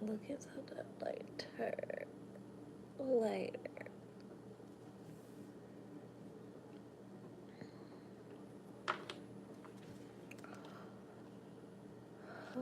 look into that later. Later. Okay.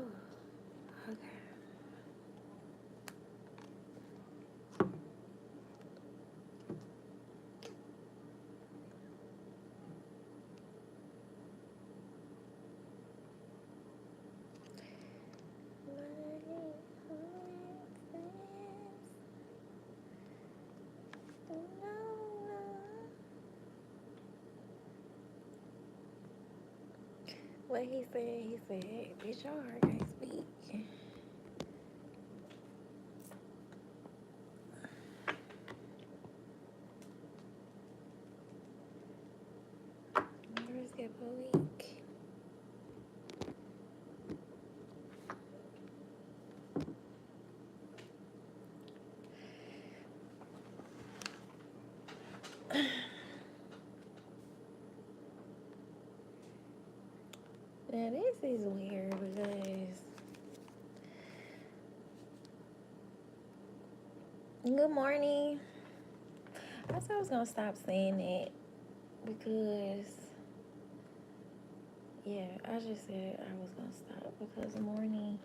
What he said, bitch, your heart can't speak. Let's get a week. Now this is weird because good morning. I said I was gonna stop saying it because yeah, I just said I was gonna stop because morning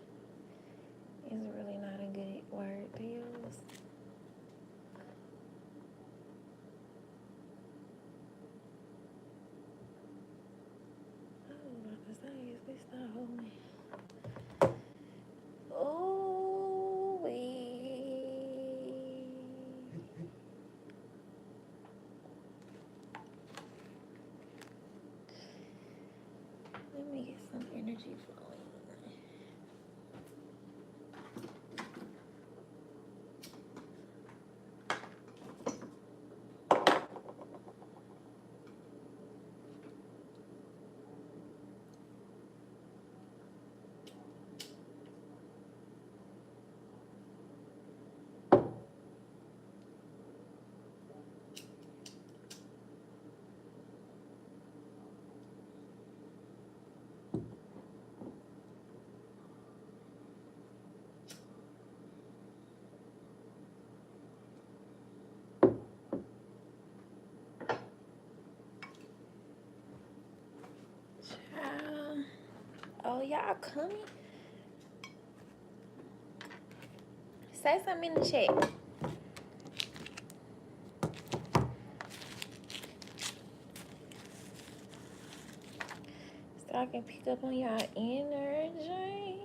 is really not a good word to use. I was about to say, is this the homie? Oh, let me get some energy flowing. Child. Oh, y'all coming? Say something in the chat. So I can pick up on y'all energy.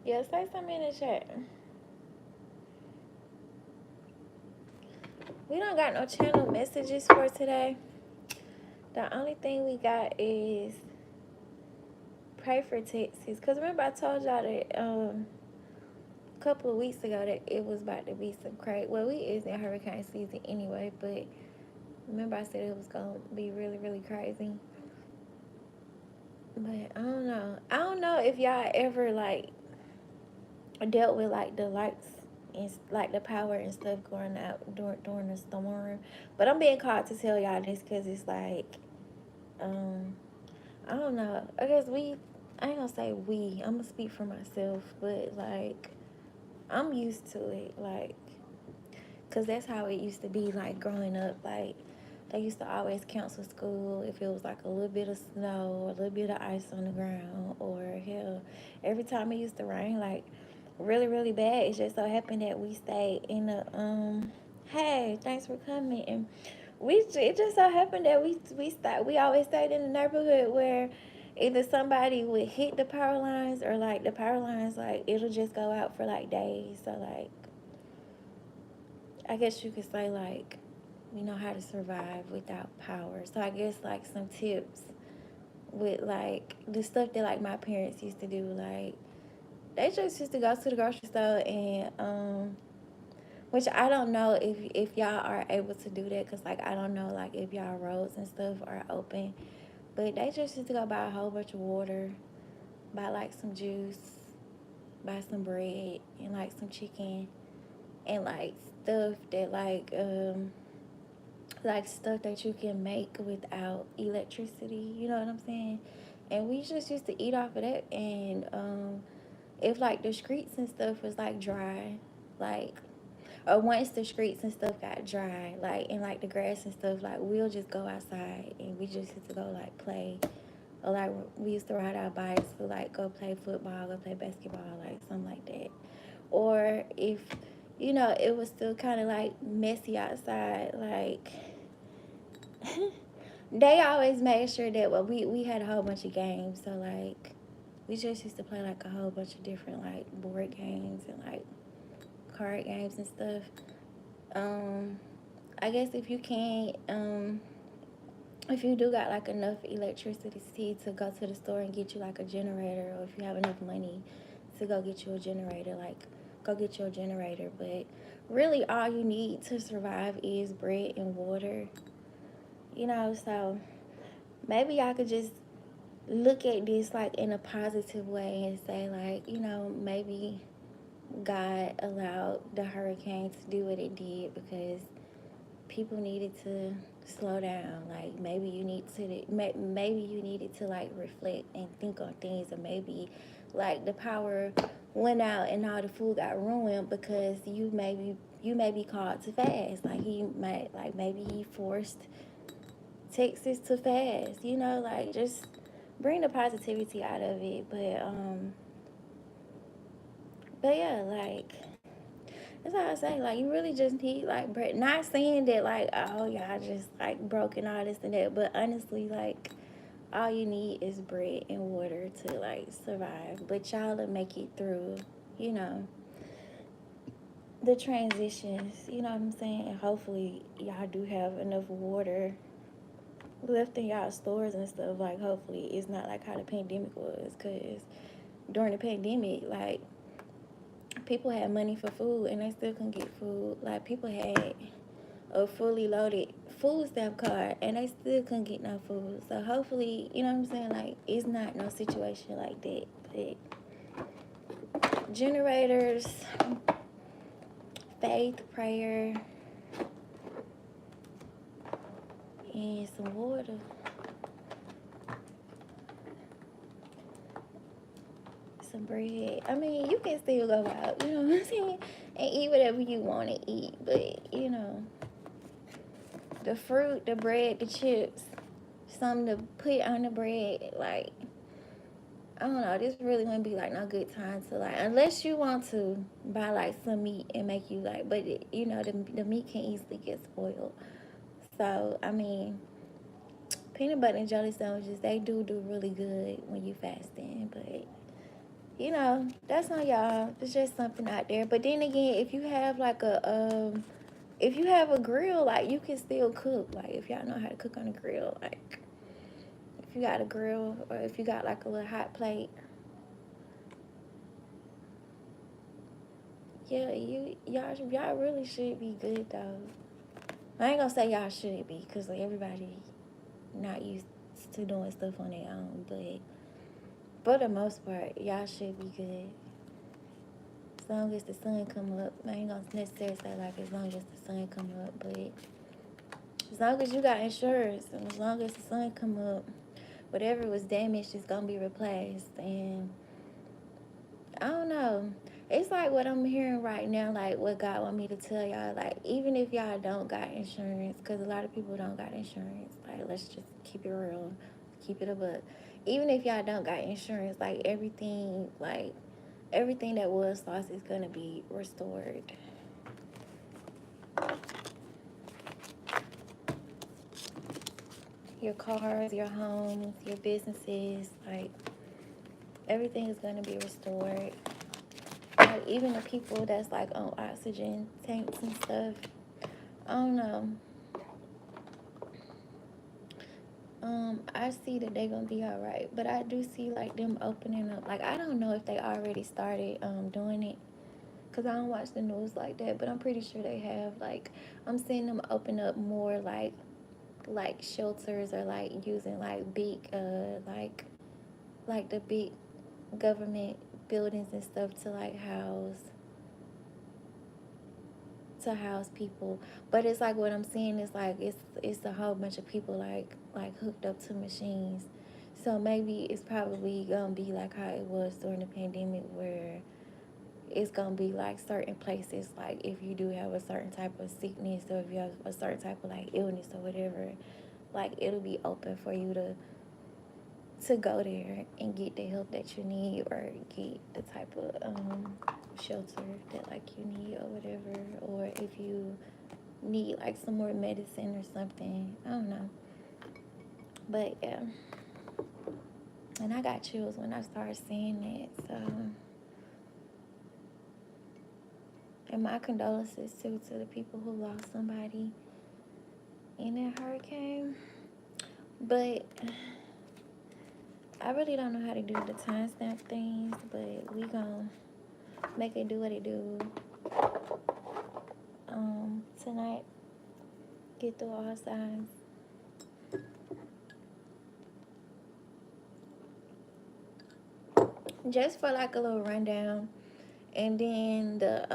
Yeah, say something in the chat. We don't got no channel messages for today. The only thing we got is pray for Texas. Because remember I told y'all that a couple of weeks ago that it was about to be some crazy. Well, we is in hurricane season anyway, but remember I said it was going to be really, really crazy. But I don't know. I don't know if y'all ever, like, dealt with, like, the lights and, like, the power and stuff going out during the storm. But I'm being called to tell y'all this because it's, like, I don't know. I guess I ain't gonna say we. I'm gonna speak for myself. But, like, I'm used to it. Like, because that's how it used to be, like, growing up. Like, they used to always cancel school if it was like a little bit of snow, a little bit of ice on the ground, or hell, every time it used to rain, like really, really bad. It just so happened that we stayed in the hey, thanks for coming. And it just so happened that we always stayed in the neighborhood where either somebody would hit the power lines or like the power lines, like it'll just go out for like days. So like I guess you could say like we know how to survive without power. So I guess like some tips with like the stuff that like my parents used to do, like they just used to go to the grocery store and which I don't know if y'all are able to do that, because like I don't know like if y'all roads and stuff are open, but they just used to go buy a whole bunch of water, buy like some juice, buy some bread and like some chicken and like stuff that like stuff that you can make without electricity, you know what I'm saying? And we just used to eat off of that, and if like the streets and stuff was like dry, like, or once the streets and stuff got dry, like, and like the grass and stuff, like, we'll just go outside and we just used to go like play, or like we used to ride our bikes to like go play football, go play basketball, like something like that. Or if, you know, it was still kind of like messy outside, like they always made sure that, well, we had a whole bunch of games, so like we just used to play like a whole bunch of different like board games and like card games and stuff. um I guess if you can't, if you do got like enough electricity to go to the store and get you like a generator, or if you have enough money to go get you a generator, like go get you a generator. But really all you need to survive is bread and water, you know. So maybe I could just look at this like in a positive way and say, like, you know, maybe God allowed the hurricane to do what it did because people needed to slow down. Like maybe you need to, maybe you needed to like reflect and think on things, or maybe like the power went out and all the food got ruined because you may be called to fast. Like he might, like maybe he forced Texas to fast. You know, like just bring the positivity out of it. But yeah, like that's how I say, like, you really just need, like, bread. Not saying that, like, oh, y'all just, like, broken, all this and that. But honestly, like, all you need is bread and water to, like, survive. But y'all will make it through, you know, the transitions. You know what I'm saying? And hopefully, y'all do have enough water left in y'all stores and stuff. Like, hopefully, it's not like how the pandemic was. Because during the pandemic, like, people had money for food and they still couldn't get food. Like people had a fully loaded food stamp card and they still couldn't get no food. So hopefully, you know what I'm saying, like it's not no situation like that. But generators, faith, prayer, and some water. Some bread. I mean, you can still go out, you know what I'm saying, and eat whatever you want to eat. But, you know, the fruit, the bread, the chips, something to put on the bread. Like, I don't know. This really wouldn't be like no good time to like, unless you want to buy like some meat and make you like, but it, you know, the meat can easily get spoiled. So, I mean, peanut butter and jelly sandwiches, they do really good when you fasting. But, you know, that's on y'all. It's just something out there. But then again, if you have like if you have a grill, like you can still cook. Like if y'all know how to cook on a grill, like if you got a grill or if you got like a little hot plate, yeah, y'all really should be good though. I ain't gonna say y'all should be, cause like everybody not used to doing stuff on their own, but for the most part, y'all should be good. As long as the sun come up, I ain't gonna necessarily say like as long as the sun come up, but as long as you got insurance and as long as the sun come up, whatever was damaged is gonna be replaced. And I don't know. It's like what I'm hearing right now, like what God want me to tell y'all. Like even if y'all don't got insurance, because a lot of people don't got insurance. Like let's just keep it real, keep it a buck. Even if y'all don't got insurance, like everything that was lost is gonna be restored. Your cars, your homes, your businesses, like everything is gonna be restored. Like even the people that's like on oxygen tanks and stuff. I don't know. I see that they gonna be all right, but I do see like them opening up. Like I don't know if they already started doing it, cause I don't watch the news like that. But I'm pretty sure they have. Like I'm seeing them open up more like shelters, or like using like big like the big government buildings and stuff to like house people. But it's like what I'm seeing is like it's a whole bunch of people like hooked up to machines. So maybe it's probably gonna be like how it was during the pandemic, where it's gonna be like certain places, like if you do have a certain type of sickness, or if you have a certain type of like illness or whatever, like it'll be open for you to go there and get the help that you need, or get the type of shelter that like you need or whatever, or if you need like some more medicine or something. I don't know. But yeah. And I got chills when I started seeing that. So, and my condolences too to the people who lost somebody in that hurricane. But I really don't know how to do the timestamp things, but we gonna make it do what it do. Tonight, get through all signs. Just for like a little rundown, and then the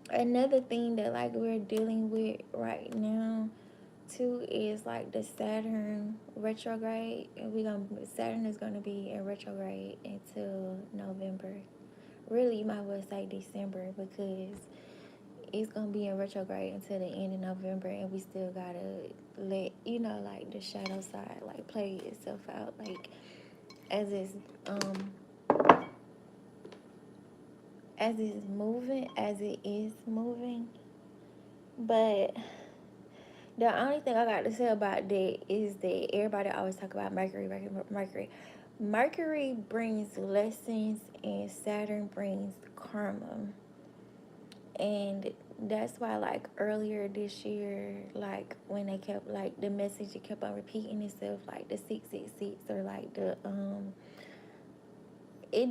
another thing that like we're dealing with right now too is like the Saturn retrograde. And Saturn is gonna be in retrograde until November. Really, you might well say December, because it's gonna be in retrograde until the end of November, and we still gotta let like the shadow side like play itself out, like as it's um as it is moving. But the only thing I got to say about that is that everybody always talk about Mercury, Mercury, Mercury. Mercury brings lessons and Saturn brings karma. And that's why, like, earlier this year, like, when they kept, like, the message, it kept on repeating itself, like, the 666, or, like, it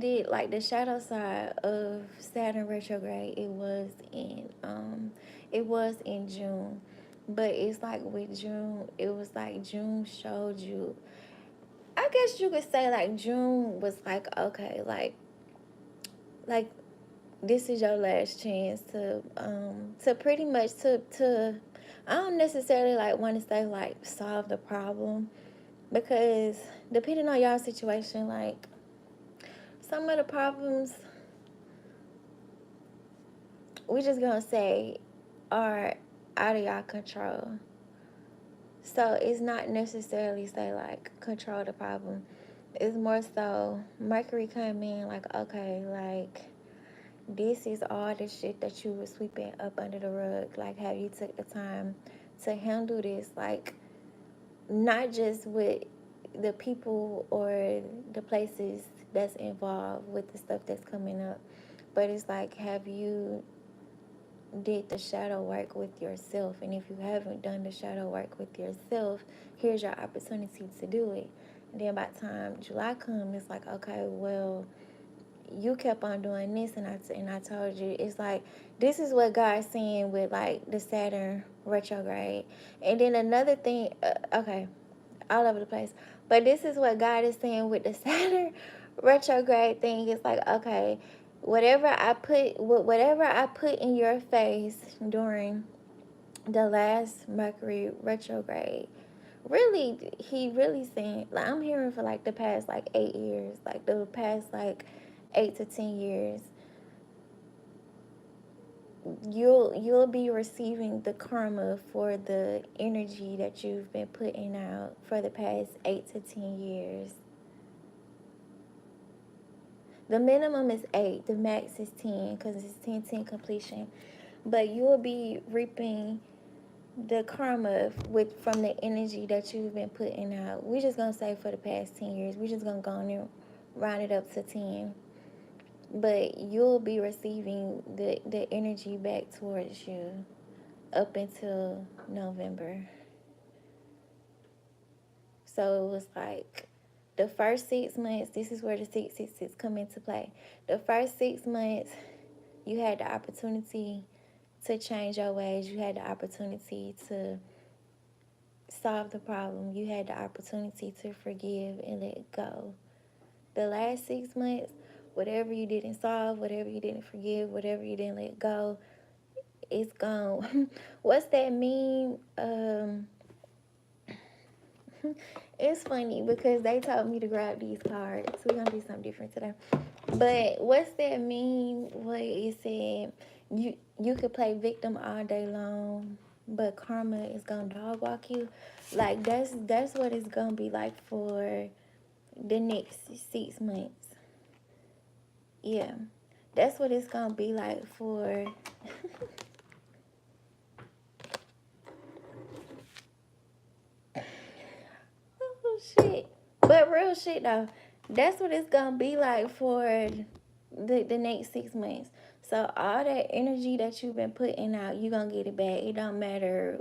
did, like, the shadow side of Saturn retrograde, it was in June. But it's like with June, it was like June showed you, I guess you could say, like, June was like, okay, like this is your last chance to pretty much to I don't necessarily like want to say like solve the problem, because depending on y'all situation, like some of the problems we just gonna say are out of y'all control. So it's not necessarily say like control the problem. It's more so Mercury come in like, okay, like this is all the shit that you were sweeping up under the rug. Like, have you took the time to handle this? Like, not just with the people or the places that's involved with the stuff that's coming up, but it's like, have you did the shadow work with yourself? And if you haven't done the shadow work with yourself, here's your opportunity to do it. And then by the time July comes, it's like, okay, well, you kept on doing this, and I told you. It's like, this is what God's saying with like the Saturn retrograde. And then another thing, okay, all over the place, but this is what God is saying with the Saturn retrograde thing. It's like, okay, whatever I put in your face during the last Mercury retrograde, really, he really saying, like, I'm hearing for like the past like 8 years, like the past like 8 to 10 years, you'll be receiving the karma for the energy that you've been putting out for the past 8 to 10 years. The minimum is 8, the max is 10, because it's 10-10 completion. But you'll be reaping the karma from the energy that you've been putting out. We're just gonna say for the past 10 years. We're just gonna go on and round it up to 10. But you'll be receiving the energy back towards you up until November. So it was like the first 6 months, this is where the 666 come into play. The first 6 months, you had the opportunity to change your ways. You had the opportunity to solve the problem. You had the opportunity to forgive and let go. The last 6 months, whatever you didn't solve, whatever you didn't forgive, whatever you didn't let go, it's gone. What's that meme? It's funny because they told me to grab these cards. We're gonna do something different today. But what's that mean? What it said, you could play victim all day long, but karma is gonna dog walk you. Like that's what it's gonna be like for the next 6 months. Yeah, that's what it's gonna be like for. Oh shit! But real shit though, that's what it's gonna be like for the next 6 months. So all that energy that you've been putting out, you gonna get it back. It don't matter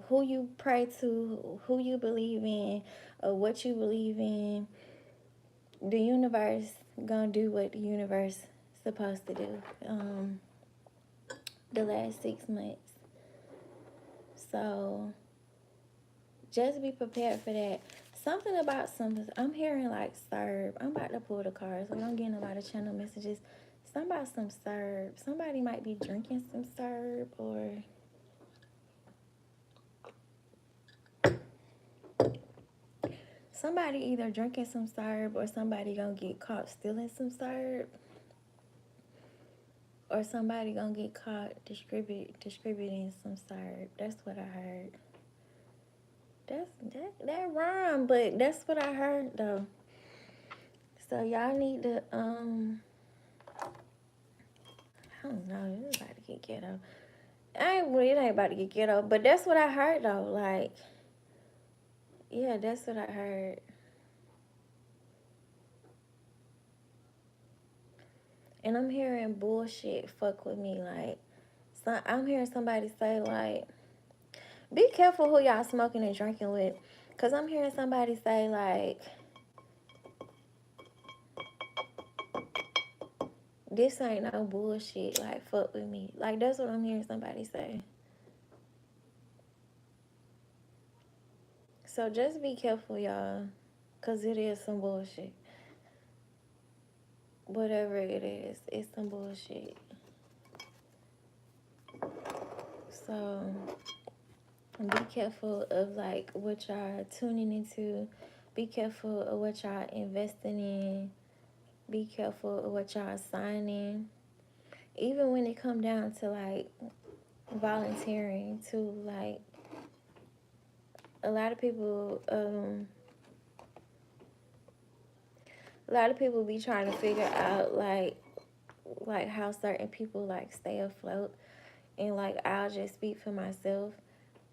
who you pray to, who you believe in, or what you believe in. The universe gonna do what the universe supposed to do. The last 6 months. So just be prepared for that. Something about something. I'm hearing like serve. I'm about to pull the cards. We don't get a lot of channel messages. Something about some serve. Somebody might be drinking some serve, or somebody either drinking some serve, or somebody gonna get caught stealing some serve, or somebody gonna get caught distributing some serve. That's what I heard. That rhyme, but that's what I heard though. So y'all need to I don't know, it's about to get ghetto. It ain't about to get ghetto, but that's what I heard though. Like, yeah, that's what I heard. And I'm hearing bullshit fuck with me. Like, I'm hearing somebody say like, be careful who y'all smoking and drinking with, cause I'm hearing somebody say like, this ain't no bullshit. Like, fuck with me. Like, that's what I'm hearing somebody say. So just be careful, y'all, cause it is some bullshit. Whatever it is, it's some bullshit. So be careful of like what y'all tuning into. Be careful of what y'all investing in. Be careful of what y'all signing. Even when it come down to like volunteering to like a lot of people be trying to figure out like how certain people like stay afloat, and like I'll just speak for myself,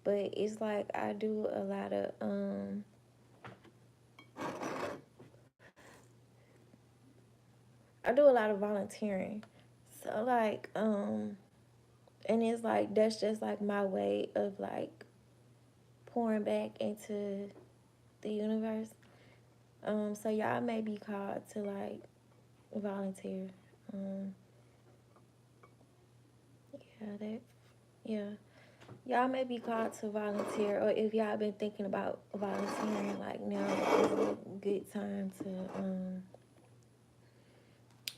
but it's like I do a lot of volunteering. So like and it's like that's just like my way of like pouring back into the universe. So y'all may be called to like volunteer. Um yeah. Y'all may be called to volunteer, or if y'all been thinking about volunteering, like now is a good time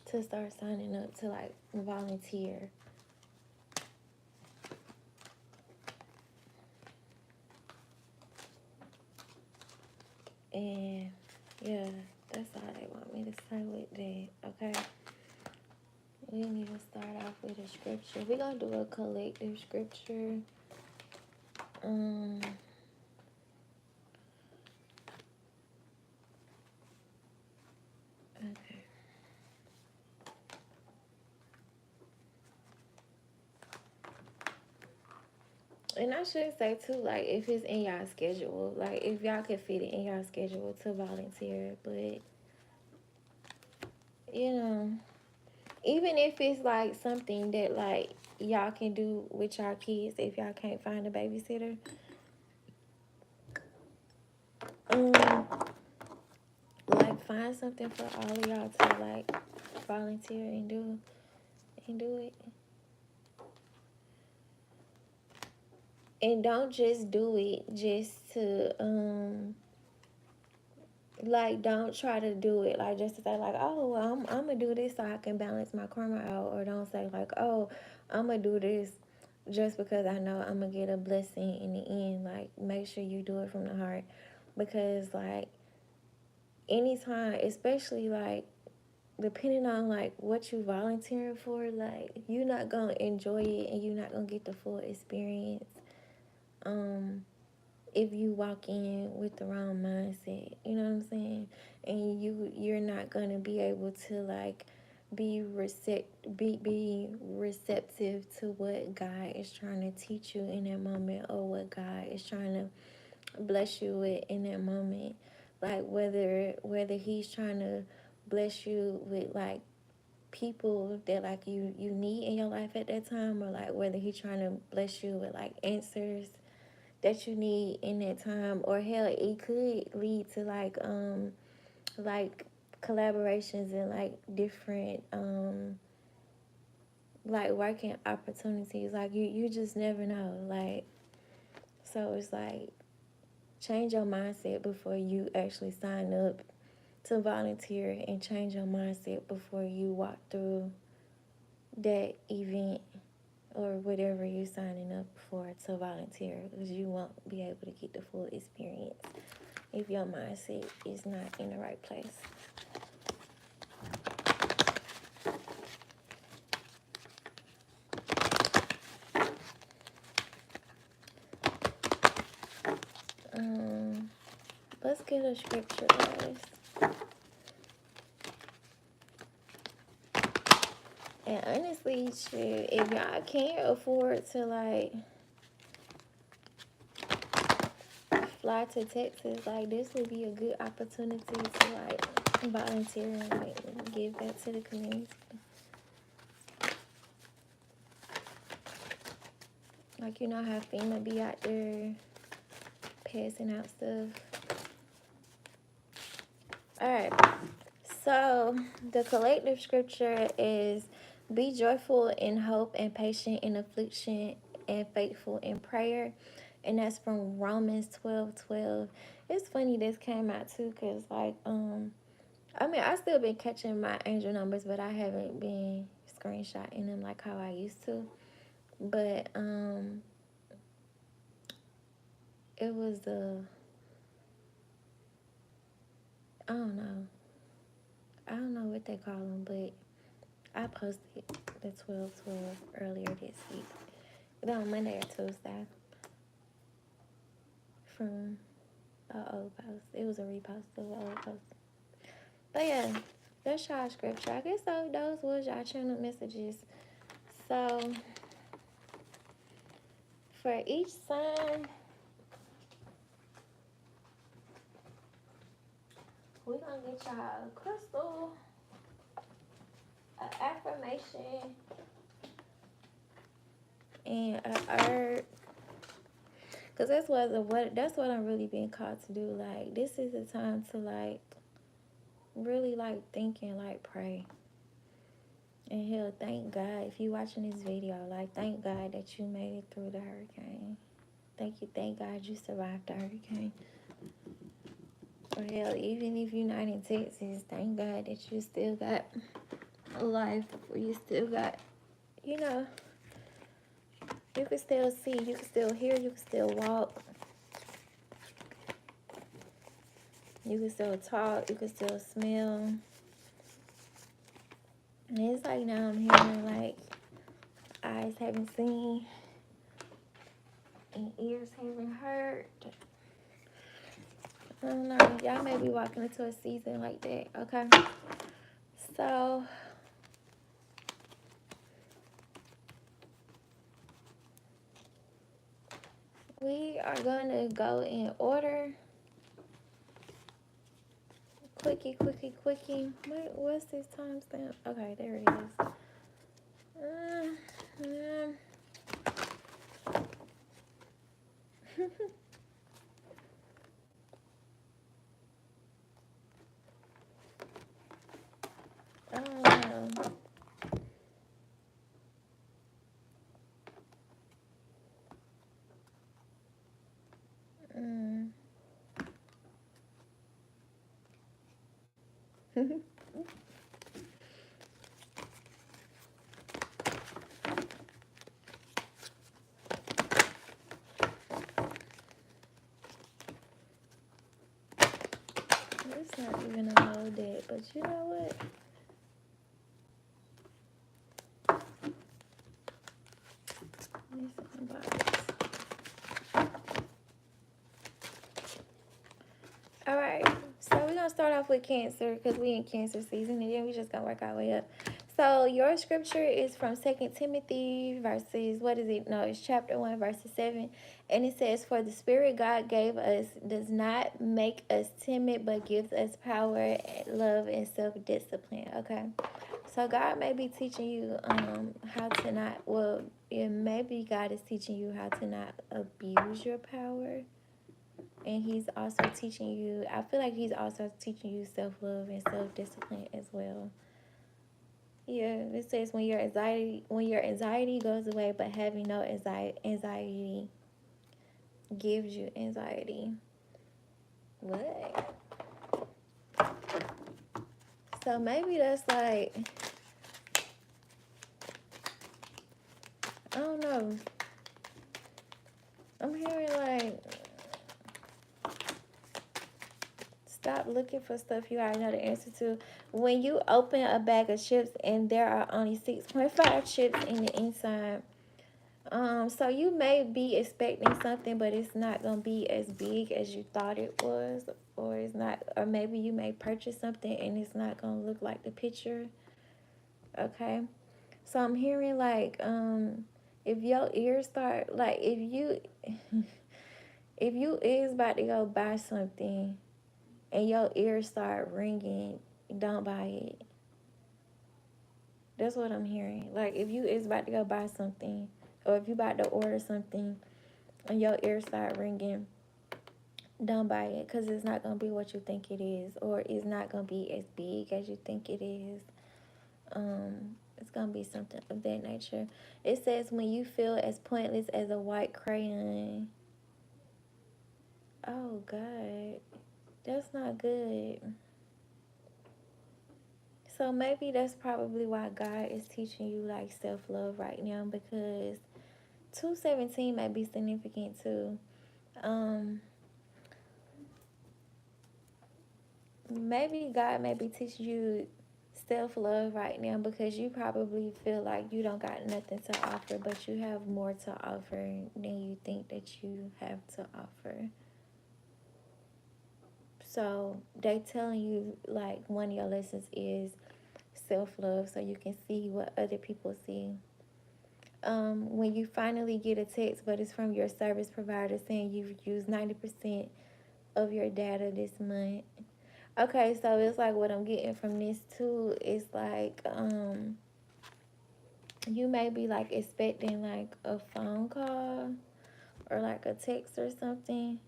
to start signing up to like volunteer. And yeah, that's all they want me to say with that. Okay, we need to start off with a scripture. We're gonna do a collective scripture. Okay. And I should say too, like if it's in y'all schedule, like if y'all could fit it in y'all schedule to volunteer, but you know, even if it's like something that like y'all can do with y'all kids, if y'all can't find a babysitter, like find something for all of y'all to like volunteer and do it. And don't just do it just to like don't try to do it like just to say like, oh well, I'm gonna do this so I can balance my karma out, or don't say like, oh, I'm gonna do this just because I know I'm gonna get a blessing in the end. Like make sure you do it from the heart. because like anytime, especially like depending on like what you volunteering for, like you're not gonna enjoy it and you're not gonna get the full experience if you walk in with the wrong mindset, you know what I'm saying? And you're not gonna be able to like be receptive to what God is trying to teach you in that moment, or what God is trying to bless you with in that moment. Like whether he's trying to bless you with like people that like you need in your life at that time, or like whether he's trying to bless you with like answers that you need in that time, or hell, it could lead to like collaborations and like different like working opportunities. Like you just never know. Like, so it's like change your mindset before you actually sign up to volunteer, and change your mindset before you walk through that event or whatever you're signing up for to volunteer, because you won't be able to get the full experience if your mindset is not in the right place. Let's get a scripture, guys. And honestly, shit, if y'all can't afford to like fly to Texas, like this would be a good opportunity to like volunteer and like give back to the community. Like, you know how FEMA be out there passing out stuff. Alright, so the collective scripture is be joyful in hope and patient in affliction and faithful in prayer. And that's from Romans 12:12. It's funny this came out too, because like I mean, I still been catching my angel numbers, but I haven't been screenshotting them like how I used to. But it was I don't know what they call them, but I posted the 12:12 earlier this week. It was on Monday or Tuesday from an old post. It was a repost of an old post. But yeah, that's y'all scripture. I guess so. Those was y'all channel messages. So for each sign, we're gonna get y'all a crystal, an affirmation, and a herb. Cause that's what I'm really being called to do. Like, this is the time to like really like think and like pray. And hell, thank God if you watching this video. Like, thank God that you made it through the hurricane. Thank God you survived the hurricane. Or hell, even if you're not in Texas, thank God that you still got a life. You still got, you know, you can still see, you can still hear, you can still walk. You can still talk, you can still smell. And it's like now I'm hearing like eyes haven't seen and ears haven't heard. I don't know. Y'all may be walking into a season like that, okay? So we are going to go in order. Quickie. Wait, what's this timestamp? Okay, there it is. I don't know. It's not even a whole deck, but you know what? All right, so we're gonna start off with Cancer because we in Cancer season, and then we just gonna work our way up. So your scripture is from 2 Timothy verses, what is it? No, it's chapter 1, verses 7. And it says, "For the Spirit God gave us does not make us timid, but gives us power, love, and self-discipline." Okay. So God may be teaching you how to not, well, maybe God is teaching you how to not abuse your power. And he's also teaching you, I feel like he's also teaching you self-love and self-discipline as well. Yeah, it says when your anxiety goes away, but having no anxiety gives you anxiety. What? So maybe that's like, I don't know. I'm hearing like, stop looking for stuff you already know the answer to. When you open a bag of chips and there are only 6.5 chips in the inside, so you may be expecting something, but it's not gonna be as big as you thought it was, or it's not, or maybe you may purchase something and it's not gonna look like the picture. Okay, so I'm hearing like, if your ears start like, if you if you is about to go buy something and your ears start ringing, don't buy it. That's what I'm hearing. Like, if you is about to go buy something, or if you about to order something and your ears start ringing, don't buy it, because it's not going to be what you think it is, or it's not going to be as big as you think it is. It's going to be something of that nature. It says, when you feel as pointless as a white crayon. Oh, God. That's not good. So maybe that's probably why God is teaching you, like, self-love right now, because 217 might be significant, too. Maybe God may be teaching you self-love right now because you probably feel like you don't got nothing to offer, but you have more to offer than you think that you have to offer. So they telling you, like, one of your lessons is self-love, so you can see what other people see. When you finally get a text, but it's from your service provider saying you've used 90% of your data this month. Okay, so it's like, what I'm getting from this too is like, you may be like expecting like a phone call or like a text or something.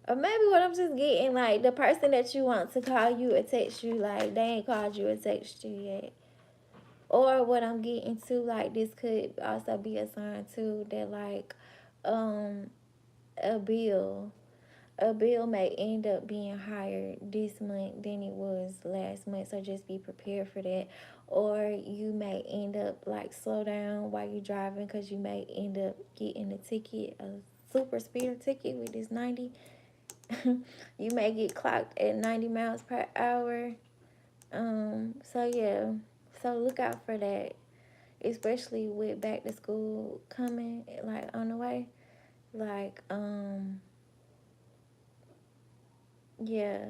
Or maybe what I'm just getting, like, the person that you want to call you or text you, like, they ain't called you or text you yet. Or what I'm getting to, like, this could also be a sign too that, like, a bill may end up being higher this month than it was last month, so just be prepared for that. Or you may end up like slow down while you're driving, because you may end up getting a ticket, a super speeder ticket with this 90. You may get clocked at 90 miles per hour. So yeah, so look out for that, especially with back to school coming, like, on the way. Like, yeah,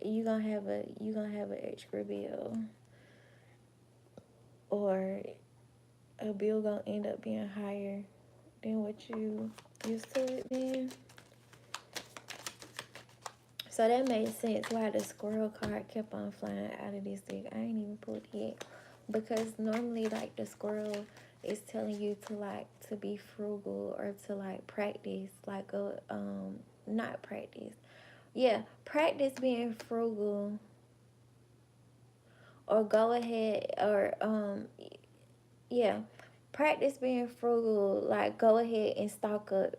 you gonna have an extra bill, or a bill gonna end up being higher than what you used to it being. So that made sense why the squirrel card kept on flying out of this deck. I ain't even pulled it yet, because normally, like, the squirrel is telling you to, like, to be frugal, or to, like, practice, like, not practice. Yeah, practice being frugal, or go ahead, or yeah, practice being frugal, like, go ahead and stock up.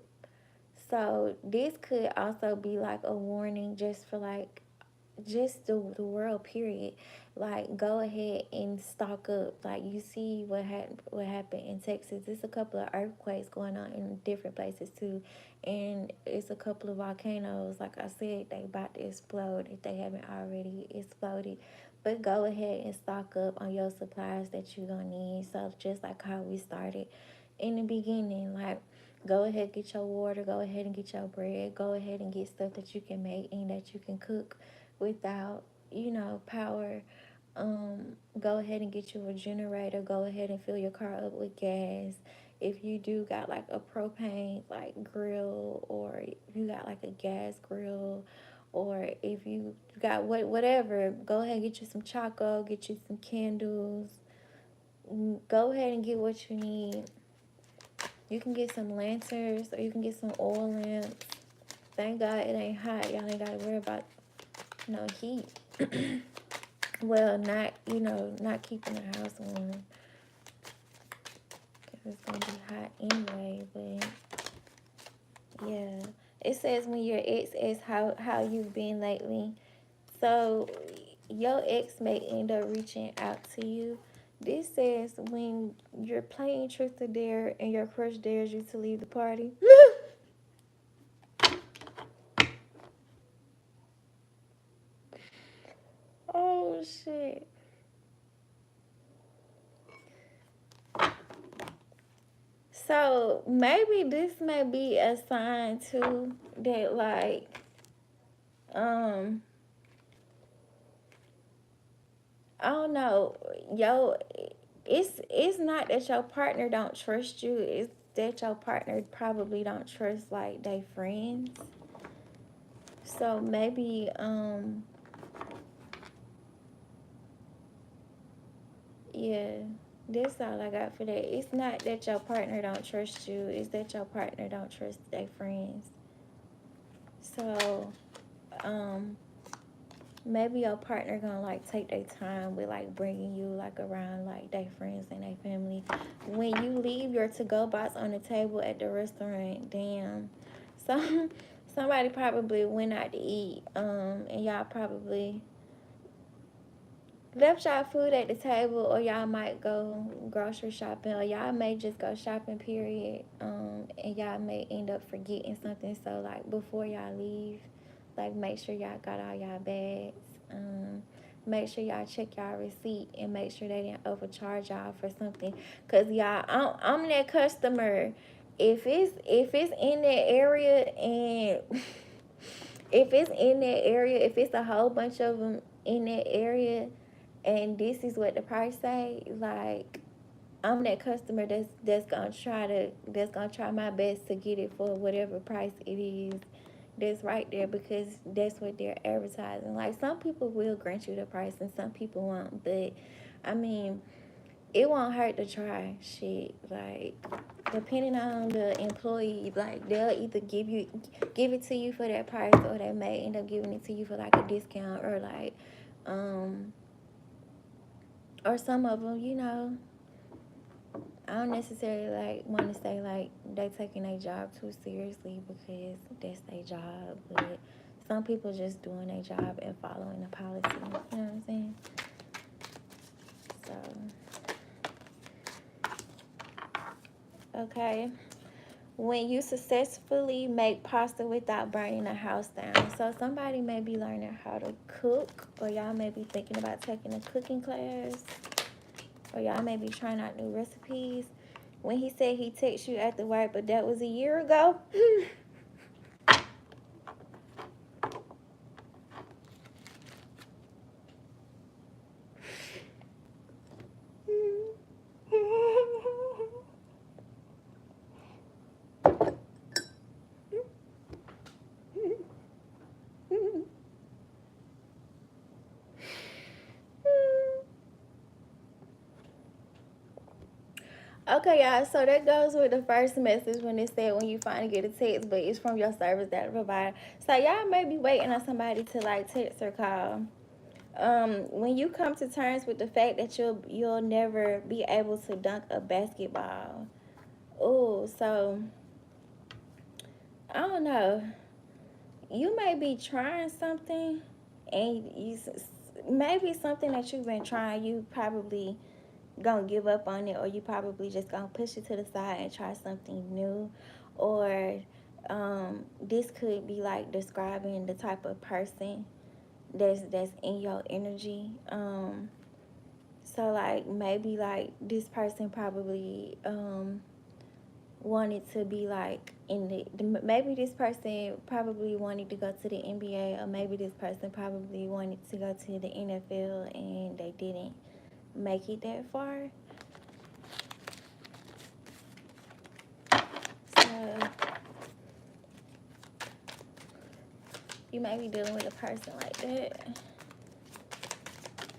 So this could also be like a warning just for, like, just the world period. Like, go ahead and stock up. Like, you see what happened in Texas. There's a couple of earthquakes going on in different places too, and it's a couple of volcanoes. Like I said, they about to explode if they haven't already exploded. But go ahead and stock up on your supplies that you're gonna need. So just like how we started in the beginning, like, go ahead, get your water, go ahead and get your bread, go ahead and get stuff that you can make and that you can cook without, power. Go ahead and get you a generator, go ahead and fill your car up with gas. If you do got like a propane like grill, or if you got like a gas grill, or if you got whatever, go ahead and get you some choco, get you some candles. Go ahead and get what you need. You can get some lanterns, or you can get some oil lamps. Thank God it ain't hot. Y'all ain't gotta worry about no heat. Well, not keeping the house warm, because it's gonna be hot anyway. But yeah, it says when your ex asks how you've been lately. So your ex may end up reaching out to you. This says when you're playing truth or dare and your crush dares you to leave the party. Oh shit. So maybe this may be a sign too that, like, um I don't know, yo, it's not that your partner don't trust you, it's that your partner probably don't trust like they friends. So maybe yeah, that's all I got for that. It's not that your partner don't trust you, it's that your partner don't trust their friends. So maybe your partner gonna like take their time with like bringing you like around like their friends and their family. When you leave your to-go box on the table at the restaurant, damn, so somebody probably went out to eat, and y'all probably left y'all food at the table, or y'all might go grocery shopping, or y'all may just go shopping, period. And y'all may end up forgetting something. So like before y'all leave, like make sure y'all got all y'all bags. Make sure y'all check y'all receipt and make sure they didn't overcharge y'all for something. Cause y'all, I'm that customer. If it's in that area and if it's a whole bunch of them in that area, and this is what the price say, like, I'm that customer that's gonna try my best to get it for whatever price it is that's right there, because that's what they're advertising. Like, some people will grant you the price and some people won't, but I mean, it won't hurt to try shit. Like, depending on the employee, like, they'll either give it to you for that price, or they may end up giving it to you for like a discount, or like or some of them, I don't necessarily like want to say like they taking their job too seriously, because that's their job, but some people just doing their job and following the policy. You know what I'm saying? So, okay. When you successfully make pasta without burning the house down. So somebody may be learning how to cook, or y'all may be thinking about taking a cooking class, or y'all may be trying out new recipes. When he said he texted you after work, but that was a year ago. Okay, y'all, so that goes with the first message when it said when you finally get a text, but it's from your service that provider. So y'all may be waiting on somebody to like text or call. When you come to terms with the fact that you'll never be able to dunk a basketball. Oh, so I don't know. You may be trying something, And maybe something that you've been trying, you probably gonna give up on it, or you probably just gonna push it to the side and try something new. Or this could be like describing the type of person that's in your energy. So like maybe like this person probably wanted to be like in maybe this person probably wanted to go to the NBA, or maybe this person probably wanted to go to the NFL and they didn't make it that far. So you may be dealing with a person like that,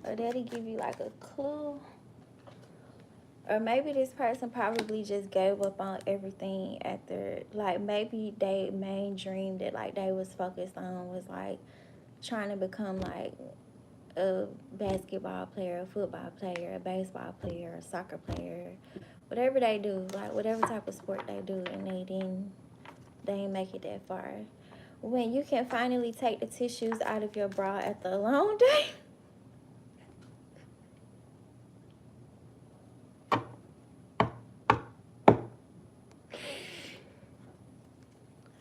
or that'll give you like a clue. Or maybe this person probably just gave up on everything after, like, maybe their main dream that, like, they was focused on was, like, trying to become, like, a basketball player, a football player, a baseball player, a soccer player, whatever they do, like, whatever type of sport they do, and they didn't make it that far. When you can finally take the tissues out of your bra after a long day.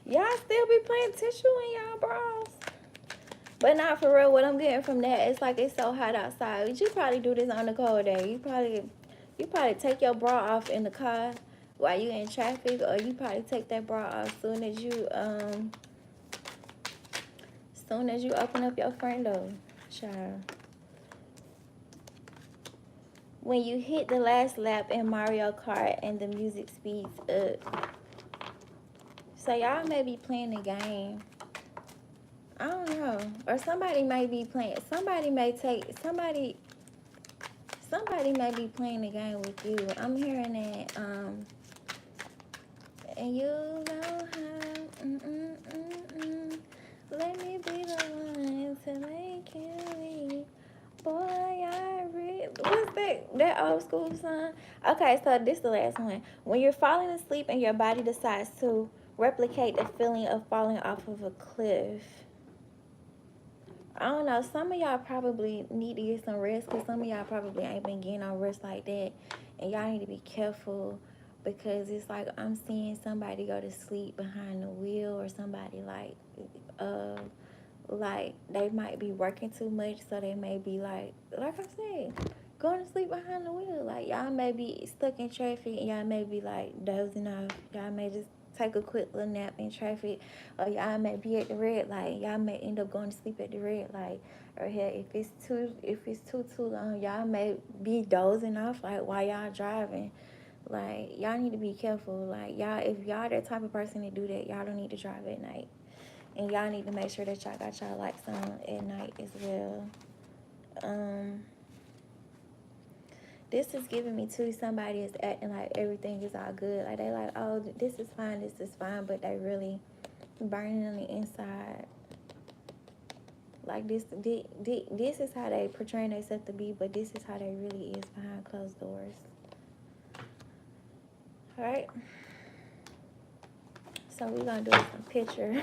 Y'all still be playing tissue in y'all bras. But not for real. What I'm getting from that, it's like it's so hot outside. You probably do this on a cold day. You probably take your bra off in the car while you in traffic, or you probably take that bra off soon as you open up your front door. Child. When you hit the last lap in Mario Kart and the music speeds up. So y'all may be playing the game. I don't know. Or somebody may be playing. Somebody may be playing the game with you. I'm hearing that. And you know how. Let me be the one to make you leave. Boy, I really. What's that old school song? Okay, so this is the last one. When you're falling asleep and your body decides to replicate the feeling of falling off of a cliff. I don't know. Some of y'all probably need to get some rest, because some of y'all probably ain't been getting no rest like that. And y'all need to be careful, because it's like I'm seeing somebody go to sleep behind the wheel, or somebody like they might be working too much, so they may be like I said, going to sleep behind the wheel. Like y'all may be stuck in traffic and y'all may be like dozing off. Y'all may just take a quick little nap in traffic, or y'all may be at the red light. Y'all may end up going to sleep at the red light. Or hell, if it's too long, y'all may be dozing off like while y'all driving. Like y'all need to be careful. Like y'all, if y'all that type of person to do that, y'all don't need to drive at night. And y'all need to make sure that y'all got y'all lights on at night as well. This is giving me too, somebody is acting like everything is all good. Like they like, oh, this is fine, but they really burning on the inside. Like this is how they portraying themselves to be, but this is how they really is behind closed doors. All right. So we're gonna do some pictures.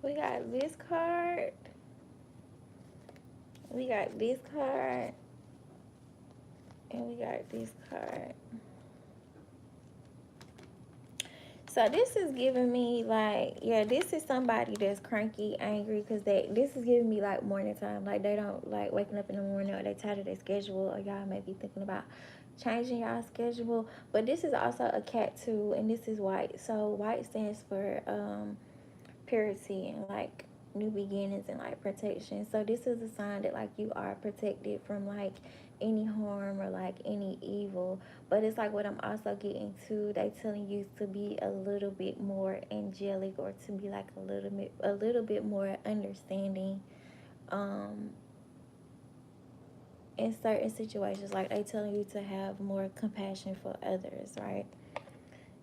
We got this card. We got this card. And we got this card. So this is giving me like, yeah, this is somebody that's cranky, angry, because this is giving me like morning time. Like they don't like waking up in the morning, or they tired of their schedule, or y'all may be thinking about changing y'all schedule. But this is also a cat too, and this is white. So white stands for purity and like new beginnings and like protection. So this is a sign that like you are protected from like any harm or like any evil. But it's like what I'm also getting to, they telling you to be a little bit more angelic, or to be like a little bit more understanding um in certain situations. Like they telling you to have more compassion for others, right?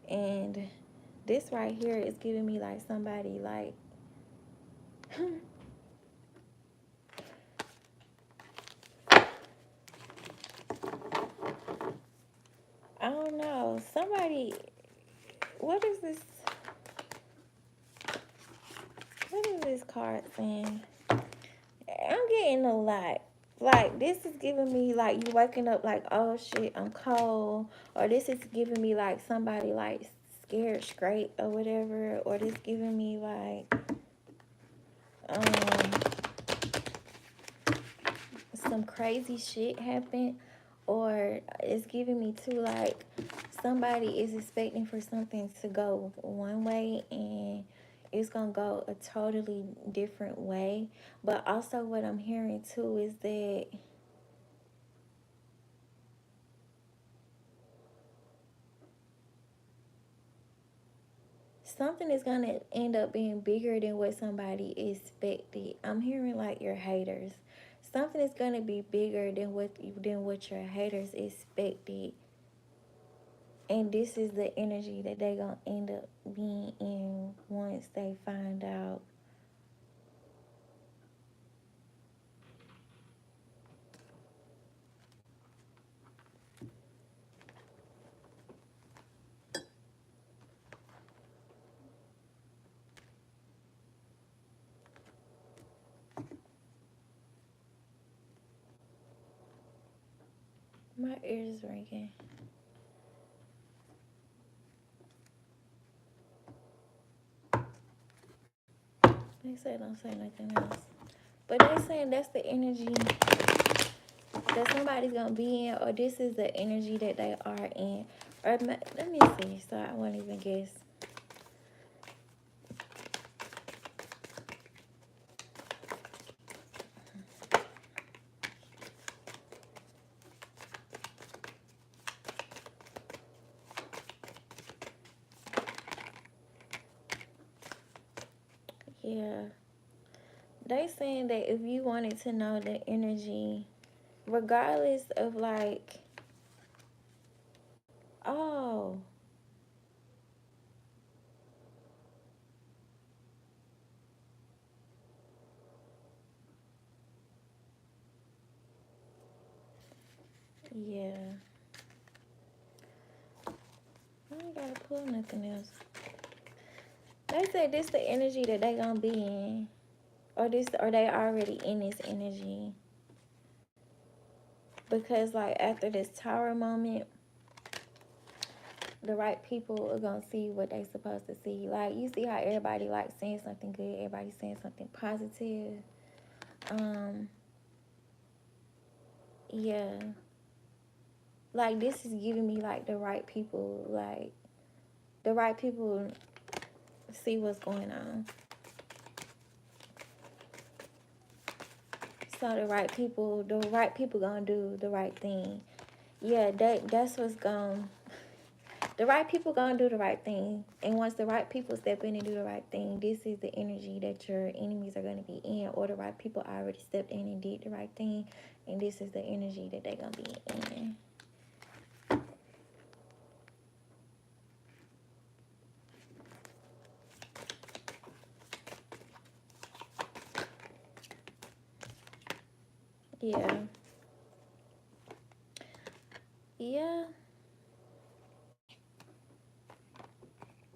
And this right here is giving me like somebody like I don't know. Somebody, what is this? What is this card saying? I'm getting a lot. Like, this is giving me, like, you waking up like, oh, shit, I'm cold. Or this is giving me, like, somebody, like, scared straight or whatever. Or this giving me, like, some crazy shit happened. Or it's giving me, too, like, somebody is expecting for something to go one way and it's gonna go a totally different way. But also what I'm hearing too is that something is gonna end up being bigger than what somebody expected. I'm hearing like your haters. Something is gonna be bigger than what your haters expected. And this is the energy that they gonna end up being in once they find out. My ears ringing. They say don't say nothing else. But they saying that's the energy that somebody's gonna be in, or this is the energy that they are in. Or let me see, so I won't even guess. Yeah, they saying that if you wanted to know the energy, regardless of like, oh, yeah, I ain't gotta pull nothing else. They said this the energy that they gonna be in, or this, or they already in this energy. Because like after this tower moment, the right people are gonna see what they supposed to see. Like you see how everybody like saying something good, everybody saying something positive. Yeah. Like this is giving me like the right people, like the right people see what's going on. So the right people gonna do the right thing. Yeah, that's what's going. The right people gonna do the right thing, and once the right people step in and do the right thing, this is the energy that your enemies are gonna be in, or the right people already stepped in and did the right thing, and this is the energy that they're gonna be in. Yeah. Yeah.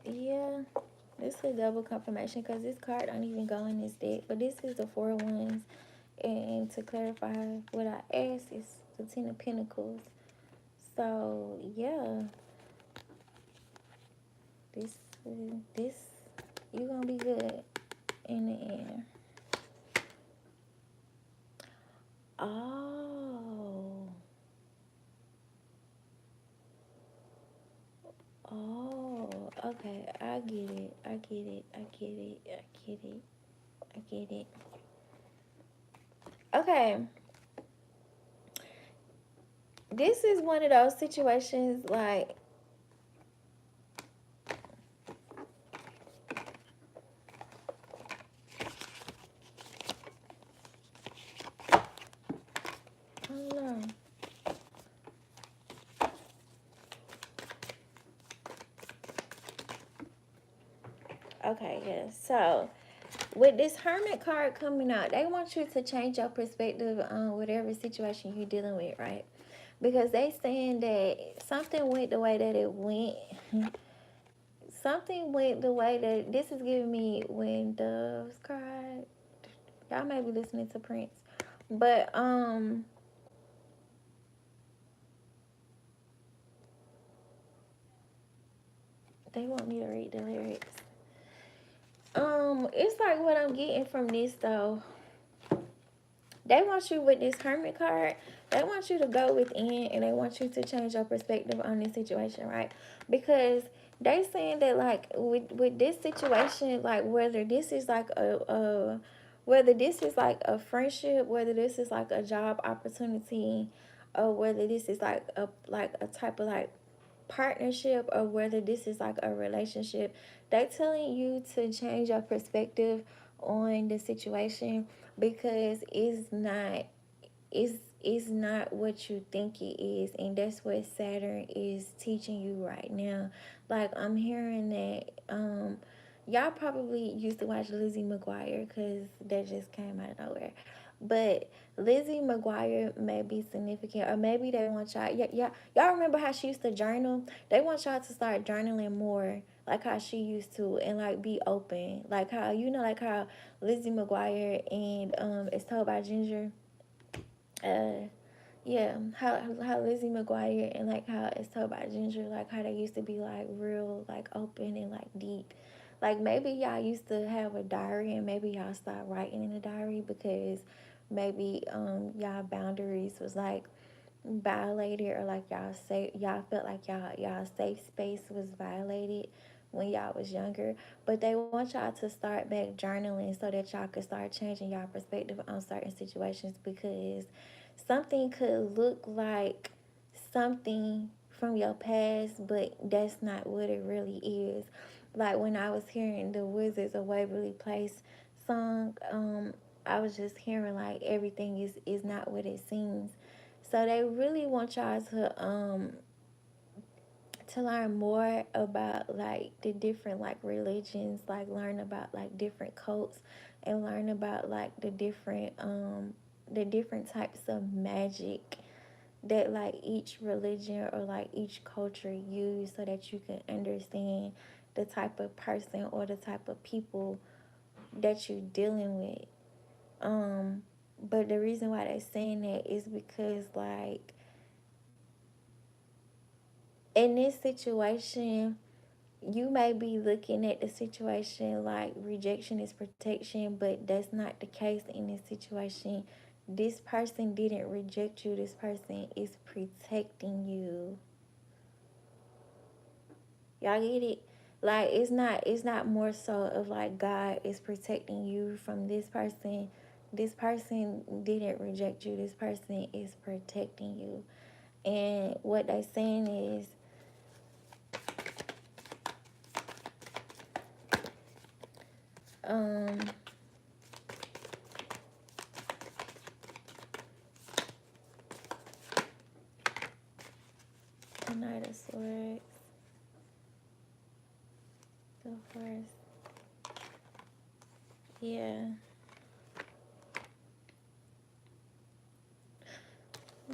Yeah. This is a double confirmation because this card don't even go in this deck. But this is the Four of Wands. And to clarify what I asked is the Ten of Pentacles. So, yeah. This, you're going to be good in the end. Oh. Oh. Okay. I get it. I get it. I get it. I get it. I get it. Okay. This is one of those situations like I don't know. Okay, yeah. So with this Hermit card coming out, they want you to change your perspective on whatever situation you're dealing with, right? Because they saying that something went the way that it went. Something went the way that this is giving me when doves cried. Y'all may be listening to Prince. But they want me to read the lyrics. It's like what I'm getting from this though. They want you with this Hermit card. They want you to go within and they want you to change your perspective on this situation, right? Because they saying that like with this situation, like whether this is like whether this is like a friendship, whether this is like a job opportunity, or whether this is like a type of like partnership, or whether this is like a relationship, they telling you to change your perspective on the situation because it's not what you think it is, and that's what Saturn is teaching you right now. Like I'm hearing that y'all probably used to watch Lizzie McGuire because that just came out of nowhere. But Lizzie McGuire may be significant, or maybe they want y'all. Y'all remember how she used to journal? They want y'all to start journaling more, like how she used to, and like be open, like how like how Lizzie McGuire and It's Told by Ginger. Uh, yeah, how Lizzie McGuire and like how It's Told by Ginger, like how they used to be like real, like open and like deep. Like maybe y'all used to have a diary and maybe y'all start writing in a diary because maybe y'all boundaries was like violated, or like y'all felt like y'all safe space was violated when y'all was younger. But they want y'all to start back journaling so that y'all could start changing y'all perspective on certain situations, because something could look like something from your past, but that's not what it really is. Like when I was hearing the Wizards of Waverly Place song, I was just hearing like everything is not what it seems. So they really want y'all to learn more about like the different like religions, like learn about like different cults, and learn about like the different types of magic that like each religion or like each culture use, so that you can understand the type of person or the type of people that you're dealing with. Um, but the reason why they're saying that is because like in this situation, you may be looking at the situation like rejection is protection, but that's not the case in this situation. This person didn't reject you. This person is protecting you. Y'all get it? Like it's not more so of like God is protecting you from this person. This person didn't reject you. This person is protecting you. And what they saying is um the Knight of Swords, the Horse. Yeah.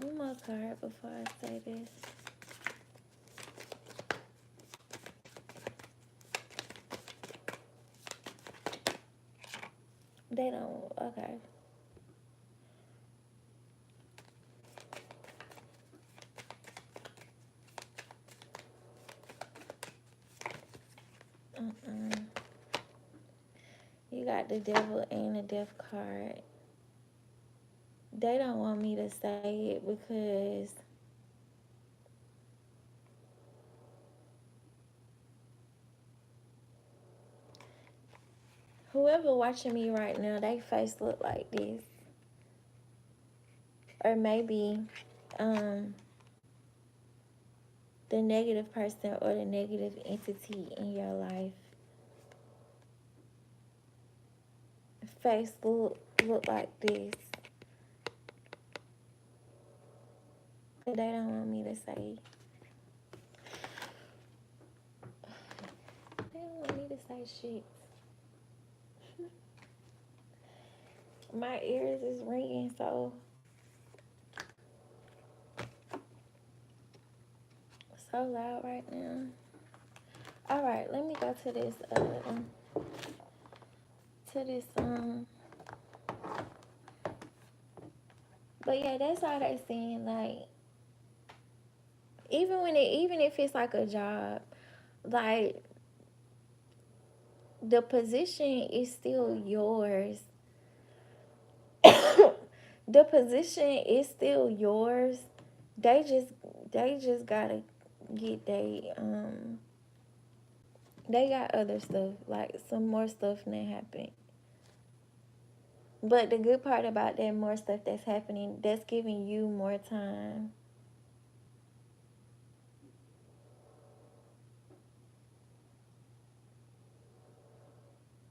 One more card before I say this. They don't. Okay. Uh-uh. You got the Devil and the Death card. They don't want me to say it because whoever watching me right now, they face look like this. Or maybe the negative person or the negative entity in your life face look like this. But they don't want me to say. They don't want me to say shit. My ears is ringing so loud right now. All right, let me go to this but yeah, that's all they saying. Like, even if it's like a job, like the position is still yours. The position is still yours. They just gotta get they got other stuff, like some more stuff that happened. But the good part about that more stuff that's happening, that's giving you more time.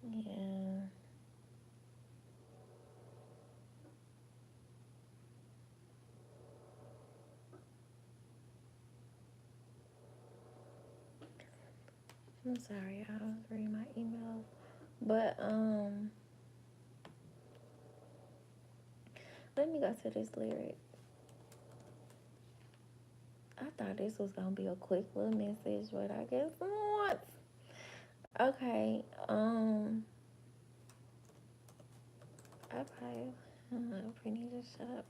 Yeah. I'm sorry, I was reading my emails. But let me go to this lyric. I thought this was gonna be a quick little message, but I guess not. Okay, I probably need to shut up.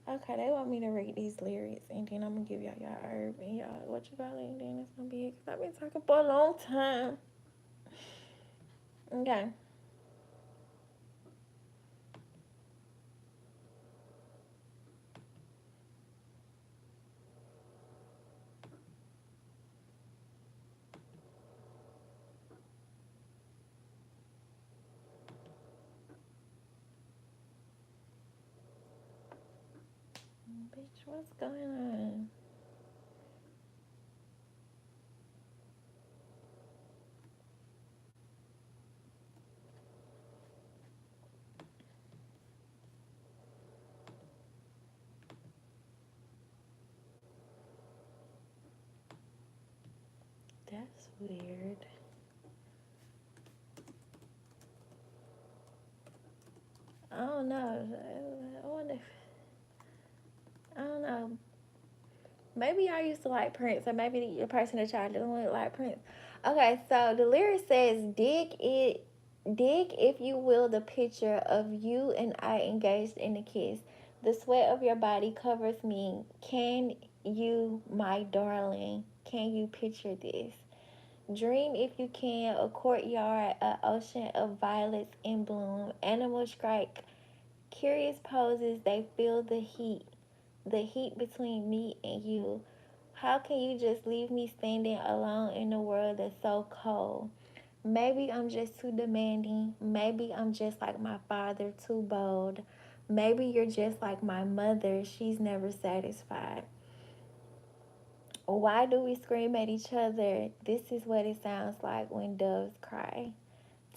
Okay, they want me to read these lyrics, and then I'm gonna give y'all herb and y'all what you call it, and then it's gonna be it. Cause I've been talking for a long time. Okay. Bitch, what's going on? That's weird. I don't know. I wonder if, I don't know. Maybe I used to like Prince, or maybe the person that y'all dealing with like Prince. Okay, so the lyric says, dig if you will the picture of you and I engaged in a kiss. The sweat of your body covers me. Can you, my darling, can you picture this? Dream if you can, a courtyard, an ocean of violets in bloom. Animals strike curious poses, they feel the heat between me and you. How can you just leave me standing alone in a world that's so cold? Maybe I'm just too demanding. Maybe I'm just like my father, too bold. Maybe you're just like my mother, she's never satisfied. Why do we scream at each other? This is what it sounds like when doves cry.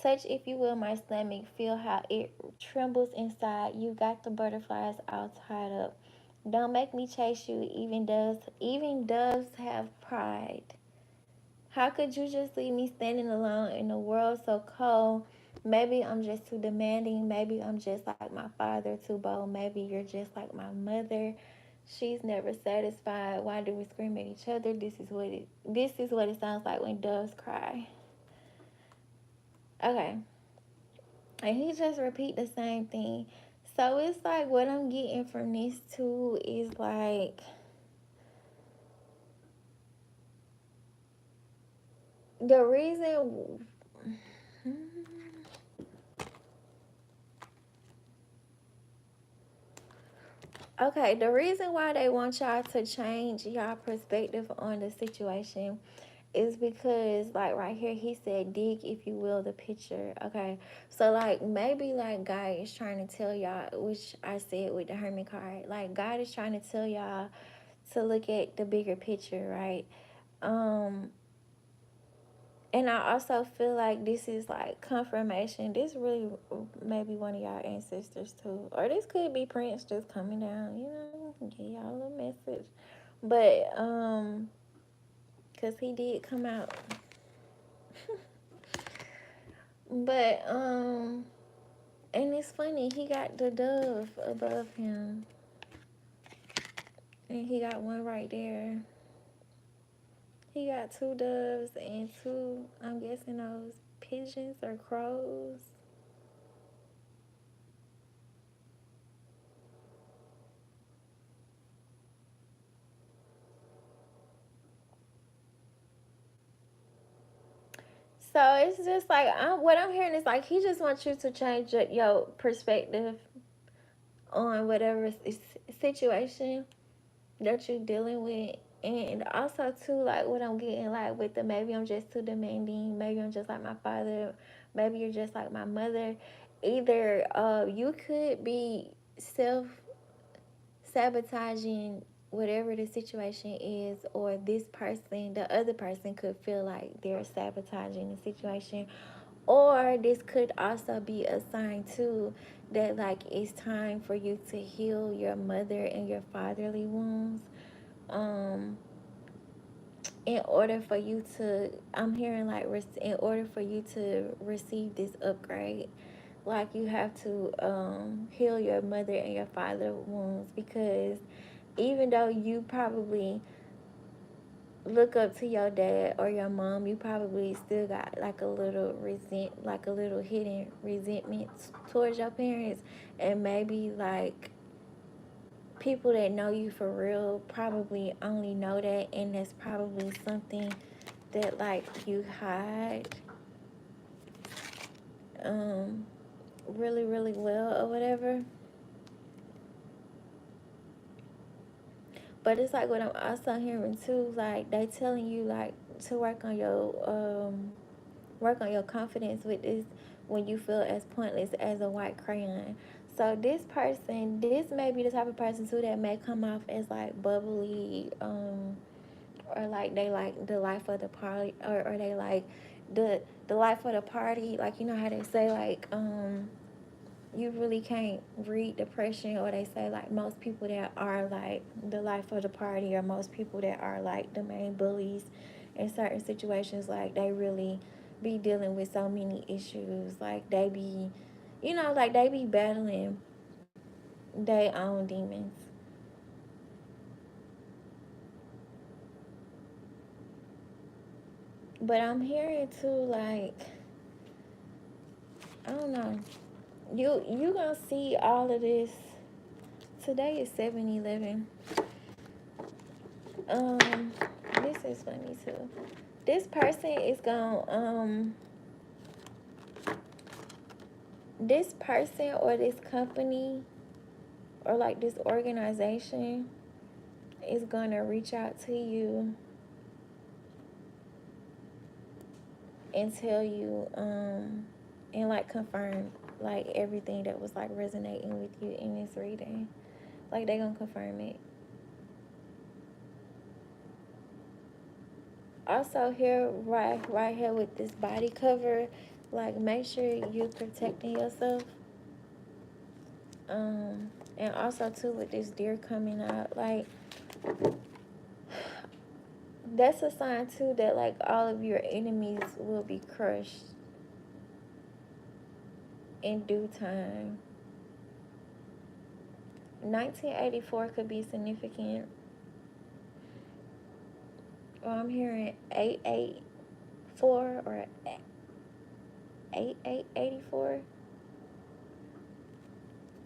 Touch, if you will, my stomach. Feel how it trembles inside. You got the butterflies all tied up. Don't make me chase you. Even doves have pride. How could you just leave me standing alone in a world so cold? Maybe I'm just too demanding. Maybe I'm just like my father, too bold. Maybe you're just like my mother. She's never satisfied. Why do we scream at each other? This is what it sounds like when doves cry. Okay. And he just repeat the same thing. So it's like what I'm getting from this too is like the reason Okay, the reason why they want y'all to change y'all perspective on the situation is because, like, right here, he said, dig, if you will, the picture. Okay, so, like, maybe, like, God is trying to tell y'all, which I said with the Hermit card, like, God is trying to tell y'all to look at the bigger picture, right? Um, and I also feel like this is like confirmation. This really maybe one of y'all ancestors too. Or this could be Prince just coming down, you know, give y'all a little message. But cause he did come out. But and it's funny, he got the dove above him. And he got one right there. He got two doves and two, I'm guessing those pigeons or crows. So it's just like what I'm hearing is like he just wants you to change your perspective on whatever situation that you're dealing with, and also too like what I'm getting like with the maybe I'm just too demanding, maybe I'm just like my father, maybe you're just like my mother. Either you could be self sabotaging whatever the situation is, or this person, the other person, could feel like they're sabotaging the situation. Or this could also be a sign too that like it's time for you to heal your mother and your fatherly wounds. Um, in order for you to, I'm hearing like in order for you to receive this upgrade, like you have to heal your mother and your father wounds, because even though you probably look up to your dad or your mom, you probably still got like a little like a little hidden resentment towards your parents. And maybe like people that know you for real probably only know that, and that's probably something that like you hide um really really well or whatever. But it's like what I'm also hearing too, like they telling you like to work on your confidence with this when you feel as pointless as a white crayon. So this may be the type of person too that may come off as like bubbly, or like they like the life of the party, or they like the life of the party. Like you know how they say like you really can't read depression, or they say like most people that are like the life of the party, or most people that are like the main bullies in certain situations, like they really be dealing with so many issues, like they be, you know, like they be battling their own demons. But I'm hearing too like, I don't know, you gonna see all of this. Today is 7-11. um this is funny too. This person is going this person or this company or like this organization is going to reach out to you and tell you and like confirm like everything that was like resonating with you in this reading. Like they gonna confirm it. Also here, right here with this body cover, like make sure you protecting yourself. And also too with this deer coming out, like that's a sign too that like all of your enemies will be crushed in due time. 1984 could be significant. Well, I'm hearing 884 or 8884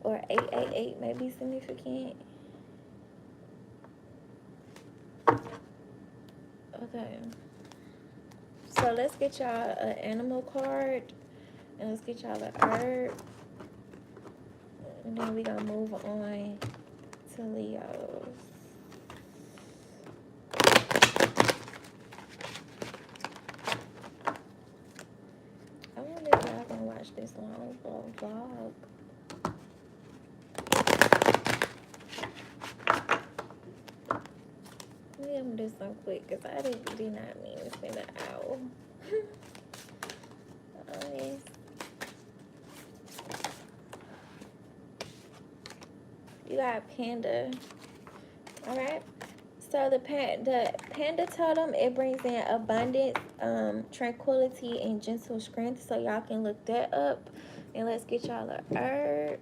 or 888 may be significant. Okay. So let's get y'all an animal card, and let's get y'all an herb, and then we gonna move on to Leos. I wonder if y'all gonna watch this long vlog. Let me do something quick because I did not mean to spend an hour. Honest. You got Panda. Alright. So the Panda totem, it brings in abundance, tranquility, and gentle strength. So y'all can look that up. And let's get y'all a herb.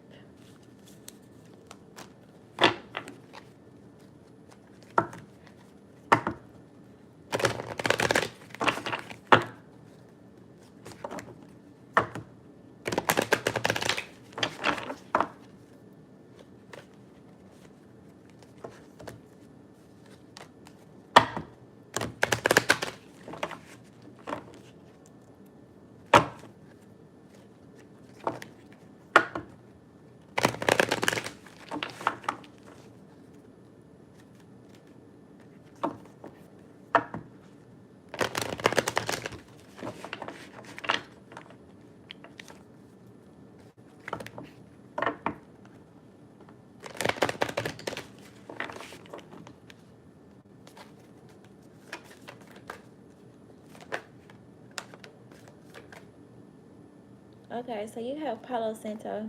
Okay, so you have Palo Santo.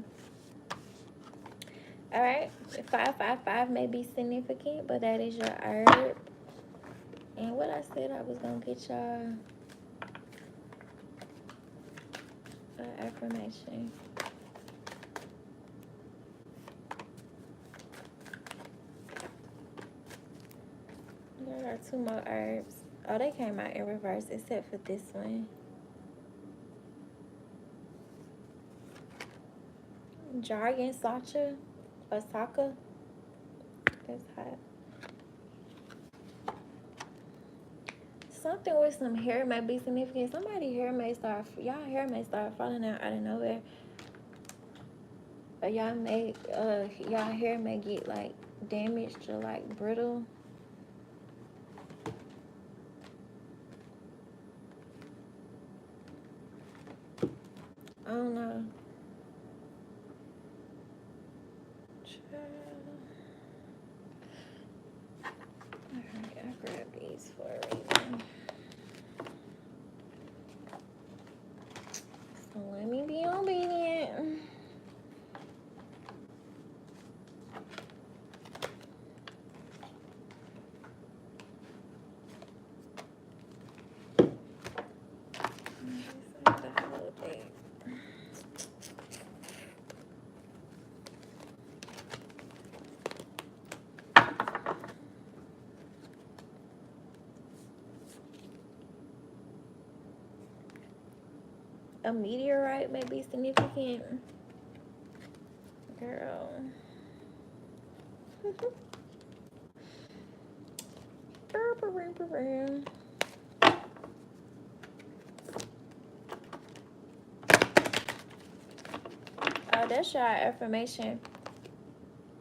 Alright, 555 may be significant, but that is your herb. And what I said I was gonna get y'all an affirmation. There are 2 more herbs. Oh, they came out in reverse except for this one. Jargon Sacha or Saka. That's hot. Something with some hair may be significant. Somebody's hair may start, y'all hair may start falling out of nowhere. Or y'all may, y'all hair may get like damaged or like brittle. I don't know. Alright, I grabbed these for a reason. So let me be obedient. A meteorite may be significant. Girl. Oh, that's your affirmation.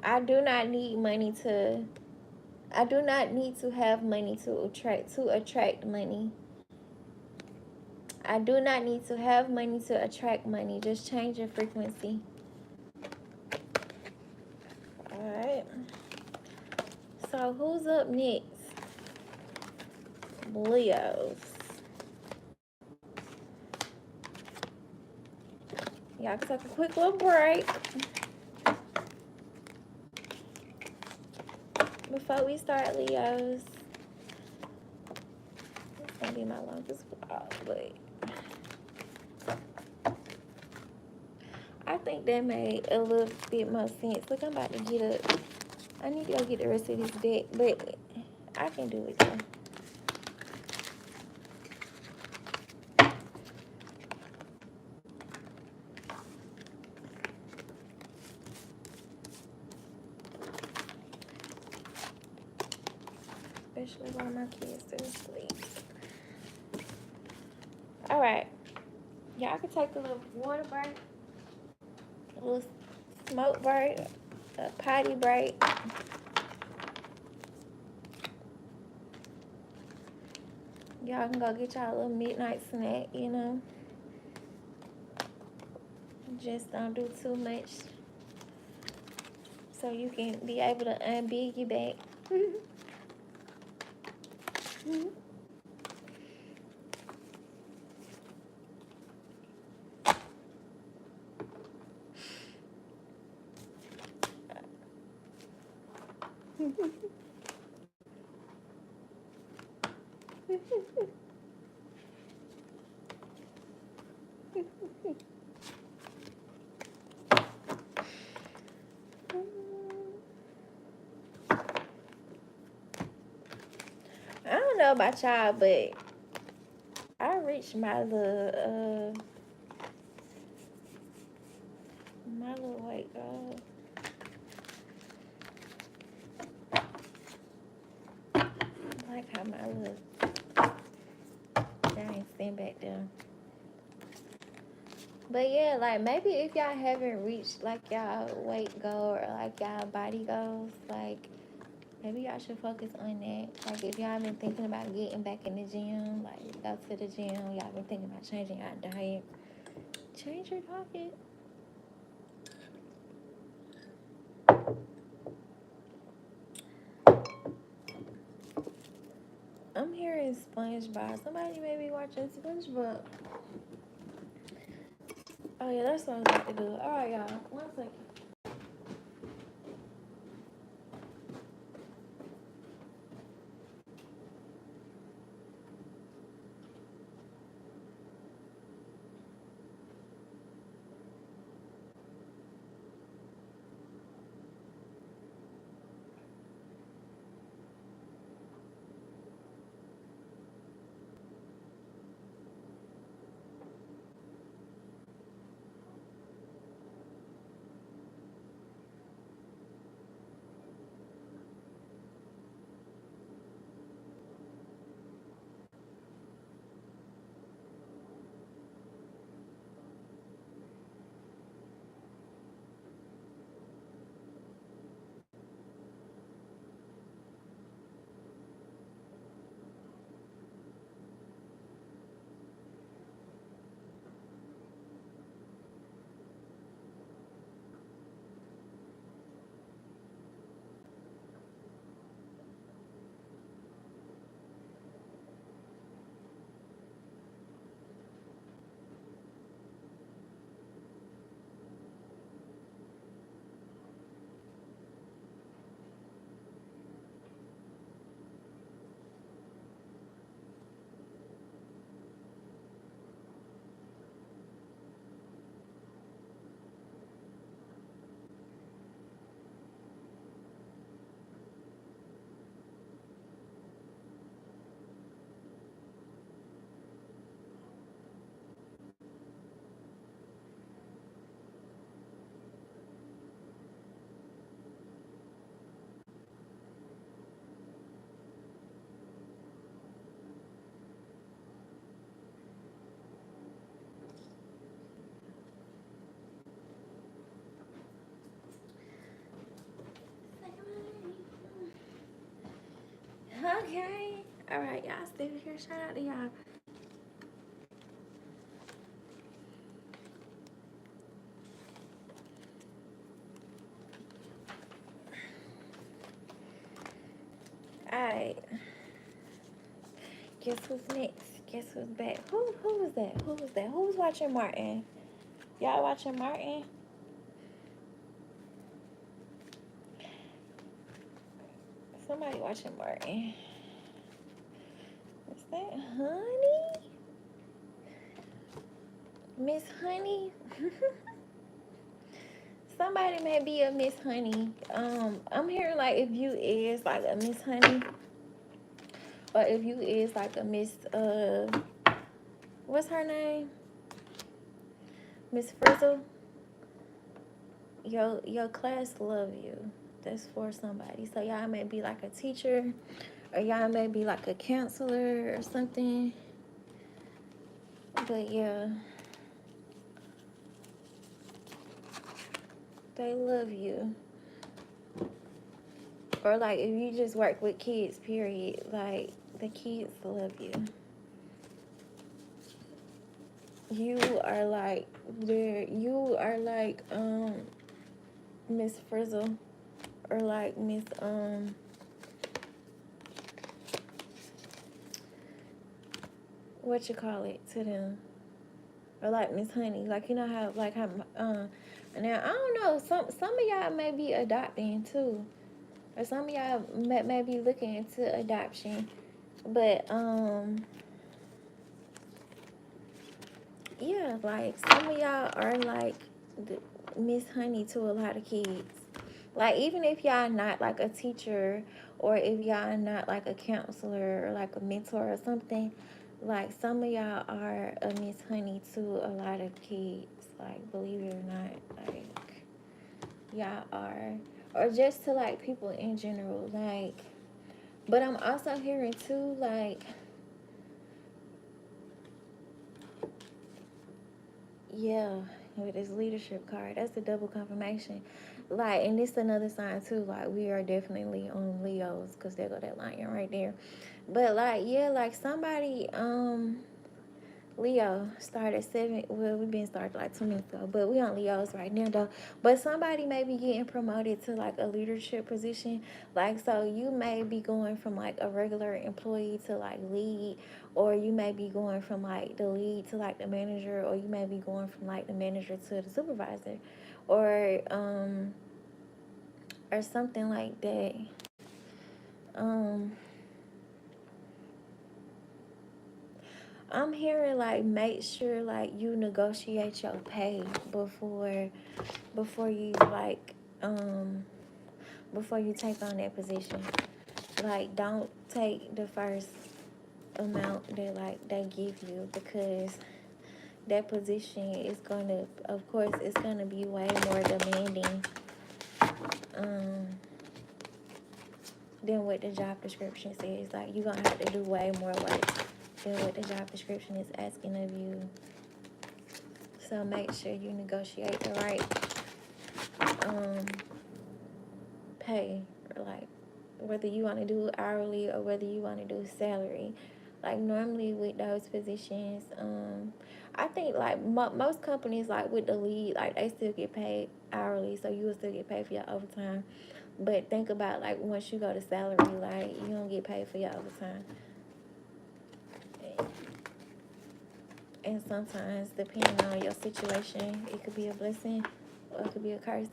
I do not need to have money to attract money. I do not need to have money to attract money. Just change your frequency. Alright. So who's up next? Leos. Y'all can take a quick little break before we start, Leos. It's gonna be my longest vlog, but I think that made a little bit more sense. Look, I'm about to get up. I need to go get the rest of this deck, but I can do it though. Especially while my kids are asleep. Alright. Y'all can take a little water break, a little smoke break, a potty break. Y'all can go get y'all a little midnight snack, you know. Just don't do too much so you can be able to unbig your back. I don't know about y'all, but I reached my little weight goal. I like how my little dang stand back there. But yeah, like maybe if y'all haven't reached like y'all weight goal or like y'all body goals, like maybe y'all should focus on that. Like if y'all been thinking about getting back in the gym, like go to the gym, y'all been thinking about changing your diet, change your diet. I'm hearing SpongeBob. Somebody may be watching SpongeBob. Oh yeah, that's what I was about to do. Alright y'all, 1 second. Okay. Alright, y'all still here. Shout out to y'all. Alright. Guess who's next? Guess who's back? Who was that? Who was that? Who's watching Martin? Y'all watching Martin? Somebody watching Martin. Is that Honey? Miss Honey? Somebody may be a Miss Honey. I'm hearing like if you is like a Miss Honey, or if you is like a Miss what's her name? Miss Frizzle. Your class love you. That's for somebody. So y'all may be like a teacher, or y'all may be like a counselor or something. But yeah, they love you. Or like if you just work with kids, period, like the kids love you. You are like you are like Miss Frizzle, or like Miss what you call it to them, or like Miss Honey. Like, you know how now I don't know, some of y'all may be adopting too, or some of y'all may be looking into adoption, but yeah, like some of y'all are like Miss Honey to a lot of kids. Like, even if y'all not like a teacher, or if y'all not like a counselor or like a mentor or something, like some of y'all are a Miss Honey to a lot of kids. Like, believe it or not, like y'all are, or just to like people in general. Like, but I'm also hearing too, like, yeah, with this leadership card, that's a double confirmation. Like, and this another sign too. Like, we are definitely on Leos, because there go that lion right there. But like, yeah, like somebody Leo started seven. Well, we've been started like 2 minutes ago, but we on Leos right now though. But somebody may be getting promoted to like a leadership position. Like, so you may be going from like a regular employee to like lead, or you may be going from like the lead to like the manager, or you may be going from like the manager to the supervisor, or something like that. Um, I'm hearing like make sure like you negotiate your pay before you like before you take on that position. Like, don't take the first amount that like they give you, because that position is gonna, of course, it's gonna be way more demanding um than what the job description says. Like, you're gonna have to do way more work than what the job description is asking of you. So make sure you negotiate the right pay, or like whether you want to do hourly or whether you want to do salary. Like, normally with those positions, I think like most companies, like with the lead, like they still get paid hourly, so you will still get paid for your overtime. But think about like once you go to salary, like you don't get paid for your overtime. And sometimes, depending on your situation, it could be a blessing or it could be a curse.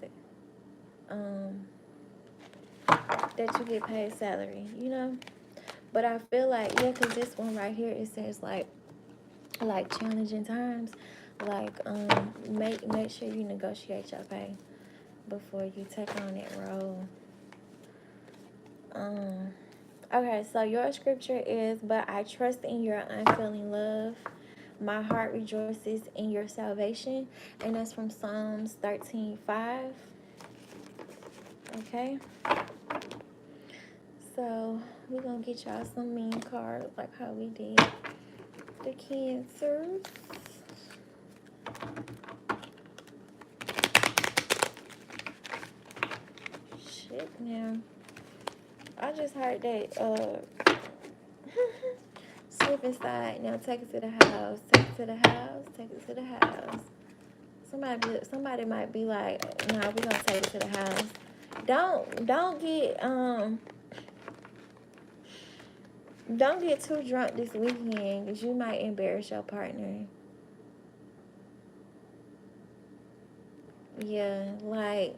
That you get paid salary, you know. But I feel like, yeah, because this one right here, it says like challenging times. Like, make sure you negotiate your pay before you take on that role. Okay, so your scripture is, "But I trust in your unfailing love. My heart rejoices in your salvation." And that's from Psalms 13:5. Okay. So we're going to get y'all some mean cards like how we did the Cancers. Shit, now. I just heard that slip inside. Now take it to the house. Take it to the house. Take it to the house. Somebody might be like, "Nah, we gonna take it to the house." Don't get too drunk this weekend, because you might embarrass your partner. Yeah, like,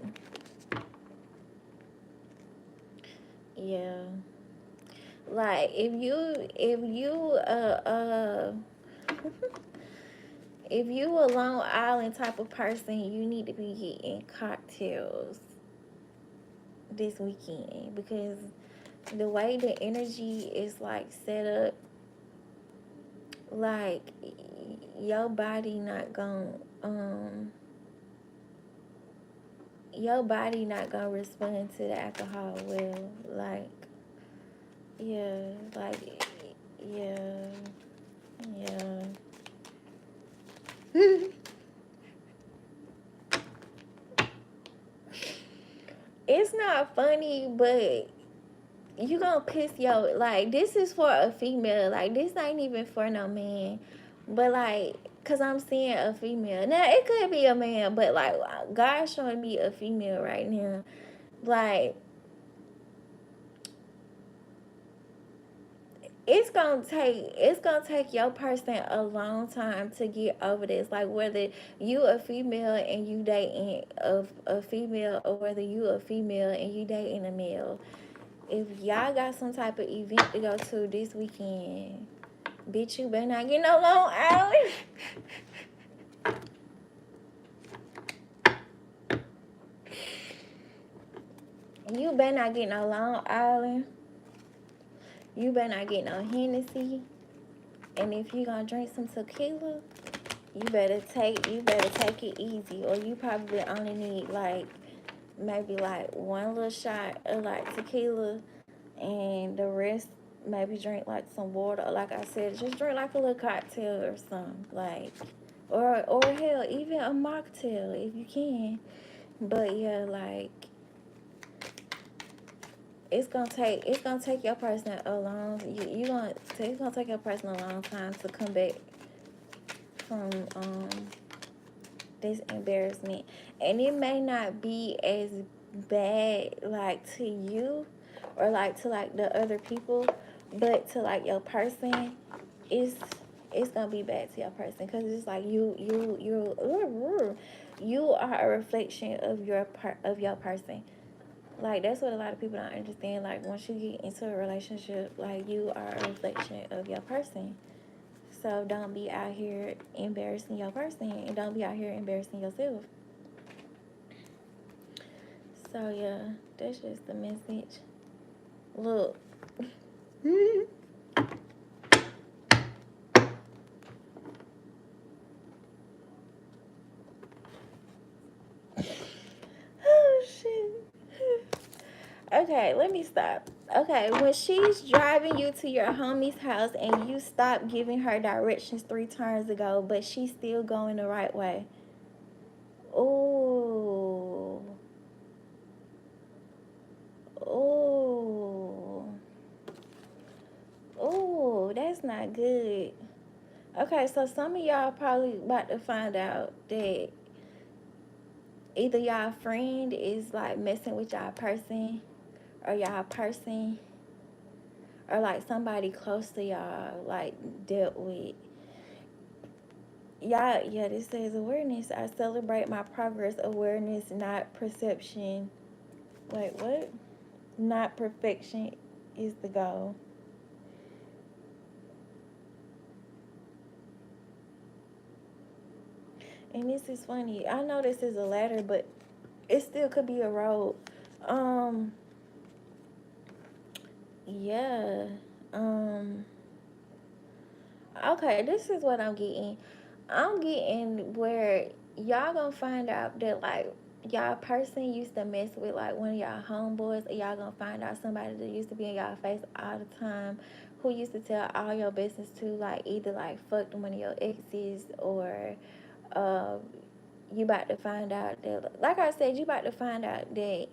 yeah. Like, if you a Long Island type of person, you need to be getting cocktails this weekend, because the way the energy is like set up, like your body not gonna respond to the alcohol well. Like, yeah, like, yeah. It's not funny, but you gonna piss like, this is for a female. Like, this ain't even for no man. But like, Because I'm seeing a female. Now, it could be a man, but, like, God's showing me a female right now. Like, it's gonna take your person a long time to get over this. Like, whether you a female and you dating a female, or whether you a female and you dating a male. If y'all got some type of event to go to this weekend, bitch, you better not get no Long Island. You better not get no Long Island. You better not get no Hennessy. And if you gonna drink some tequila, you better take it easy. Or you probably only need like maybe like one little shot of like tequila, and the rest maybe drink like some water. Or like I said, just drink like a little cocktail or something. Like, or hell, even a mocktail if you can. But yeah, like, it's gonna take your person a long it's gonna take your person a long time to come back from this embarrassment. And it may not be as bad like to you or like to like the other people, but to like your person, it's gonna be bad to your person, because it's like you are a reflection of your person. Like, that's what a lot of people don't understand. Like, once you get into a relationship, like, you are a reflection of your person. So don't be out here embarrassing your person, and don't be out here embarrassing yourself. So yeah, that's just the message. Look. Oh shit. Okay, let me stop. Okay, when she's driving you to your homie's house and you stop giving her directions 3 turns ago, but she's still going the right way. Ooh. Ooh. Ooh, that's not good. Okay, so some of y'all probably about to find out that either y'all friend is like messing with y'all person, or y'all person, or like somebody close to y'all like dealt with. Yeah, this says awareness. I celebrate my progress. Awareness, not perception. Wait, what? Not perfection is the goal. And this is funny. I know this is a ladder, but it still could be a road. Yeah. Okay, this is what I'm getting. I'm getting where y'all gonna find out that, like, y'all person used to mess with, like, one of y'all homeboys, and y'all gonna find out somebody that used to be in y'all face all the time, who used to tell all your business to, like, either, like, fucked one of your exes, or, uh, you about to find out that, like I said, you about to find out that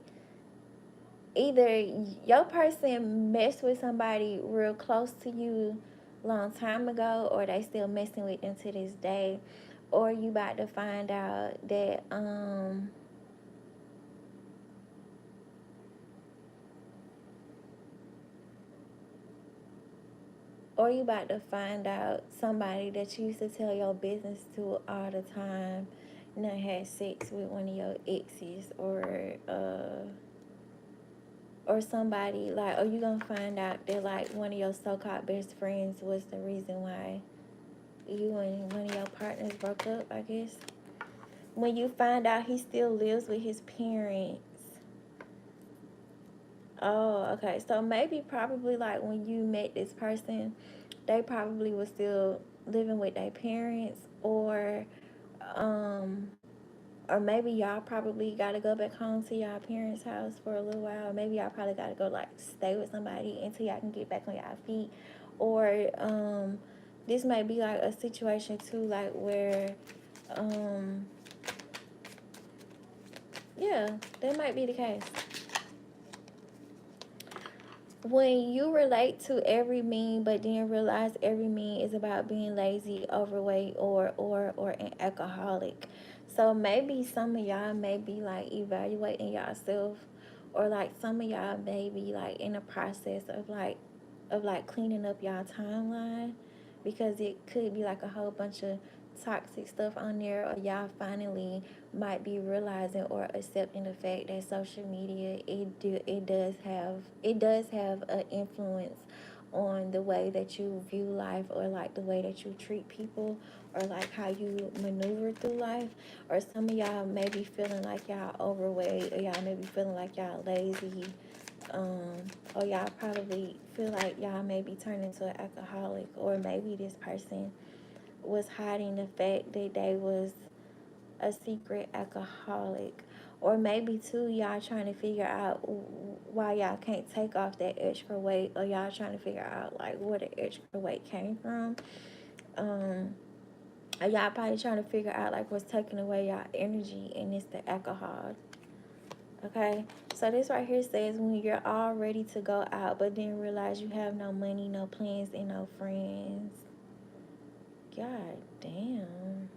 either your person messed with somebody real close to you long time ago, or they still messing with them to this day, or you about to find out that or you about to find out somebody that you used to tell your business to all the time now had sex with one of your exes, or somebody, like, or you gonna find out that, like, one of your so-called best friends was the reason why you and one of your partners broke up, I guess. When you find out he still lives with his parents. Oh, okay. So maybe probably, like, when you met this person, they probably was still living with their parents, um or maybe y'all probably gotta go back home to y'all parents' house for a little while. Maybe y'all probably gotta go, like, stay with somebody until y'all can get back on y'all feet. Or this might be like a situation too, like, where yeah, that might be the case. when you relate to every meme but then realize every meme is about being lazy, overweight, or an alcoholic. So maybe some of y'all may be like evaluating yourself, or like some of y'all may be like in the process of like cleaning up y'all timeline, because it could be like a whole bunch of toxic stuff on there, or y'all finally might be realizing or accepting the fact that social media, it does have an influence on the way that you view life, or like the way that you treat people, or like how you maneuver through life. Or some of y'all may be feeling like y'all overweight, or y'all may be feeling like y'all lazy, um, or y'all probably feel like y'all may be turning into an alcoholic, or maybe this person was hiding the fact that they was a secret alcoholic. Or maybe too, y'all trying to figure out why y'all can't take off that extra weight, or y'all trying to figure out like where the extra weight came from. Or y'all probably trying to figure out like what's taking away y'all energy, and it's the alcohol. Okay, so this right here says when you're all ready to go out, but then realize you have no money, no plans, and no friends. God damn.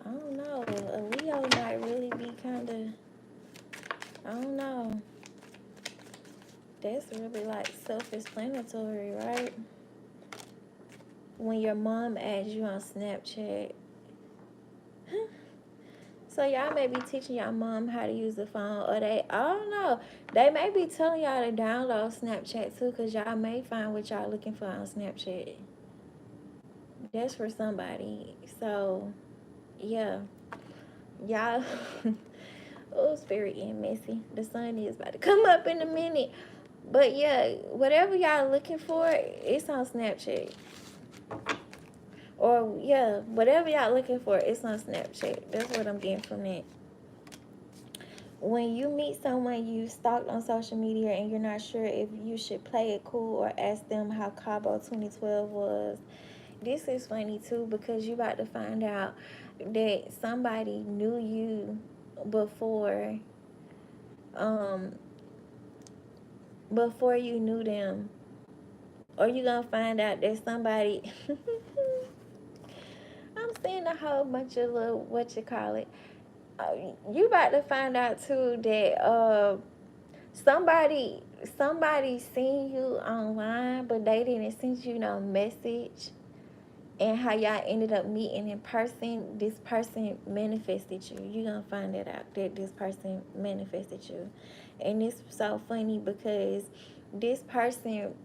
I don't know. A Leo might really be kind of, I don't know. That's really like self-explanatory, right? When your mom adds you on Snapchat. So y'all may be teaching y'all mom how to use the phone, or I don't know. They may be telling y'all to download Snapchat too, because y'all may find what y'all looking for on Snapchat. That's for somebody. So, yeah. Y'all, oh, spirit getting messy. The sun is about to come up in a minute. But yeah, whatever y'all looking for, it's on Snapchat. Or yeah, whatever y'all looking for, it's on Snapchat. That's what I'm getting from it. When you meet someone you stalked on social media and you're not sure if you should play it cool or ask them how Cabo 2012 was, this is funny too, because you about to find out that somebody knew you before before you knew them. Or you gonna find out that somebody I'm seeing a whole bunch of little, what you call it, you about to find out too that somebody seen you online, but they didn't send you no message, and how y'all ended up meeting in person. This person manifested you. You gonna find that out, that this person manifested you. And it's so funny because this person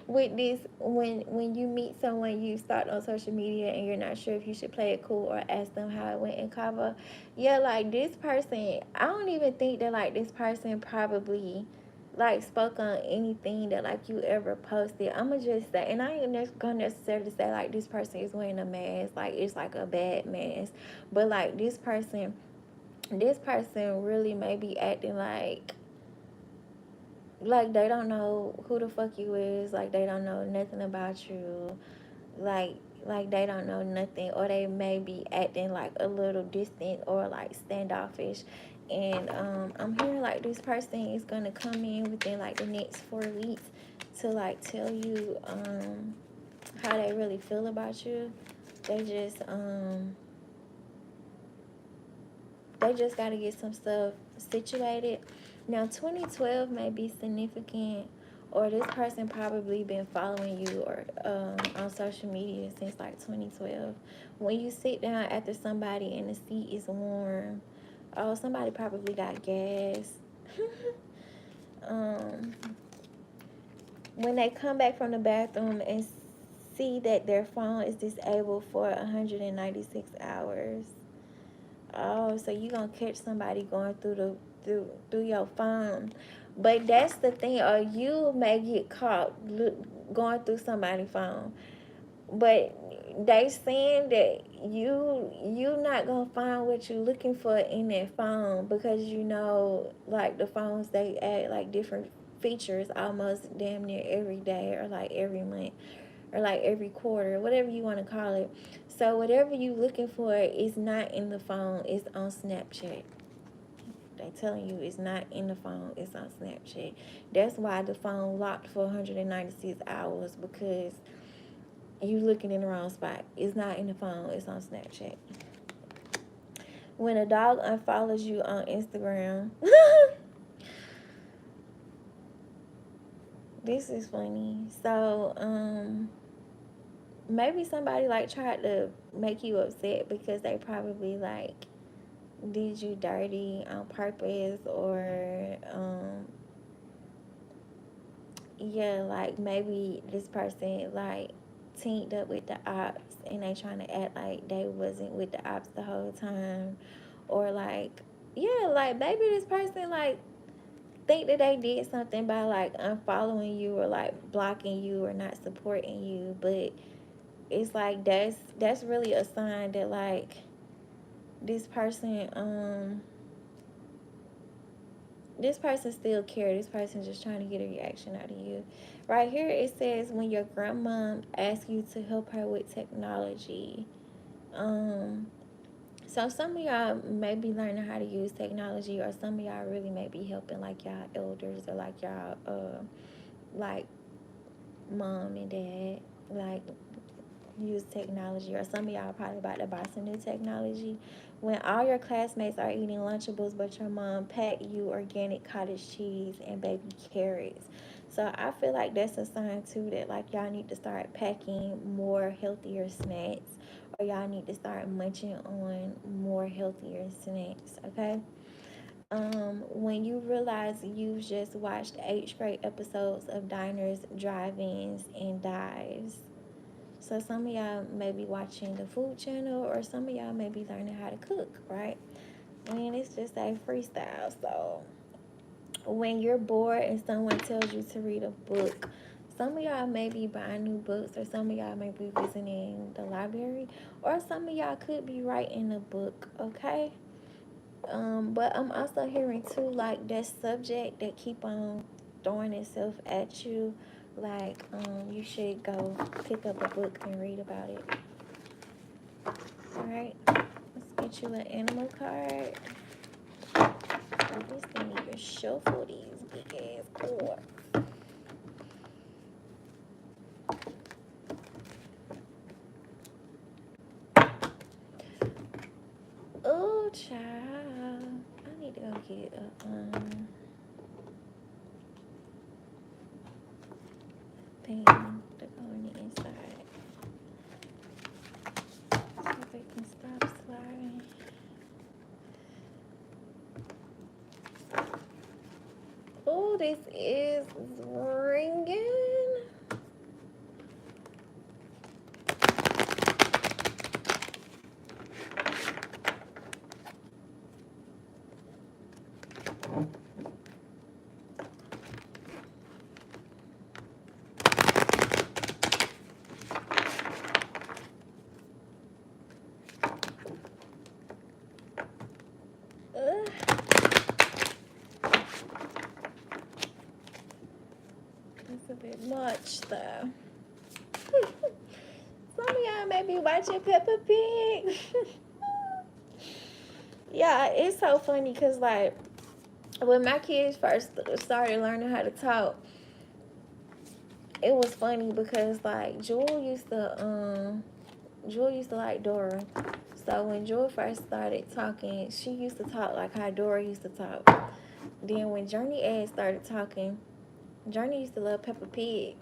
with this, when you meet someone you start on social media and you're not sure if you should play it cool or ask them how it went in Cabo, yeah, like this person, I don't even think that like this person probably like spoke on anything that like you ever posted. I'ma just say, and I ain't gonna necessarily say like this person is wearing a mask, like it's like a bad mask, but like this person really may be acting like they don't know who the fuck you is, like they don't know nothing about you, like like they don't know nothing, or they may be acting like a little distant or like standoffish. And I'm hearing like this person is gonna come in within like the next 4 weeks to like tell you how they really feel about you. They just got to get some stuff situated. Now, 2012 may be significant, or this person probably been following you or on social media since like 2012. When you sit down after somebody and the seat is warm, oh, somebody probably got gas. When they come back from the bathroom and see that their phone is disabled for 196 hours. Oh, so you gonna catch somebody going through your phone. But that's the thing, or you may get caught going through somebody's phone. But they saying that you not gonna find what you looking for in that phone, because you know like the phones, they add like different features almost damn near every day, or like every month, or like every quarter, whatever you want to call it. So whatever you looking for is not in the phone, it's on Snapchat. They telling you it's not in the phone, it's on Snapchat. That's why the phone locked for 196 hours, because you looking in the wrong spot. It's not in the phone, it's on Snapchat. When a dog unfollows you on Instagram, this is funny. So, maybe somebody like tried to make you upset because they probably like did you dirty on purpose, or yeah, like maybe this person like teamed up with the ops and they trying to act like they wasn't with the ops the whole time, or like, yeah, like maybe this person like think that they did something by like unfollowing you or like blocking you or not supporting you, but it's like that's really a sign that like this person still cares. This person just trying to get a reaction out of you. Right here it says when your grandma asks you to help her with technology. So some of y'all may be learning how to use technology, or some of y'all really may be helping like y'all elders, or like y'all like mom and dad like use technology, or some of y'all probably about to buy some new technology. When all your classmates are eating Lunchables, but your mom packed you organic cottage cheese and baby carrots. So I feel like that's a sign too that like y'all need to start packing more healthier snacks, or y'all need to start munching on more healthier snacks, okay? When you realize you've just watched 8 straight episodes of diners, drive-ins, and dives. So some of y'all may be watching the food channel, or some of y'all may be learning how to cook, right? And it's just a freestyle. So when you're bored and someone tells you to read a book, some of y'all may be buying new books, or some of y'all may be visiting the library, or some of y'all could be writing a book, okay? But I'm also hearing too, like that subject that keep on throwing itself at you, like you should go pick up a book and read about it. All right, let's get you an animal card. This thing even shuffle these big ass cards. Oh, child, I need to go get a thing to go on the inside so they can stop sliding. Oh, this is ringing. That's a bit much, though. Some of y'all may be watching Peppa Pig. Yeah, it's so funny because, like, when my kids first started learning how to talk, it was funny because, like, Jewel used to like Dora. So when Jewel first started talking, she used to talk like how Dora used to talk. Then when Journey Ed started talking, Journey used to love Peppa Pig.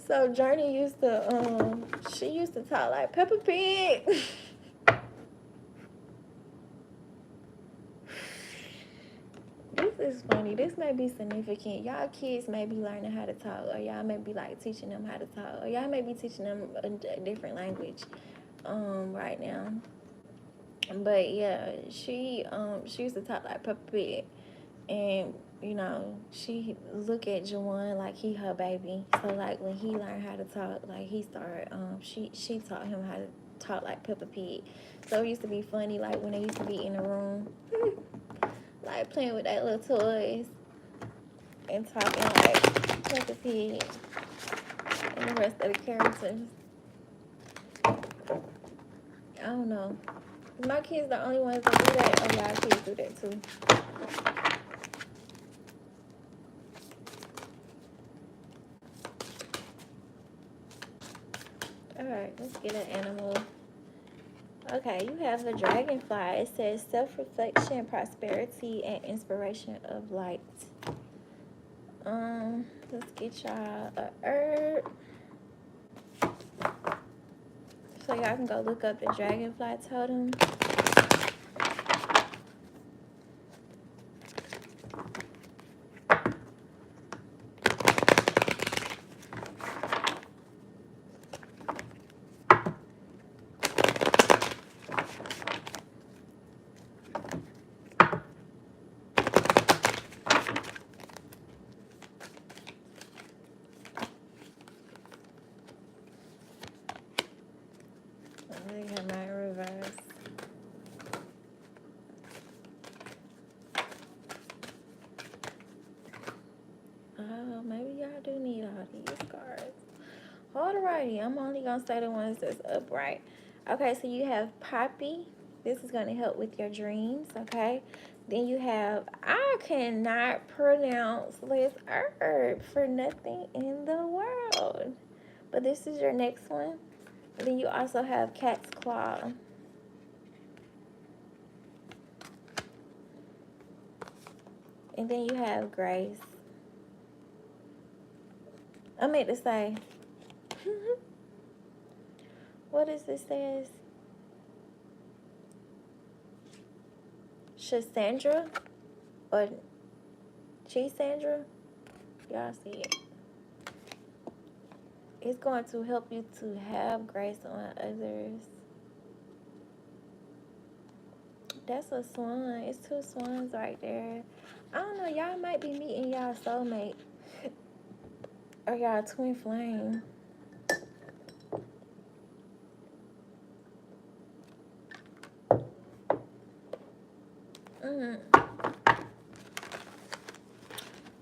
So Journey used to she used to talk like Peppa Pig. This is funny. This may be significant. Y'all kids may be learning how to talk, or y'all may be like teaching them how to talk, or y'all may be teaching them a different language right now. But yeah, she used to talk like Peppa Pig, and you know she look at Juwan like he her baby. So like when he learned how to talk, like he started she taught him how to talk like Peppa Pig. So it used to be funny, like when they used to be in the room, like playing with their little toys and talking like Peppa Pig and the rest of the characters. I don't know. My kids the only ones that do that, or y'all kids do that too. Alright, let's get an animal. Okay, you have the dragonfly. It says self-reflection, prosperity, and inspiration of light. Let's get y'all a herb. So y'all can go look up the dragonfly totem. I have my reverse. Oh, maybe y'all do need all these cards. Alrighty, I'm only gonna say the ones that's upright. Okay, so you have Poppy. This is gonna help with your dreams, okay? Then you have, I cannot pronounce this herb for nothing in the world. But this is your next one. Then you also have Cat's Claw. And then you have Grace. I meant to say, what is this says? Shandra or Chisandra? Y'all see it. It's going to help you to have grace on others. That's a swan. It's two swans right there. I don't know. Y'all might be meeting y'all soulmate or y'all twin flame.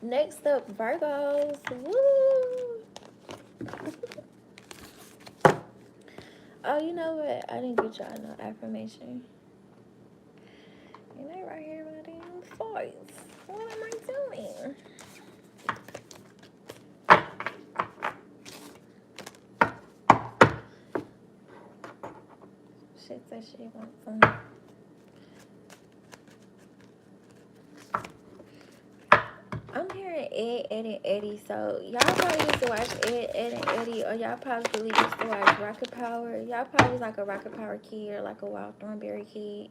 Next up, Virgos. Woo! Oh, you know what? I didn't get y'all no affirmation. And they right here with a damn voice. What am I doing? Shit said she wants some. I'm hearing Ed, Ed, and Eddie. So y'all probably used to watch Ed, Ed, and Eddie, or y'all probably used to watch Rocket Power. Y'all probably was like a Rocket Power kid or like a Wild Thornberry kid.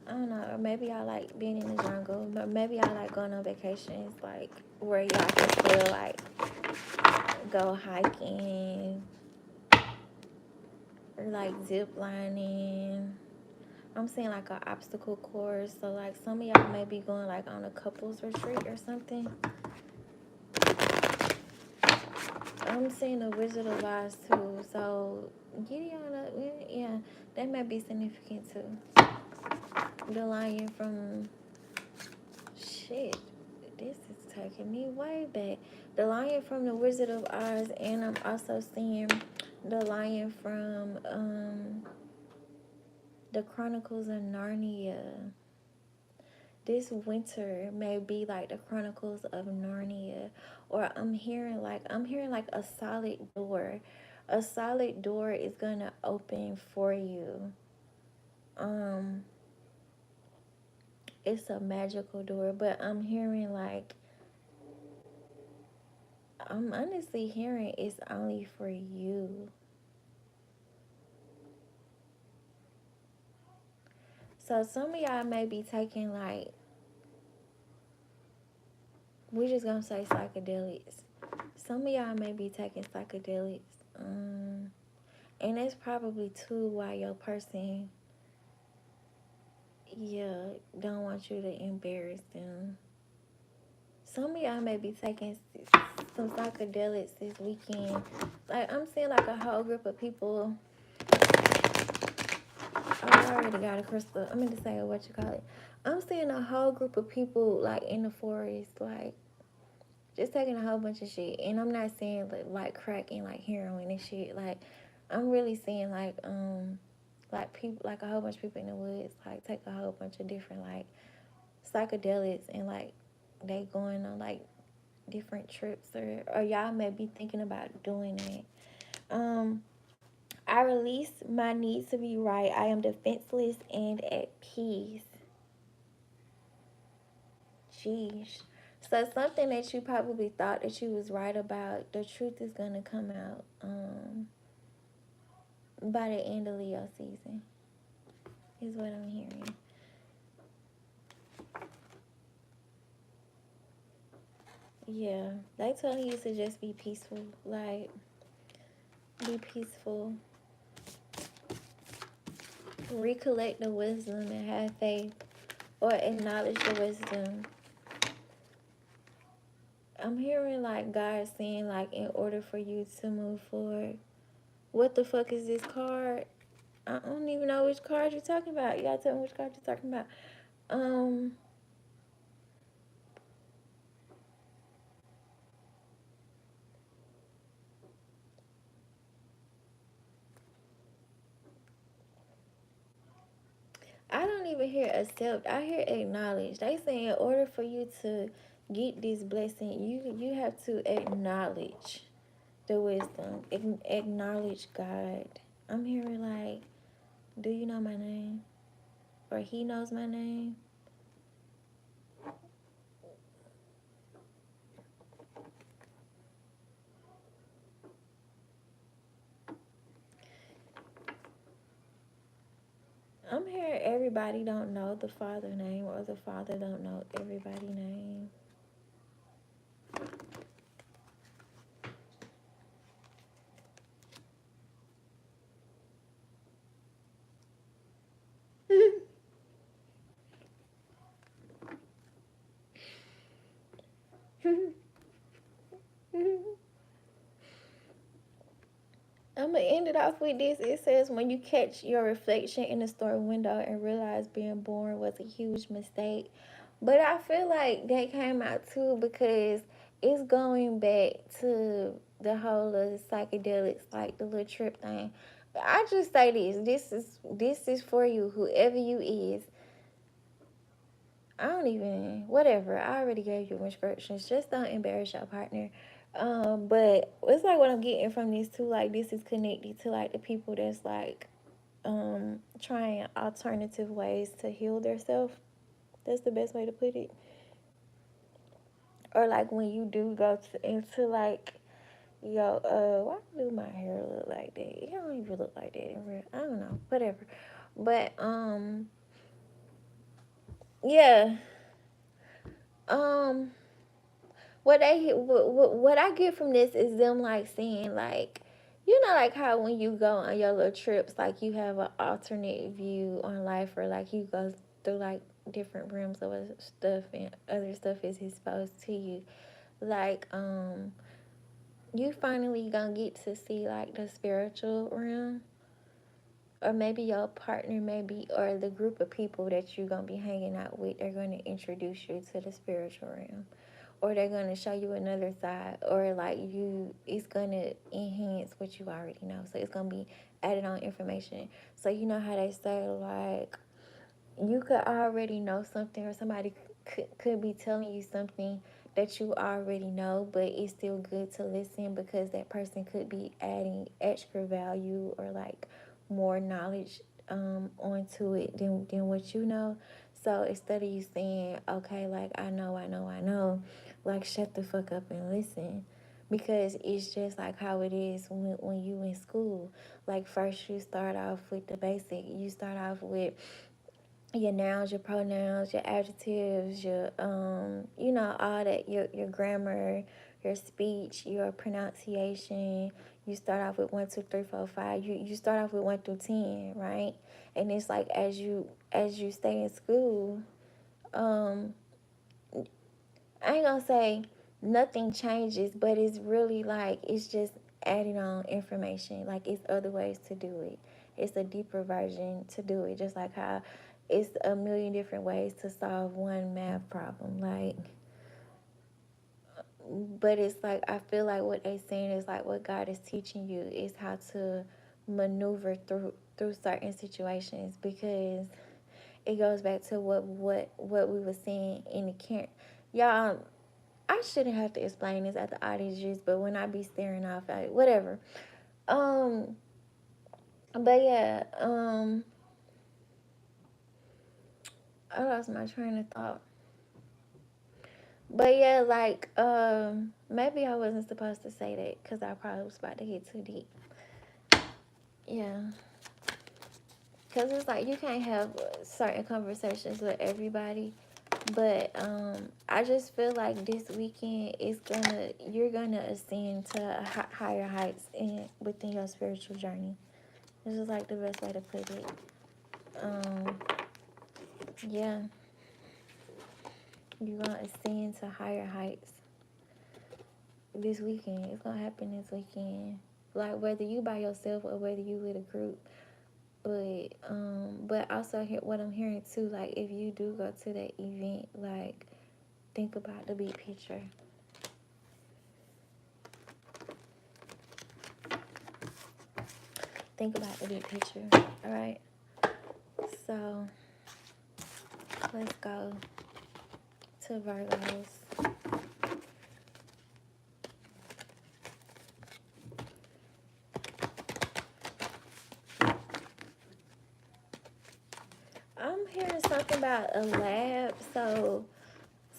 I don't know. Or maybe y'all like being in the jungle. But maybe y'all like going on vacations, like where y'all can still like go hiking or like zip lining. I'm seeing like an obstacle course. So like some of y'all may be going like on a couples retreat or something. I'm seeing the Wizard of Oz too. So yeah, that might be significant too. The lion from shit. This is taking me way back. The lion from the Wizard of Oz, and I'm also seeing the lion from the Chronicles of Narnia. This winter may be like the Chronicles of Narnia, or I'm hearing like a solid door. A solid door is gonna open for you. It's a magical door, but I'm hearing like I'm honestly hearing it's only for you. So some of y'all may be taking like, we're just gonna say psychedelics. Some of y'all may be taking psychedelics. And that's probably too why your person, don't want you to embarrass them. Some of y'all may be taking some psychedelics this weekend. Like, I'm seeing like a whole group of people. Oh, I already got a crystal. I'm going to say what you call it. I'm seeing a whole group of people like in the forest, like just taking a whole bunch of shit. And I'm not saying like crack and like heroin and shit. Like, I'm really seeing like like people, like a whole bunch of people in the woods, like take a whole bunch of different like psychedelics, and like they going on like different trips, or y'all may be thinking about doing it. I release my need to be right. I am defenseless and at peace. Jeez. So something that you probably thought that you was right about, the truth is gonna come out by the end of Leo season, is what I'm hearing. Yeah, they telling you to just be peaceful, like be peaceful, recollect the wisdom and have faith, or acknowledge the wisdom. I'm hearing like God saying like in order for you to move forward. What the fuck is this card? I don't even know which card you're talking about. You gotta tell me which card you're talking about. Um, I don't even hear accept. I hear acknowledge. They say in order for you to get this blessing, you have to acknowledge the wisdom. Acknowledge God. I'm hearing like, do you know my name? Or he knows my name? I'm hearing everybody don't know the father name, or the father don't know everybody name. I'm gonna end it off with this. It says, when you catch your reflection in the store window and realize being born was a huge mistake. But I feel like that came out too because it's going back to the whole of psychedelics, like the little trip thing. I just say this. This is for you, whoever you is. I don't even, whatever. I already gave you instructions. Just don't embarrass your partner. But it's like what I'm getting from this too. Like this is connected to like the people that's like trying alternative ways to heal themselves. That's the best way to put it. Or like when you do go into like, yo, why do my hair look like that? It don't even look like that in real. I don't know. Whatever. But yeah. Um what I get from this is them like saying like, you know, like how when you go on your little trips, like you have an alternate view on life, or like you go through like different realms of stuff and other stuff is exposed to you. Like you finally gonna get to see like the spiritual realm, or maybe your partner, maybe, or the group of people that you're gonna be hanging out with, they're gonna introduce you to the spiritual realm, or they're gonna show you another side, or like you, it's gonna enhance what you already know. So it's gonna be added on information. So you know how they say like you could already know something, or somebody could be telling you something that you already know, but it's still good to listen because that person could be adding extra value or like more knowledge onto it than what you know. So instead of you saying, okay, like I know, like shut the fuck up and listen. Because it's just like how it is when you in school. Like first you start off with the basic. You start off with your nouns, your pronouns, your adjectives, your you know, all that, your grammar, your speech, your pronunciation. You start off with 1, 2, 3, 4, 5. You start off with 1 through 10, right? And it's like as you stay in school, um, I ain't gonna say nothing changes, but it's really like it's just adding on information. Like it's other ways to do it. It's a deeper version to do it. Just like how it's a million different ways to solve one math problem. Like, but it's like I feel like what they saying is like what God is teaching you is how to maneuver through certain situations, because it goes back to what we were saying in the camp. Y'all, I shouldn't have to explain this after all these years, but when I be staring off at it, whatever. But yeah, I lost my train of thought. But yeah, like, maybe I wasn't supposed to say that because I probably was about to get too deep. Yeah. Because it's like you can't have certain conversations with everybody. But I just feel like this weekend you're gonna ascend to higher heights within your spiritual journey. This is like the best way to put it. Yeah, you're gonna ascend to higher heights this weekend. It's gonna happen this weekend. Like whether you by yourself or whether you with a group. But also what I'm hearing too, like if you do go to that event, like think about the big picture. Think about the big picture. All right. So let's go to Virgos. I'm hearing something about a lab, so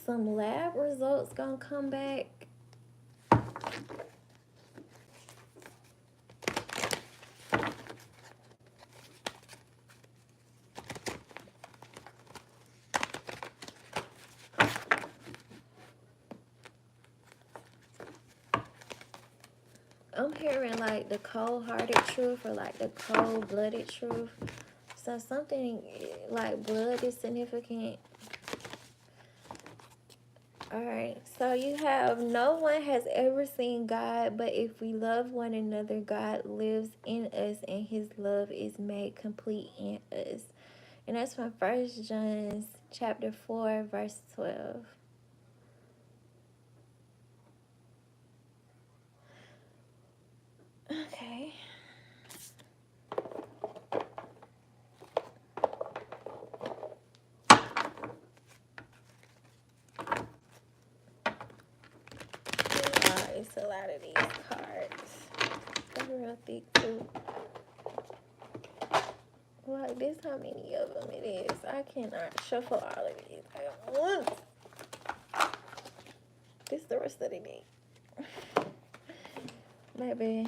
some lab results gonna come back. I'm hearing like the cold-hearted truth or like the cold-blooded truth. So something like blood is significant. Alright, so you have no one has ever seen God, but if we love one another, God lives in us and his love is made complete in us. And that's from 1 John chapter 4, verse 12. Okay. It's a lot of these cards. They're real thick too. Like this, how many of them it is? I cannot shuffle all of these at once. This the rest of the day. Maybe.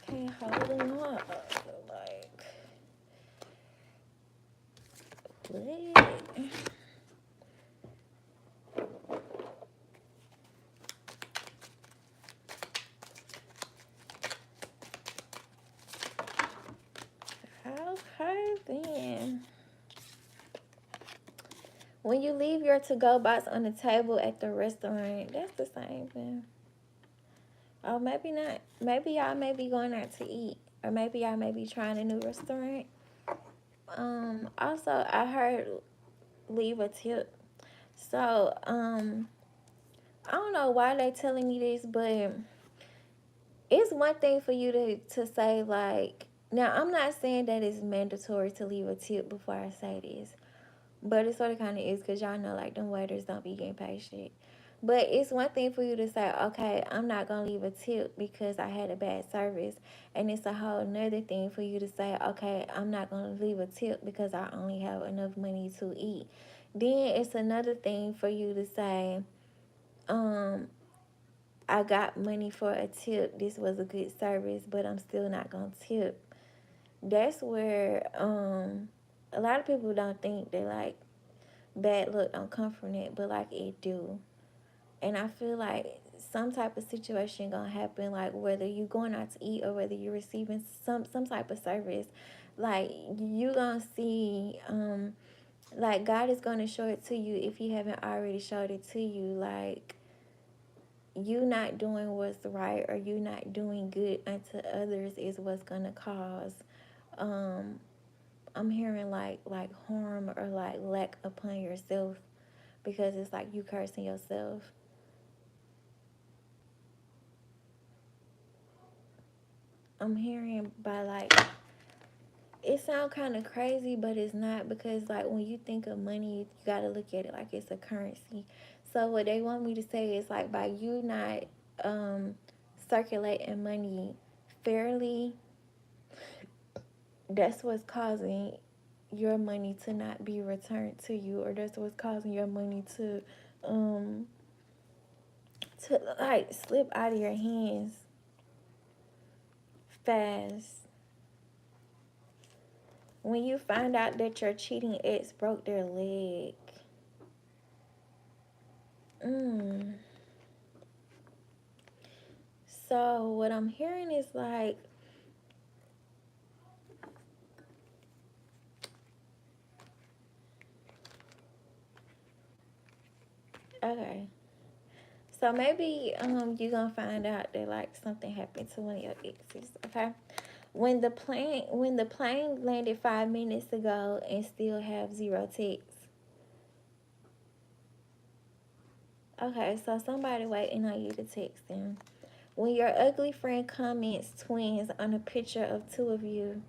Can't hold them up. Like, what? Okay, then. When you leave your to-go box on the table at the restaurant, that's the same thing. Oh, maybe not. Maybe y'all may be going out to eat. Or maybe y'all may be trying a new restaurant. Also, I heard leave a tip. So, I don't know why they telling me this, but it's one thing for you to say, like, now, I'm not saying that it's mandatory to leave a tip before I say this. But it sort of kind of is because y'all know, like, them waiters don't be getting paid shit. But it's one thing for you to say, okay, I'm not going to leave a tip because I had a bad service. And it's a whole nother thing for you to say, okay, I'm not going to leave a tip because I only have enough money to eat. Then it's another thing for you to say, I got money for a tip. This was a good service, but I'm still not going to tip. That's where a lot of people don't think that, like, bad luck don't come from it, but like it do. And I feel like some type of situation gonna happen, like whether you going out to eat or whether you're receiving some type of service, like you gonna see like God is gonna show it to you if he haven't already showed it to you, like you not doing what's right or you not doing good unto others is what's gonna cause I'm hearing like harm or like lack upon yourself, because it's like you cursing yourself. I'm hearing by like, it sounds kind of crazy, but it's not, because like when you think of money, you gotta look at it like it's a currency. So what they want me to say is like, by you not circulating money fairly, that's what's causing your money to not be returned to you, or that's what's causing your money um to like slip out of your hands fast. When you find out that your cheating ex broke their leg. So what I'm hearing is like, okay, so maybe you're gonna find out that like something happened to one of your exes. Okay, when the plane landed 5 minutes ago and still have 0 texts. Okay, so somebody waiting on you to text them. When your ugly friend comments twins on a picture of two of you.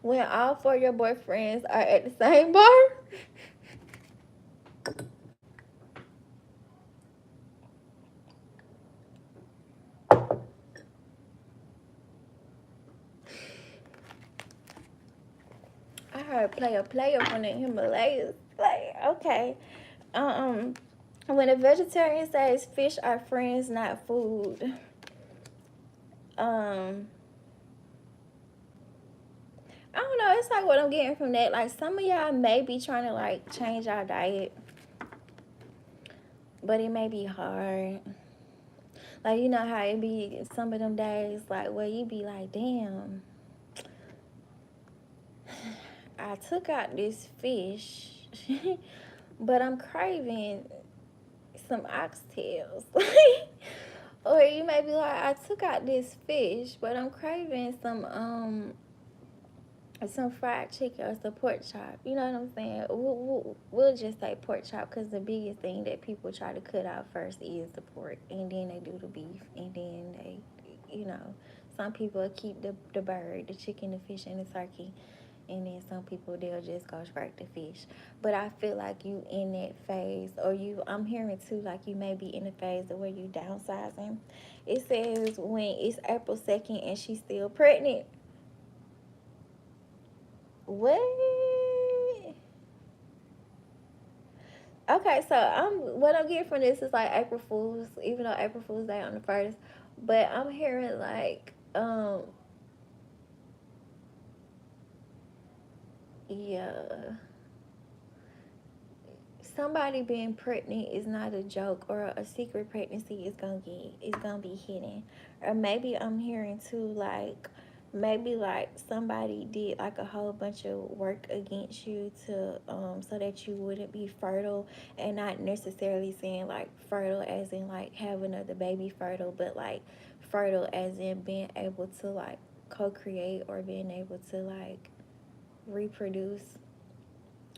When all four of your boyfriends are at the same bar. I heard player from the Himalayas. Like, okay. When a vegetarian says fish are friends, not food. I don't know. It's like what I'm getting from that. Like, some of y'all may be trying to like change our diet, but it may be hard. Like, you know how it be some of them days, like, where you be like, damn, I took out this fish, but I'm craving some oxtails. Or you may be like, I took out this fish, but I'm craving some fried chicken or some pork chop. You know what I'm saying? We'll just say pork chop, because the biggest thing that people try to cut out first is the pork, and then they do the beef, and then they, some people keep the bird, the chicken, the fish, and the turkey. And then some people, they'll just go straight to fish. But I feel like you in that phase, or I'm hearing too, like you may be in a phase of where you downsizing. It says when it's April 2nd and she's still pregnant. What? Okay, so what I'm getting from this is like April Fools, even though April Fool's Day on the 1st. But I'm hearing like, yeah, somebody being pregnant is not a joke, or a secret pregnancy is gonna be hidden. Or maybe I'm hearing too, like, maybe like somebody did like a whole bunch of work against you to so that you wouldn't be fertile. And not necessarily saying like fertile as in like have another baby fertile, but like fertile as in being able to like co-create, or being able to like reproduce,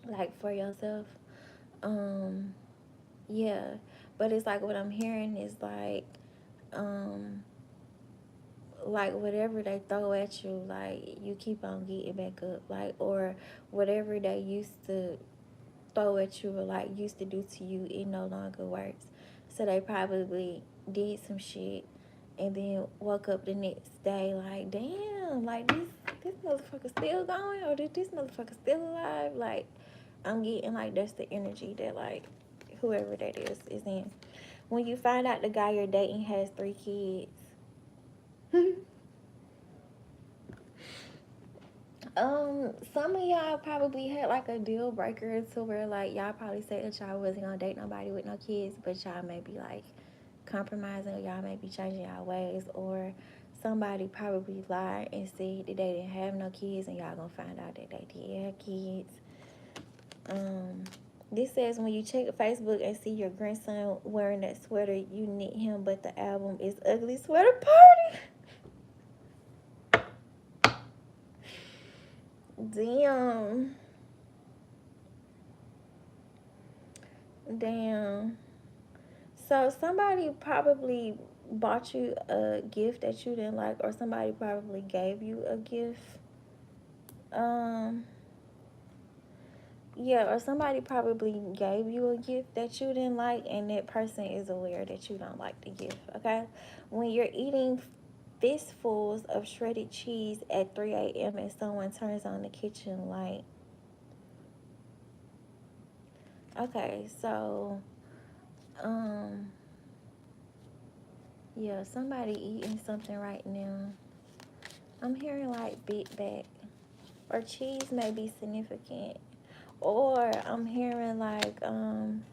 like, for yourself. um yeah, but it's like what I'm hearing is like whatever they throw at you, like you keep on getting back up, like, or whatever they used to throw at you, or like used to do to you, it no longer works. So they probably did some shit and then woke up the next day like, damn, like this motherfucker still going, or this motherfucker still alive. Like, I'm getting like that's the energy that like whoever that is in. When you find out the guy you're dating has 3 kids. Some of y'all probably had like a deal breaker to where like y'all probably said that y'all wasn't gonna date nobody with no kids, but y'all may be like compromising, or y'all may be changing y'all ways, or somebody probably lied and said that they didn't have no kids, and y'all gonna find out that they did have kids. This says when you check Facebook and see your grandson wearing that sweater, you knit him, but the album is Ugly Sweater Party. Damn. Damn. So somebody probably bought you a gift that you didn't like, or somebody probably gave you a gift. Um, yeah, or somebody probably gave you a gift that you didn't like, and that person is aware that you don't like the gift. Okay, when you're eating fistfuls of shredded cheese at 3 a.m. and someone turns on the kitchen light. Okay, so um, yeah, somebody eating something right now. I'm hearing like big back, or cheese may be significant, or I'm hearing like um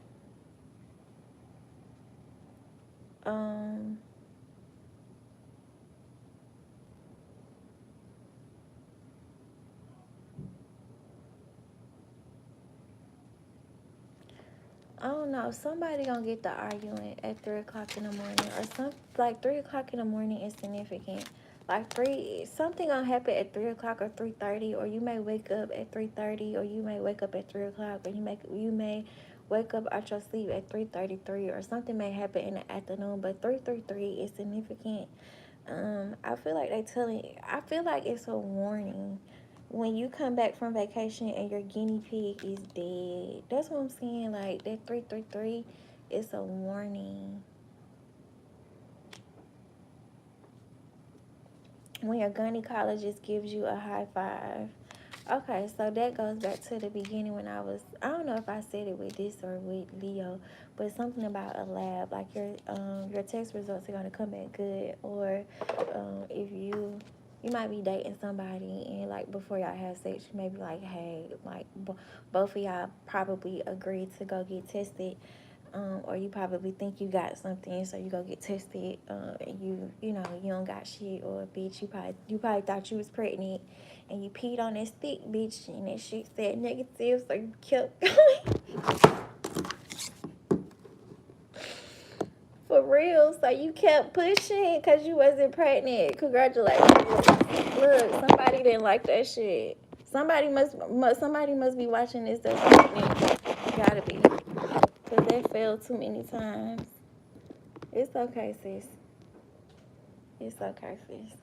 I don't know, somebody gonna get the arguing at 3 o'clock in the morning, or some like 3 o'clock in the morning is significant. Like something gonna happen at 3 o'clock or 3:30, or you may wake up at 3:30, or you may wake up at 3 o'clock, or you may wake up out your sleep at 3:33, or something may happen in the afternoon. But 333 is significant. I feel like I feel like it's a warning when you come back from vacation and your guinea pig is dead. That's what I'm saying. Like that 333 is a warning. When your gynecologist gives you a high five. Okay, so that goes back to the beginning when I don't know if I said it with this or with Leo, but something about a lab, like your test results are gonna come back good, or if you might be dating somebody and like before y'all have sex, you may be like, hey, like both of y'all probably agreed to go get tested. Or you probably think you got something, so you go get tested, and you know you don't got shit, or bitch, you probably thought you was pregnant, and you peed on that stick, bitch, and that shit said negative, so you kept going. For real, so you kept pushing because you wasn't pregnant. Congratulations. Look, somebody didn't like that shit. Somebody must be watching this that's pregnant. Gotta be, because they failed too many times. It's okay, sis. It's okay, sis.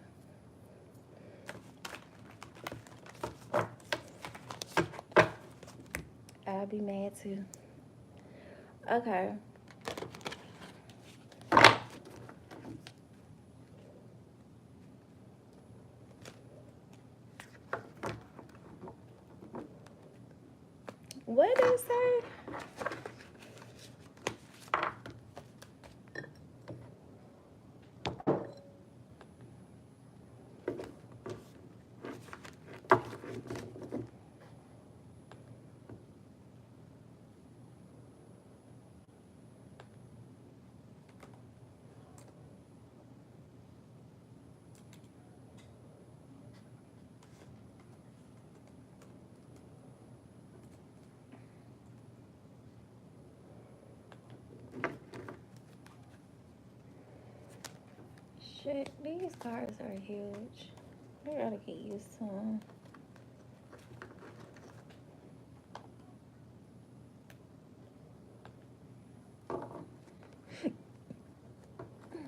I'll be mad too. Okay. What did it say? Shit, these cards are huge. I gotta get used to them.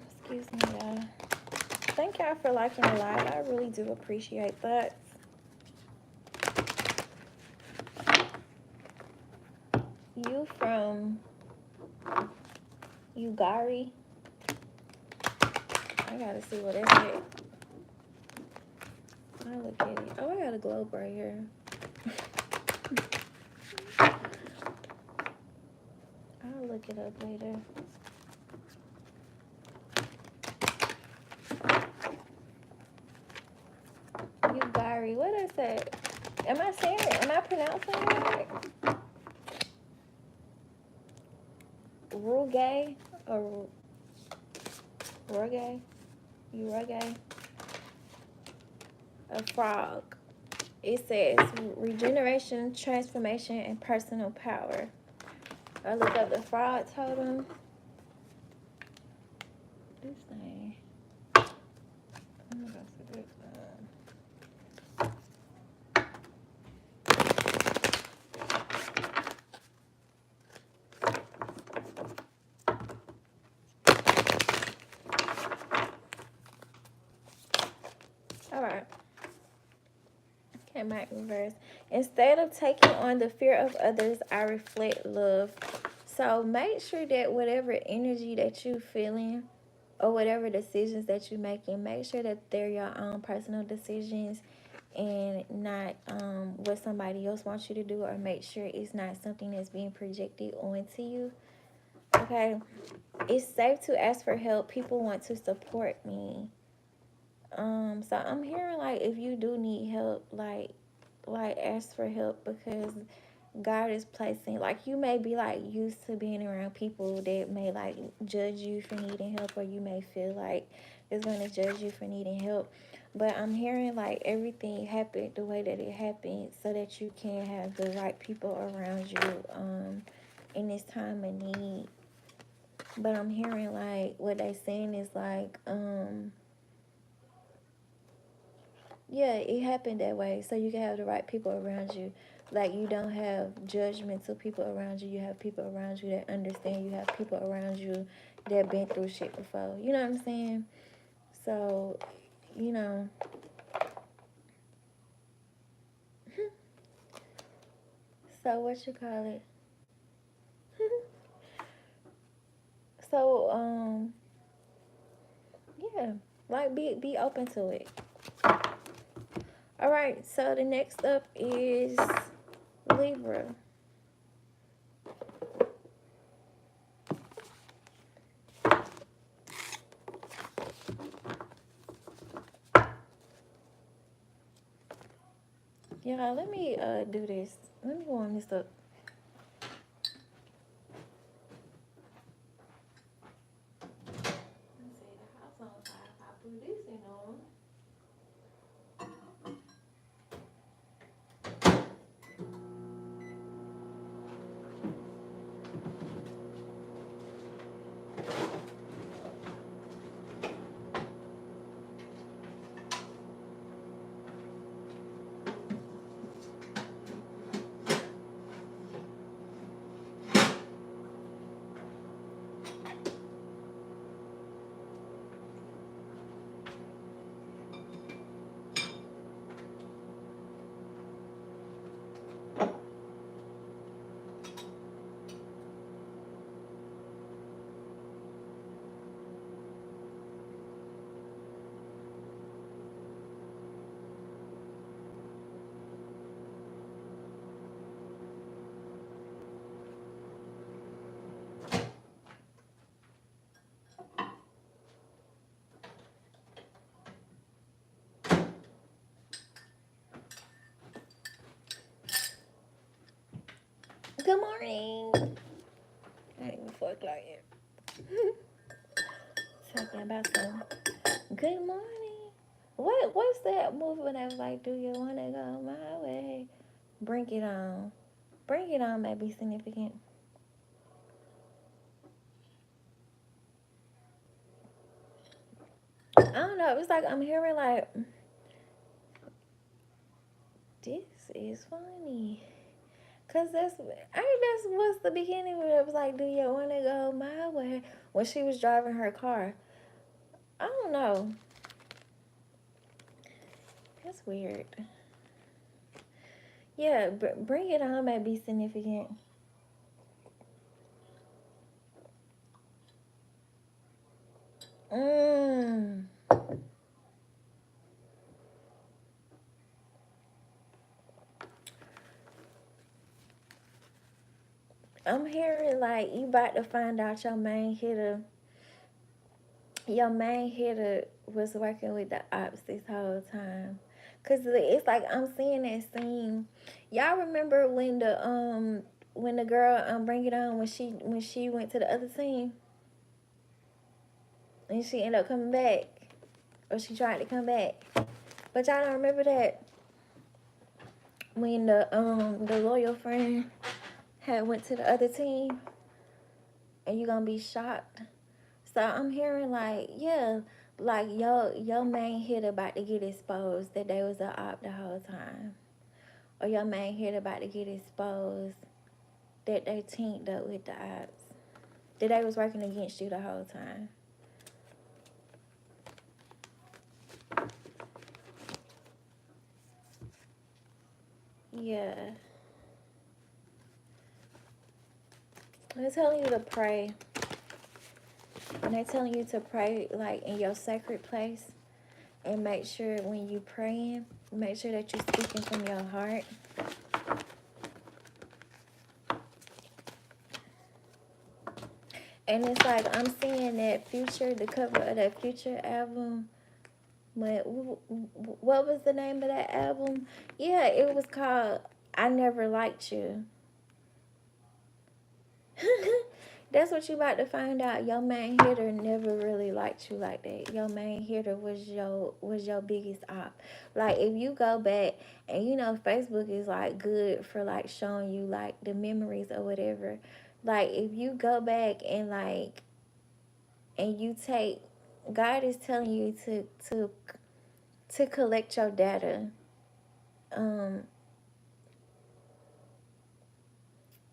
Excuse me, y'all. Thank y'all for liking the live. I really do appreciate that. You from Ugari? I gotta see what that's at. I look at it. Oh, I got a globe right here. I'll look it up later. Ugari, what is that? Am I saying it? Am I pronouncing it right? Rugay or Rugay? Rugay? A frog. It says regeneration, transformation, and personal power. I look up the frog totem. This thing. I'm gonna go to this one. Alright. Okay, back reverse. Instead of taking on the fear of others, I reflect love. So make sure that whatever energy that you feeling or whatever decisions that you're making, make sure that they're your own personal decisions and not what somebody else wants you to do, or make sure it's not something that's being projected onto you. Okay, it's safe to ask for help. People want to support me. So I'm hearing like if you do need help, like ask for help, because God is placing, like, you may be like used to being around people that may like judge you for needing help, or you may feel like it's going to judge you for needing help. But I'm hearing like everything happened the way that it happened so that you can have the right people around you in this time of need. But I'm hearing like what they saying is like yeah, it happened that way so you can have the right people around you. Like, you don't have judgmental people around you. You have people around you that understand. You have people around you that been through shit before. You know what I'm saying? So, you know. So, what you call it? So, yeah. Like, be open to it. Alright, so the next up is Libra. Yeah, let me do this. Let me warm this up. Let's see, the house on fire. If I put this in on. Good morning. I ain't even fuck like it. Talking about some good morning. What's that movie when I was like, do you wanna go my way? Bring it on. Bring it on may be significant. I don't know. It's like I'm hearing like, this is funny. Cause that's what's the beginning where it was like, do you wanna go my way? When she was driving her car. I don't know. That's weird. Yeah, bring it on may be significant. I'm hearing like you about to find out your main hitter. Your main hitter was working with the ops this whole time. Cause it's like I'm seeing that scene. Y'all remember when the girl Bring It On, when she went to the other team and she ended up coming back, or she tried to come back. But y'all don't remember that when the loyal friend had went to the other team, and you gonna be shocked. So I'm hearing like, yeah, like your main hit about to get exposed that they was a op the whole time, or your main hit about to get exposed that they teamed up with the ops, that they was working against you the whole time. Yeah. They're telling you to pray. And they're telling you to pray like in your sacred place. And make sure when you praying, make sure that you're speaking from your heart. And it's like I'm seeing that Future, the cover of that Future album. What was the name of that album? Yeah, it was called I Never Liked You. That's what you about to find out. Your main hitter never really liked you like that. Your main hitter was your biggest op. Like if you go back and you know Facebook is like good for like showing you like the memories or whatever. Like if you go back and like and you take God is telling you to collect your data. Um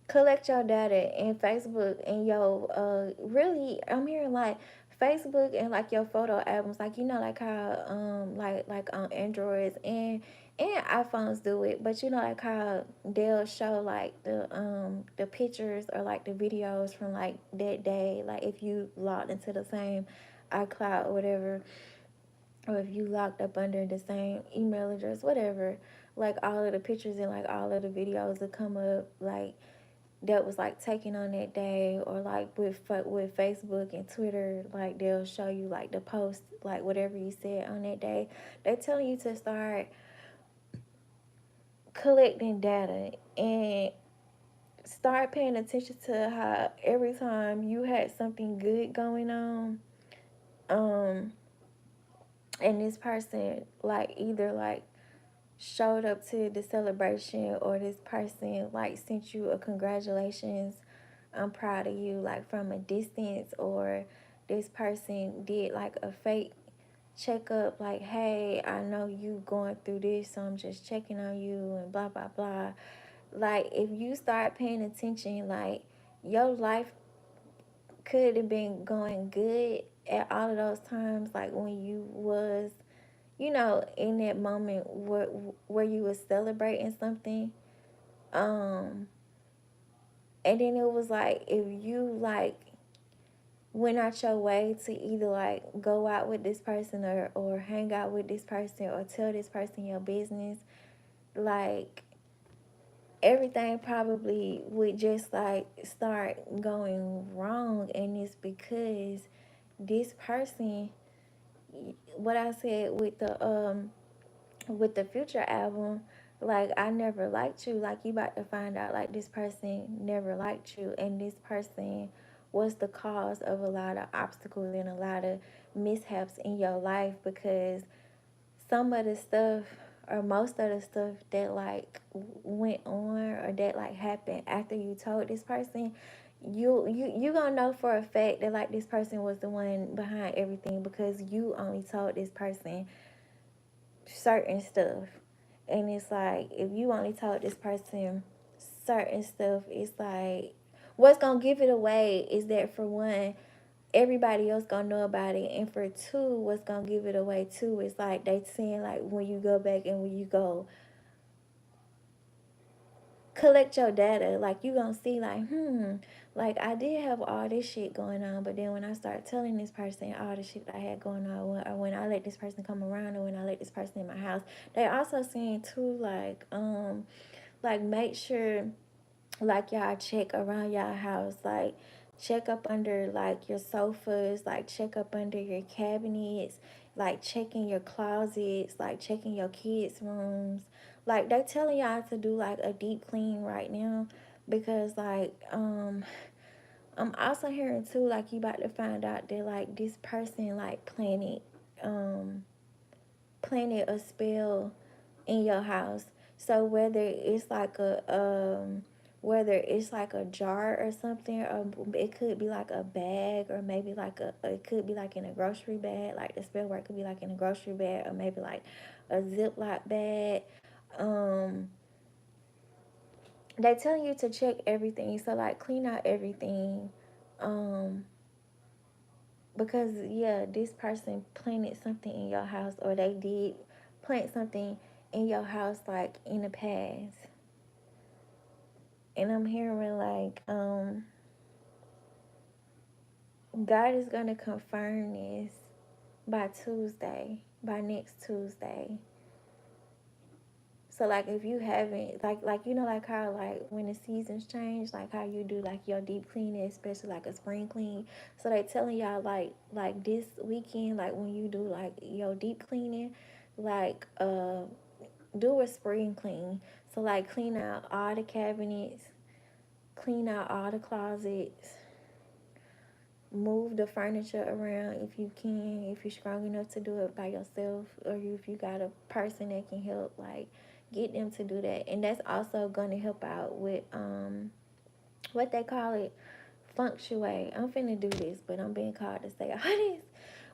collect your data in Facebook and your really I'm hearing like Facebook and like your photo albums, like you know like how like on Androids and iPhones do it, but you know like how they'll show like the pictures or like the videos from like that day, like if you logged into the same iCloud or whatever, or if you locked up under the same email address, whatever, like all of the pictures and like all of the videos that come up like that was like taken on that day, or like with Facebook and Twitter, like they'll show you like the post, like whatever you said on that day. They're telling you to start collecting data and start paying attention to how every time you had something good going on, um, and this person like either like showed up to the celebration, or this person like sent you a congratulations, I'm proud of you, like from a distance, or this person did like a fake checkup, like, hey, I know you going through this, so I'm just checking on you, and blah, blah, blah. Like, if you start paying attention, like, your life could have been going good at all of those times, like when you was, you know, in that moment where you was celebrating something. And then it was like, if you like went out your way to either like go out with this person, or hang out with this person, or tell this person your business, like everything probably would just like start going wrong. And it's because this person, what I said with the Future album, like I never liked you, like you about to find out like this person never liked you, and this person was the cause of a lot of obstacles and a lot of mishaps in your life, because some of the stuff, or most of the stuff that like went on, or that like happened after you told this person, you gonna know for a fact that like this person was the one behind everything, because you only told this person certain stuff. And it's like, if you only told this person certain stuff, it's like, what's gonna give it away is that, for one, everybody else gonna know about it, and for two, what's gonna give it away too is like they saying like when you go back and when you go collect your data, like you gonna see like, like I did have all this shit going on, but then when I start telling this person all the shit I had going on, or when I let this person come around, or when I let this person in my house, they also saying too like make sure like y'all check around y'all house, like check up under like your sofas, like check up under your cabinets, like checking your closets, like checking your kids' rooms. Like they telling y'all to do like a deep clean right now, because like I'm also hearing too like you about to find out that like this person like um planted a spell in your house. So whether it's like a jar or something, or it could be like a bag, or maybe like it could be like in a grocery bag, like the spell work could be like in a grocery bag, or maybe like a Ziploc bag. um they telling you to check everything, so like clean out everything, um because yeah, this person planted something in your house, or they did plant something in your house, like in the past. And I'm hearing like God is gonna confirm this by Tuesday, by next Tuesday. So like if you haven't like you know like how like when the seasons change, like how you do like your deep cleaning, especially like a spring clean. So they telling y'all like this weekend, like when you do like your deep cleaning, like do a spring clean. So like clean out all the cabinets, clean out all the closets, move the furniture around if you can, if you're strong enough to do it by yourself, or if you got a person that can help, like get them to do that. And that's also going to help out with what they call it, feng shui. I'm finna do this, but I'm being called to say all this.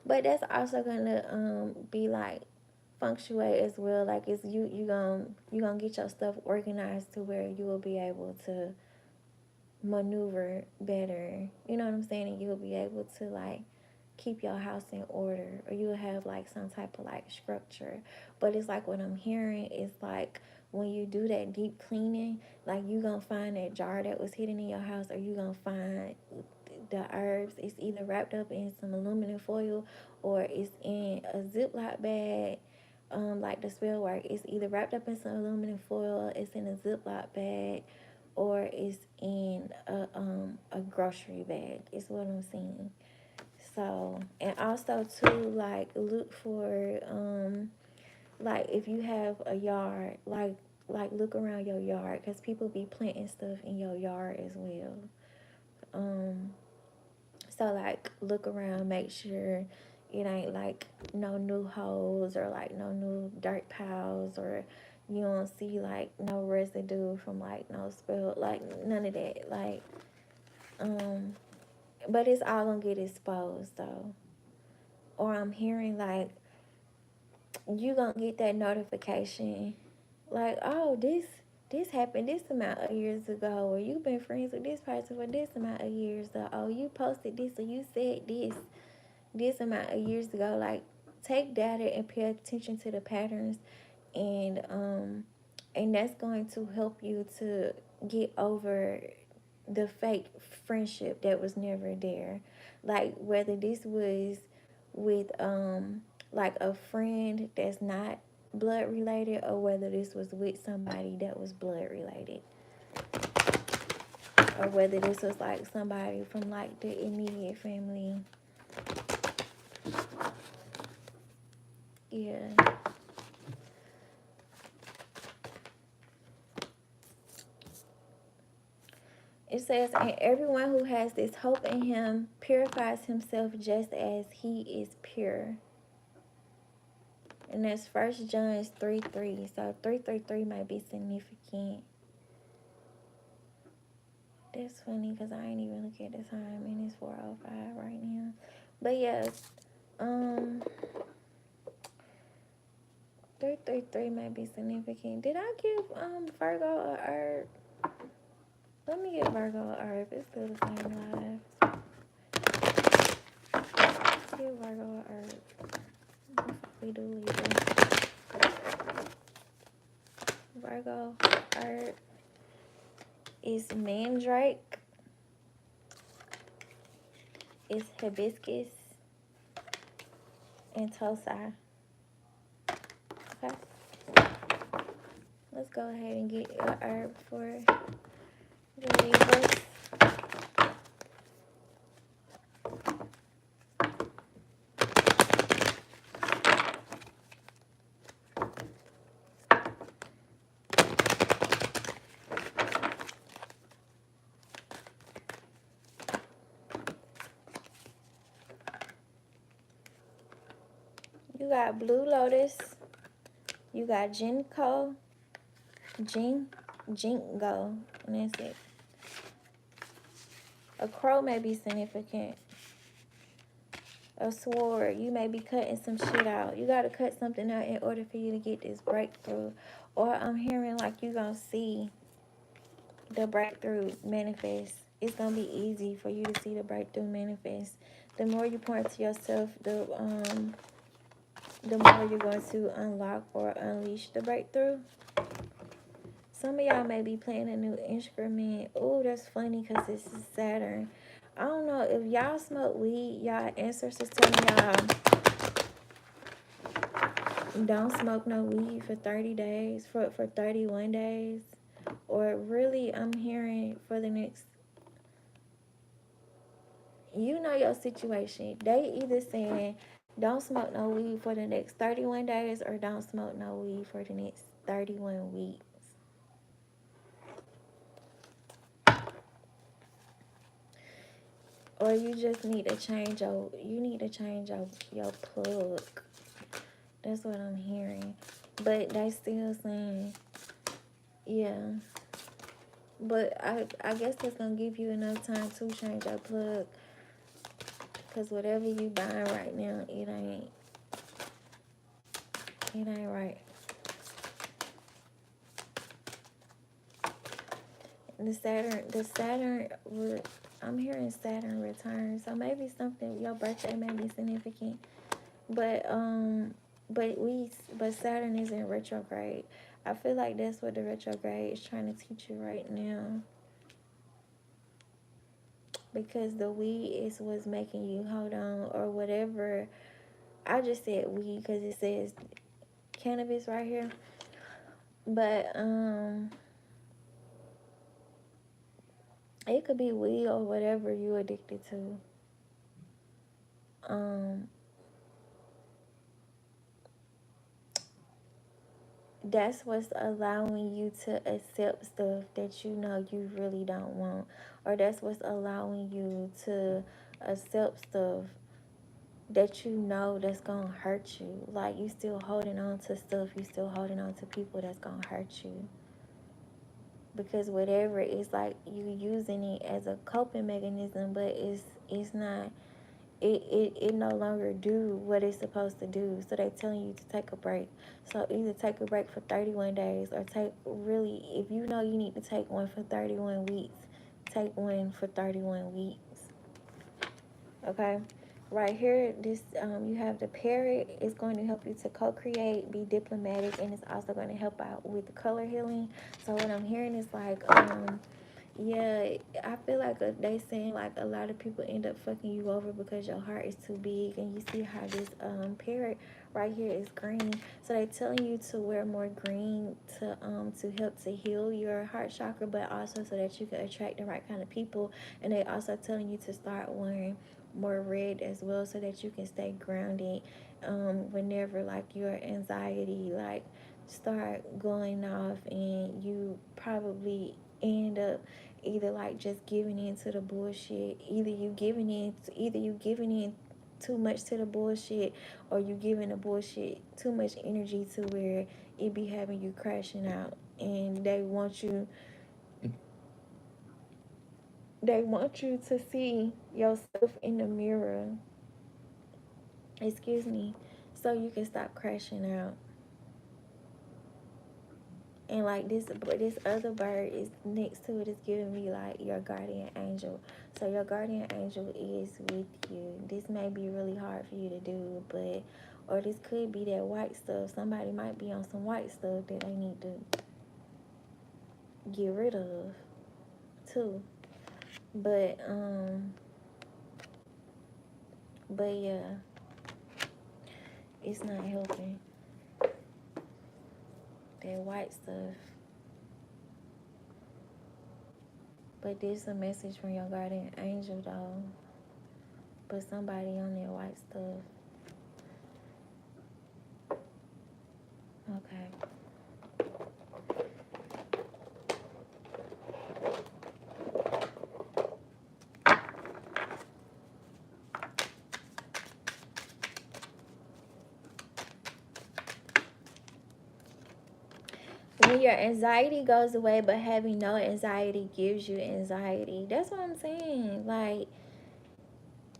But that's also gonna be like feng shui as well. Like it's you gonna get your stuff organized to where you will be able to maneuver better, you know what I'm saying, and you'll be able to like keep your house in order, or you'll have like some type of like structure. But it's like what I'm hearing is like when you do that deep cleaning, like you gonna find that jar that was hidden in your house, or you gonna find the herbs. It's either wrapped up in some aluminum foil or it's in a Ziploc bag. Like the spell work, it's either wrapped up in some aluminum foil, it's in a Ziploc bag, or it's in a grocery bag, is what I'm seeing. So, and also too, like look for like if you have a yard, like look around your yard, because people be planting stuff in your yard as well. So like look around, make sure it ain't like no new holes or like no new dirt piles, or you don't see like no residue from like no spill, like none of that. Like but it's all gonna get exposed though. Or I'm hearing like you gonna get that notification like, oh, this happened this amount of years ago, or you've been friends with this person for this amount of years, or oh, you posted this, or you said this amount of years ago. Like take data and pay attention to the patterns, and that's going to help you to get over the fake friendship that was never there. Like whether this was with like a friend that's not blood related, or whether this was with somebody that was blood related, or whether this was like somebody from like the immediate family. Yeah. It says, and everyone who has this hope in him purifies himself just as he is pure. And that's 1 John 3:3. So 3:3 might be significant. That's funny because I ain't even look at the time, and it's 4:05 right now. But yeah, 3:33 might be significant. Did I give Virgo a herb? Let me get Virgo a herb. It's still the same live. Give Virgo a herb. Before we do Libra. Virgo herb is mandrake. It's hibiscus and tosa. Okay. Let's go ahead and get a herb for the Libras. You got blue lotus. You got ginkgo, and that's it. A crow may be significant. A sword. You may be cutting some shit out. You got to cut something out in order for you to get this breakthrough. Or I'm hearing like you going to see the breakthrough manifest. It's going to be easy for you to see the breakthrough manifest. The more you pour into yourself, the the more you're going to unlock or unleash the breakthrough. Some of y'all may be playing a new instrument. Oh, that's funny because this is Saturn. I don't know if y'all smoke weed. Y'all ancestors telling y'all don't smoke no weed for 30 days, for 31 days. Or really, I'm hearing for the next, you know your situation. They either saying don't smoke no weed for the next 31 days or don't smoke no weed for the next 31 weeks. Or you just need to change your plug. That's what I'm hearing. But they still saying, yeah. But I guess that's gonna give you enough time to change your plug. Cause whatever you buying right now, it ain't right. The Saturn, I'm hearing Saturn return. So maybe something, your birthday may be significant. But but Saturn is in retrograde. I feel like that's what the retrograde is trying to teach you right now. Because the weed is what's making you hold on or whatever. I just said weed because it says cannabis right here. But it could be weed or whatever you addicted to. That's what's allowing you to accept stuff that you know you really don't want, or that's what's allowing you to accept stuff that you know that's gonna hurt you. Like you still holding on to stuff, you still holding on to people that's gonna hurt you. Because whatever, it's like you using it as a coping mechanism, but it's not, it no longer do what it's supposed to do. So they telling you to take a break. So either take a break for 31 days or take, really, if you know you need to take one for 31 weeks, take one for 31 weeks. Okay? Right here, this you have the parrot. It's going to help you to co-create, be diplomatic, and it's also going to help out with color healing. So what I'm hearing is like yeah, I feel like they saying like a lot of people end up fucking you over because your heart is too big, and you see how this parrot right here is green. So they telling you to wear more green to help to heal your heart chakra, but also so that you can attract the right kind of people. And they also telling you to start wearing more red as well so that you can stay grounded whenever like your anxiety like start going off and you probably end up either like just giving in to the bullshit, either you giving in too much to the bullshit, or you giving the bullshit too much energy to where it be having you crashing out. And they want you to see yourself in the mirror, excuse me, so you can stop crashing out. And like this other bird is next to it is giving me like your guardian angel. So your guardian angel is with you. This may be really hard for you to do, but or this could be that white stuff. Somebody might be on some white stuff that they need to get rid of too. But yeah, it's not helping. That white stuff. But this a message from your guardian angel though. But somebody on that white stuff. Okay. When your anxiety goes away, but having no anxiety gives you anxiety. That's what I'm saying. Like,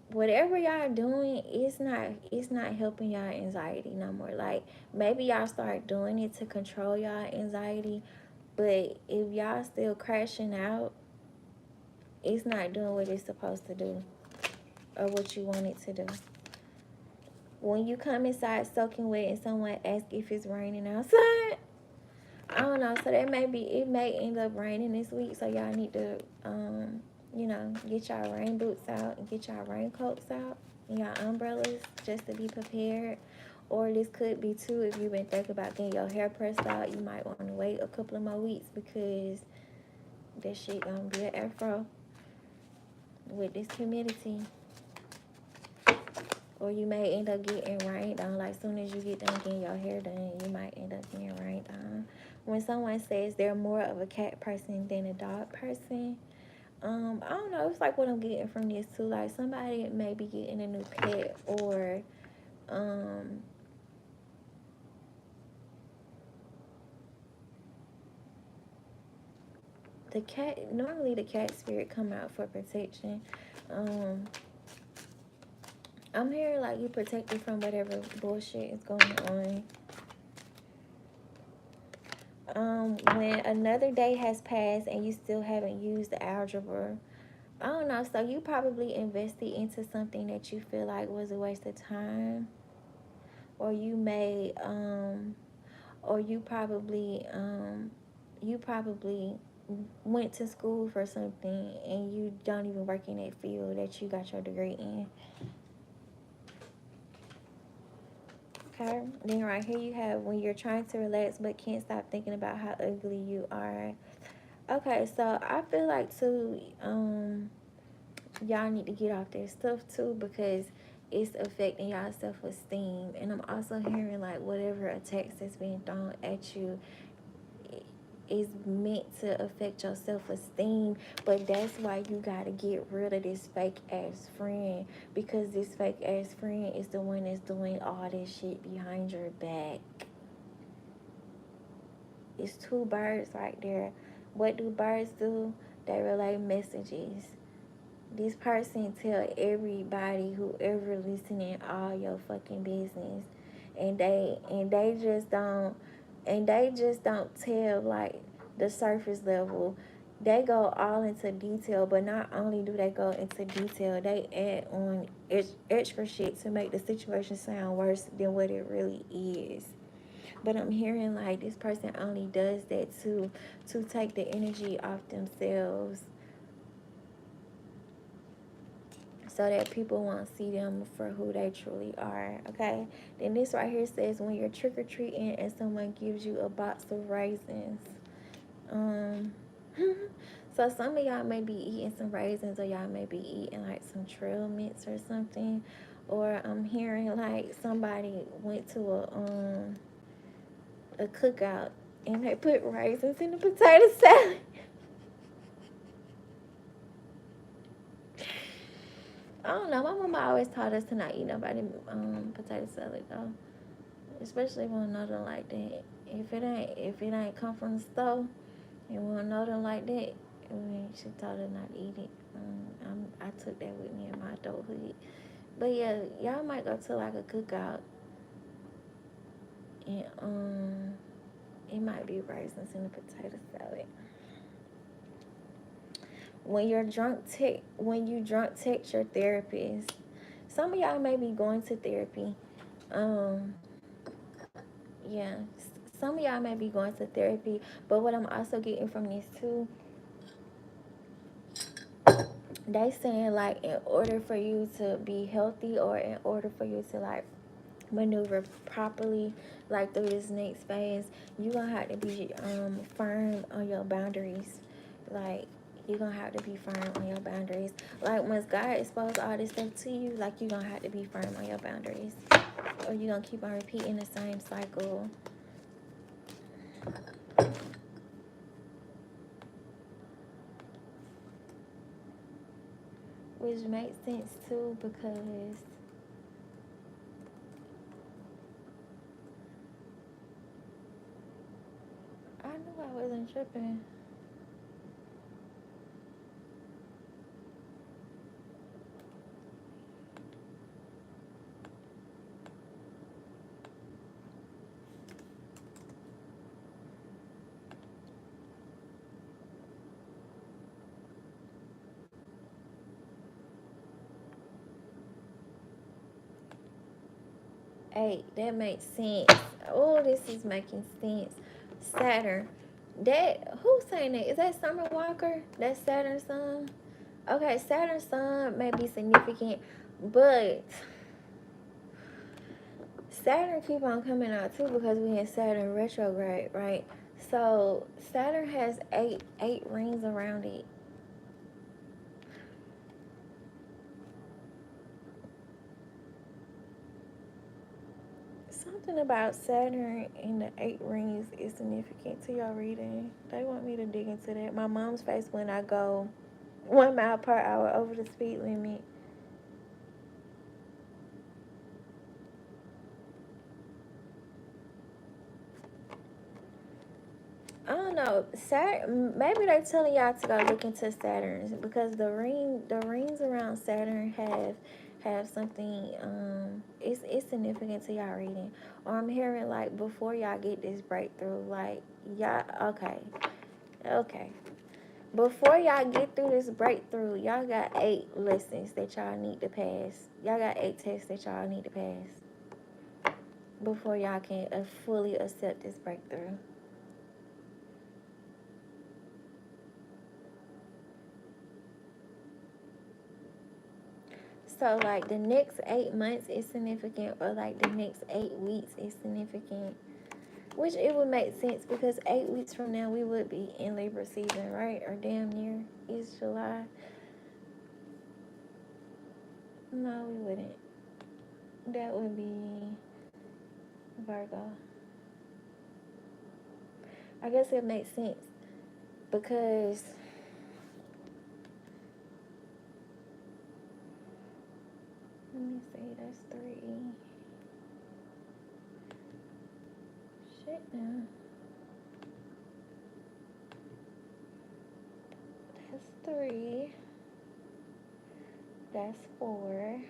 whatever y'all doing, it's not helping y'all anxiety no more. Like, maybe y'all start doing it to control y'all anxiety, but if y'all still crashing out, it's not doing what it's supposed to do or what you want it to do. When you come inside soaking wet and someone asks if it's raining outside, I don't know. So it may end up raining this week. So y'all need to, get y'all rain boots out and get y'all raincoats out and y'all umbrellas just to be prepared. Or this could be too, if you've been thinking about getting your hair pressed out, you might want to wait a couple of more weeks because that shit gonna be an afro with this humidity. Or you may end up getting rained on. Like, soon as you get done getting your hair done, you might end up getting rained on. When someone says they're more of a cat person than a dog person, I don't know. It's like what I'm getting from this too. Like, somebody may be getting a new pet, or the cat. Normally, the cat spirit come out for protection. I'm hearing like you protected from whatever bullshit is going on. When another day has passed and you still haven't used the algebra, I don't know. So you probably invested into something that you feel like was a waste of time, or you may, or you probably went to school for something and you don't even work in that field that you got your degree in. Okay, then right here you have when you're trying to relax but can't stop thinking about how ugly you are. Okay, so I feel like too, y'all need to get off their stuff too, because it's affecting y'all self-esteem. And I'm also hearing like whatever attacks that's being thrown at you is meant to affect your self-esteem, but that's why you gotta get rid of this fake ass friend, because this fake ass friend is the one that's doing all this shit behind your back. It's two birds right there. What do birds do? They relay messages. This person tell everybody, whoever listening, all your fucking business, and they just don't tell like the surface level. They go all into detail, but not only do they go into detail, they add on extra shit to make the situation sound worse than what it really is. But I'm hearing like this person only does that to take the energy off themselves, so that people won't see them for who they truly are. Okay, then this right here says when you're trick-or-treating and someone gives you a box of raisins. So some of y'all may be eating some raisins, or y'all may be eating like some trail mix or something. Or I'm hearing like somebody went to a cookout and they put raisins in the potato salad. I don't know. My mama always taught us to not eat nobody potato salad though, especially when nothing like that. If it ain't come from the store, and when nothing like that, I mean, she taught us not to eat it. I took that with me in my adulthood. But yeah, y'all might go to like a cookout, and it might be raisins in the potato salad. When you drunk text your therapist. Some of y'all may be going to therapy. Yeah, some of y'all may be going to therapy, but what I'm also getting from this too, they saying like in order for you to be healthy, or in order for you to like maneuver properly like through this next phase, you gonna have to be firm on your boundaries. Like, you're gonna have to be firm on your boundaries. Like, once God exposed all this stuff to you, like, you're gonna have to be firm on your boundaries, or you're gonna keep on repeating the same cycle. Which makes sense too, because I knew I wasn't tripping. 8. That makes sense. Oh, this is making sense. Saturn. That, who's saying that? Is that Summer Walker? That's Saturn's son? Okay, Saturn's son may be significant, but Saturn keep on coming out too because we in Saturn retrograde, right? So Saturn has eight rings around it. Something about Saturn and the 8 rings is significant to your reading. They want me to dig into that. My mom's face when I go 1 mile per hour over the speed limit. I don't know. Saturn. Maybe they're telling y'all to go look into Saturn because the rings around Saturn have something. It's significant to y'all reading. Or I'm hearing like before y'all get this breakthrough, like y'all. Okay. Before y'all get through this breakthrough, y'all got 8 lessons that y'all need to pass. Y'all got 8 tests that y'all need to pass before y'all can fully accept this breakthrough. So, like, the next 8 months is significant, or like the next 8 weeks is significant, which it would make sense because 8 weeks from now we would be in Libra season, right? Or damn near. It's July. No, we wouldn't. That would be Virgo. I guess it makes sense because let me see, that's 3. Shit now. That's 3. That's 4.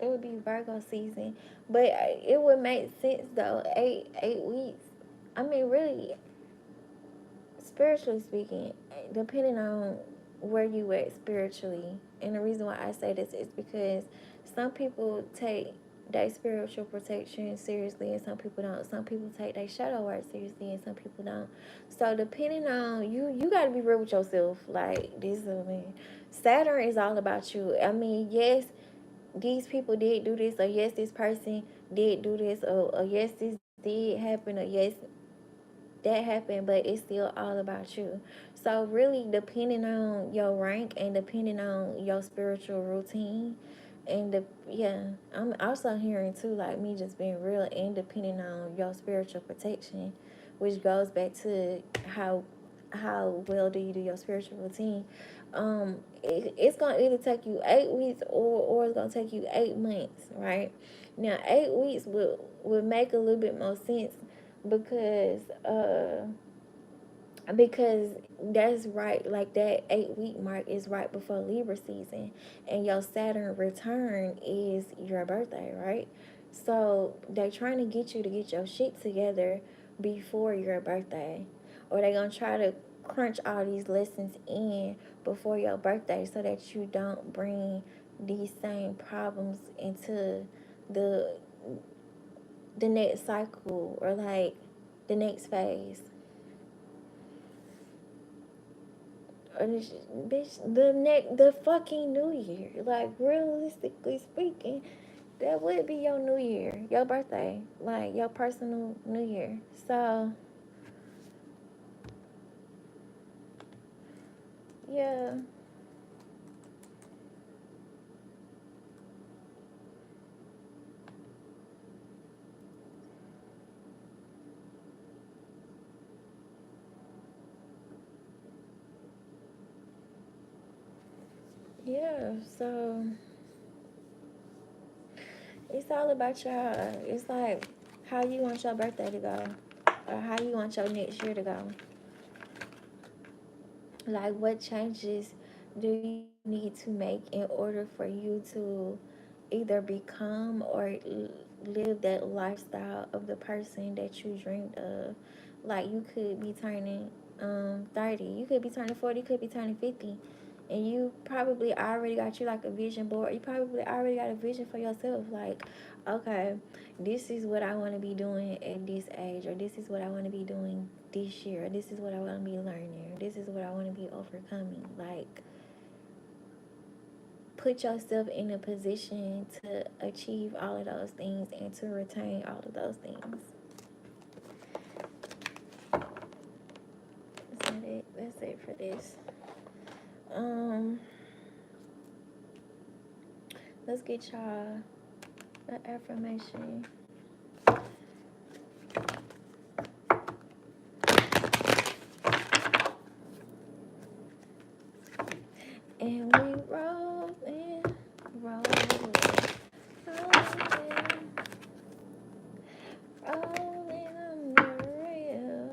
It would be Virgo season, but it would make sense though. 8 weeks. I mean, really, spiritually speaking, depending on where you at spiritually, and the reason why I say this is because some people take their spiritual protection seriously and some people don't. Some people take their shadow work seriously and some people don't. So depending on you got to be real with yourself. Like this is, I mean, Saturn is all about you. I mean, yes, these people did do this, or yes, this person did do this, or yes, this did happen, or yes, that happened, but it's still all about you. So really depending on your rank and depending on your spiritual routine and I'm also hearing too like me just being real and depending on your spiritual protection, which goes back to how well do you do your spiritual routine. It's gonna either take you 8 weeks or it's gonna take you 8 months, right? Now 8 weeks would make a little bit more sense because because that's right, like that 8 week mark is right before Libra season and your Saturn return is your birthday, right? So they're trying to get you to get your shit together before your birthday, or they're gonna try to crunch all these lessons in before your birthday so that you don't bring these same problems into the the next cycle or like the next phase. Or this, bitch, the fucking New Year. Like realistically speaking, that would be your New Year, your birthday, like your personal New Year. So yeah, yeah. So it's all about y'all. It's like how you want your birthday to go, or how you want your next year to go. Like what changes do you need to make in order for you to either become or live that lifestyle of the person that you dreamed of. Like you could be turning 30, you could be turning 40, you could be turning 50, And you probably already got you like a vision board. You probably already got a vision for yourself. Like, okay, this is what I want to be doing at this age, or this is what I want to be doing this year, or this is what I want to be learning, or this is what I want to be overcoming. Like, put yourself in a position to achieve all of those things and to retain all of those things. That's it for this. Let's get y'all an affirmation. And we roll in, roll in, rolling on the rail.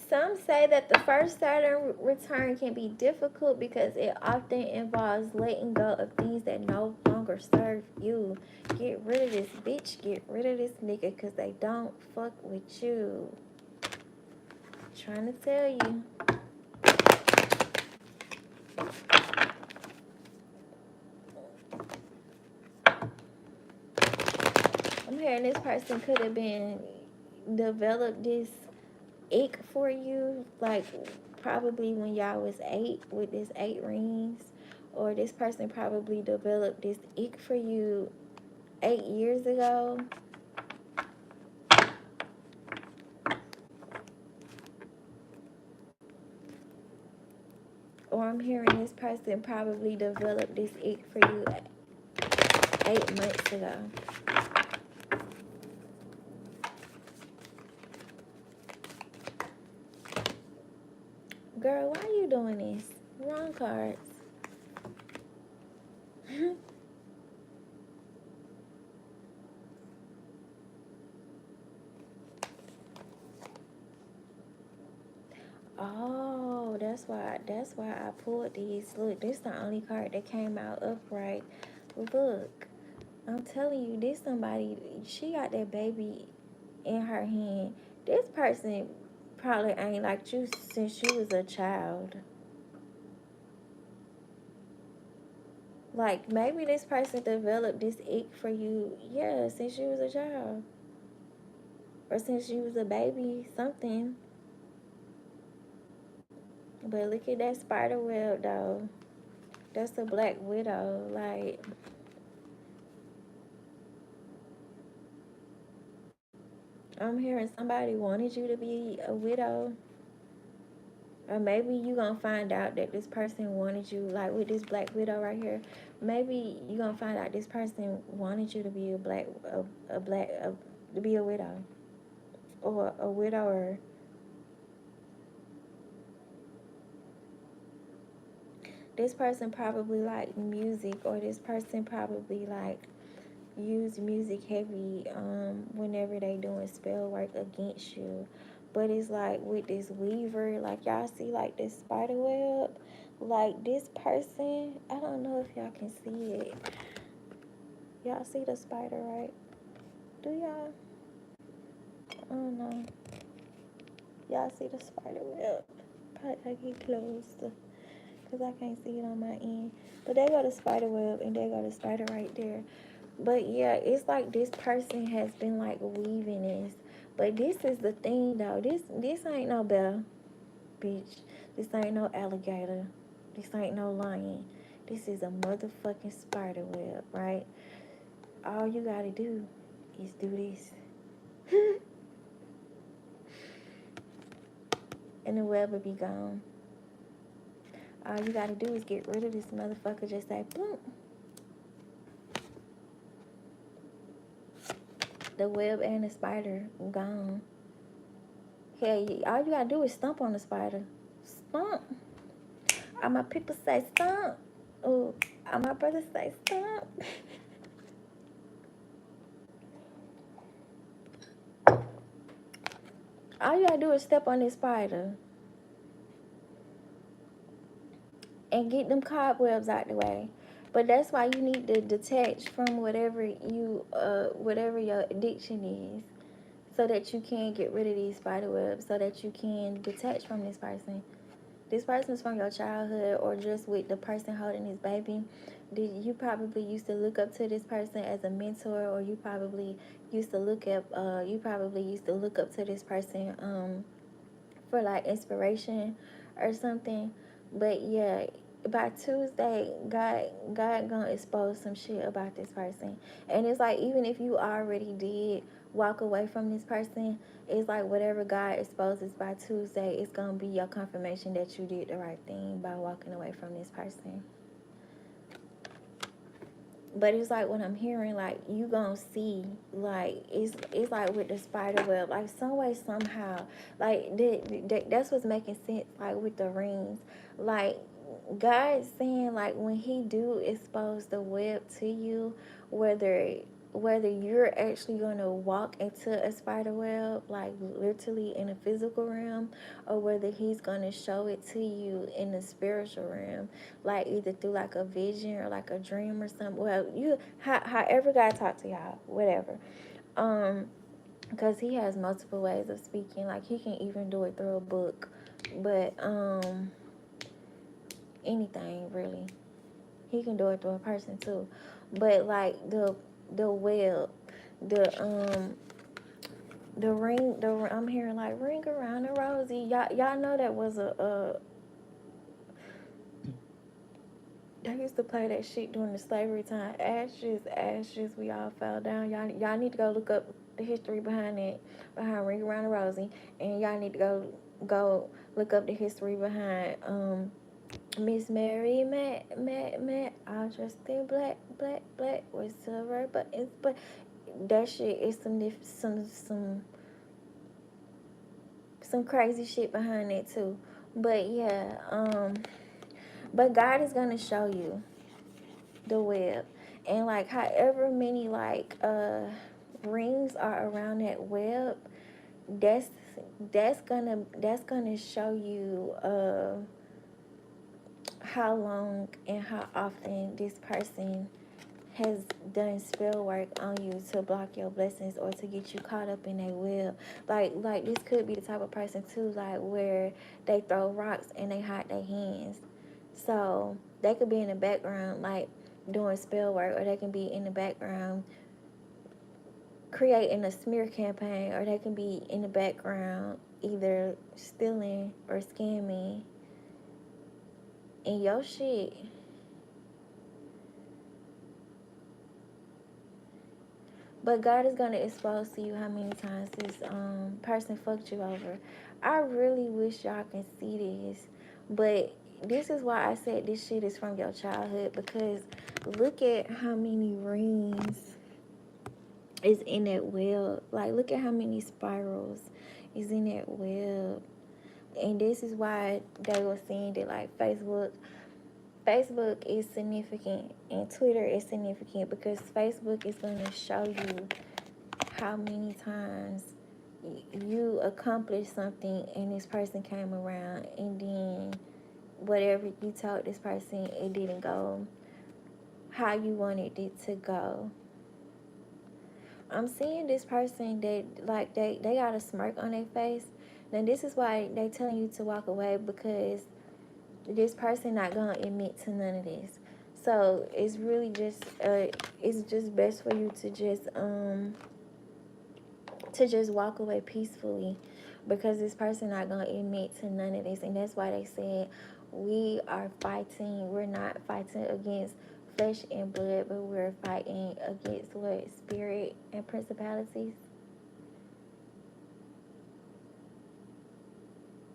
Some say that the first Saturn return can be difficult because it often involves letting go of things that no longer serve you. Get rid of this bitch, get rid of this nigga, because they don't fuck with you. Trying to tell you. I'm hearing this person could have been developed this ick for you, like probably when y'all was 8 with this 8 rings, or this person probably developed this ick for you 8 years ago. Or I'm hearing this person probably developed this ick for you 8 months ago. Girl, why are you doing this? Wrong cards. Oh, that's why I pulled these. Look, this is the only card that came out upright. Look, I'm telling you, this somebody, she got that baby in her hand. This person probably ain't liked you since you was a child. Like, maybe this person developed this ick for you, yeah, since you was a child. Or since you was a baby, something. But look at that spider web, though. That's a black widow. Like, I'm hearing somebody wanted you to be a widow. Or maybe you gonna find out that this person wanted you, like with this black widow right here. Maybe you gonna find out this person wanted you to be to be a widow, or a widower. This person probably liked music, or this person probably like use music heavy whenever they doing spell work against you. But it's like with this weaver, like y'all see like this spider web, like this person, I don't know if y'all can see it. Y'all see the spider, right? Do y'all? I don't know. Y'all see the spider web? Probably I get close because I can't see it on my end. But they got the spider web, and they got the spider right there. But yeah, it's like this person has been like weaving this. But this is the thing though. This ain't no bear, bitch. This ain't no alligator. This ain't no lion. This is a motherfucking spider web, right? All you gotta do is do this. And the web will be gone. All you gotta do is get rid of this motherfucker. Just say boom. The web and the spider gone. Hey, all you gotta do is stomp on the spider. Stomp. All my people say stomp. Oh, all my brothers say stomp. All you gotta do is step on this spider and get them cobwebs out the way. But that's why you need to detach from whatever your addiction is. so that you can get rid of these spider webs, so that you can detach from this person. This person's from your childhood, or just with the person holding this baby. You probably used to look up to this person as a mentor, or you probably used to look up to this person for like inspiration or something. But yeah, by Tuesday, God gonna expose some shit about this person. And it's like, even if you already did walk away from this person, it's like whatever God exposes by Tuesday, it's gonna be your confirmation that you did the right thing by walking away from this person. But it's like what I'm hearing, like you gonna see, like it's like with the spider web, like some way somehow, like that's what's making sense. Like with the rings, like God's saying, like when He do expose the web to you, whether whether you're actually gonna walk into a spider web, like literally in a physical realm, or whether He's gonna show it to you in the spiritual realm, like either through like a vision or like a dream or something. Well, however God talk to y'all, whatever. Because He has multiple ways of speaking. Like He can even do it through a book, but anything really. He can do it through a person too, but like the web, the ring, I'm hearing like ring around the rosy. Y'all know that was a they used to play that shit during the slavery time. Ashes, ashes, we all fell down. Y'all need to go look up the history behind it, behind Ring Around the Rosie, and y'all need to go look up the history behind Miss Mary Matt, all dressed in black with silver buttons. But that shit is some crazy shit behind it too. But yeah, but God is gonna show you the web, and like however many like rings are around that web, that's gonna show you how long and how often this person has done spell work on you to block your blessings or to get you caught up in their web. Like this could be the type of person too, like where they throw rocks and they hide their hands. So they could be in the background like doing spell work, or they can be in the background creating a smear campaign, or they can be in the background either stealing or scamming in your shit. But God is gonna expose to you how many times this person fucked you over. I really wish y'all can see this, but this is why I said this shit is from your childhood, because look at how many rings is in that web. Like look at how many spirals is in that web. And this is why they were saying that like Facebook is significant and Twitter is significant, because Facebook is going to show you how many times you accomplished something and this person came around, and then whatever you told this person, it didn't go how you wanted it to go. I'm seeing this person that like they got a smirk on their face. Now this is why they telling you to walk away, because this person not gonna admit to none of this. So it's really just it's just best for you to just walk away peacefully, because this person not gonna admit to none of this. And that's why they said we're not fighting against flesh and blood, but we're fighting against what? Spirit and principalities.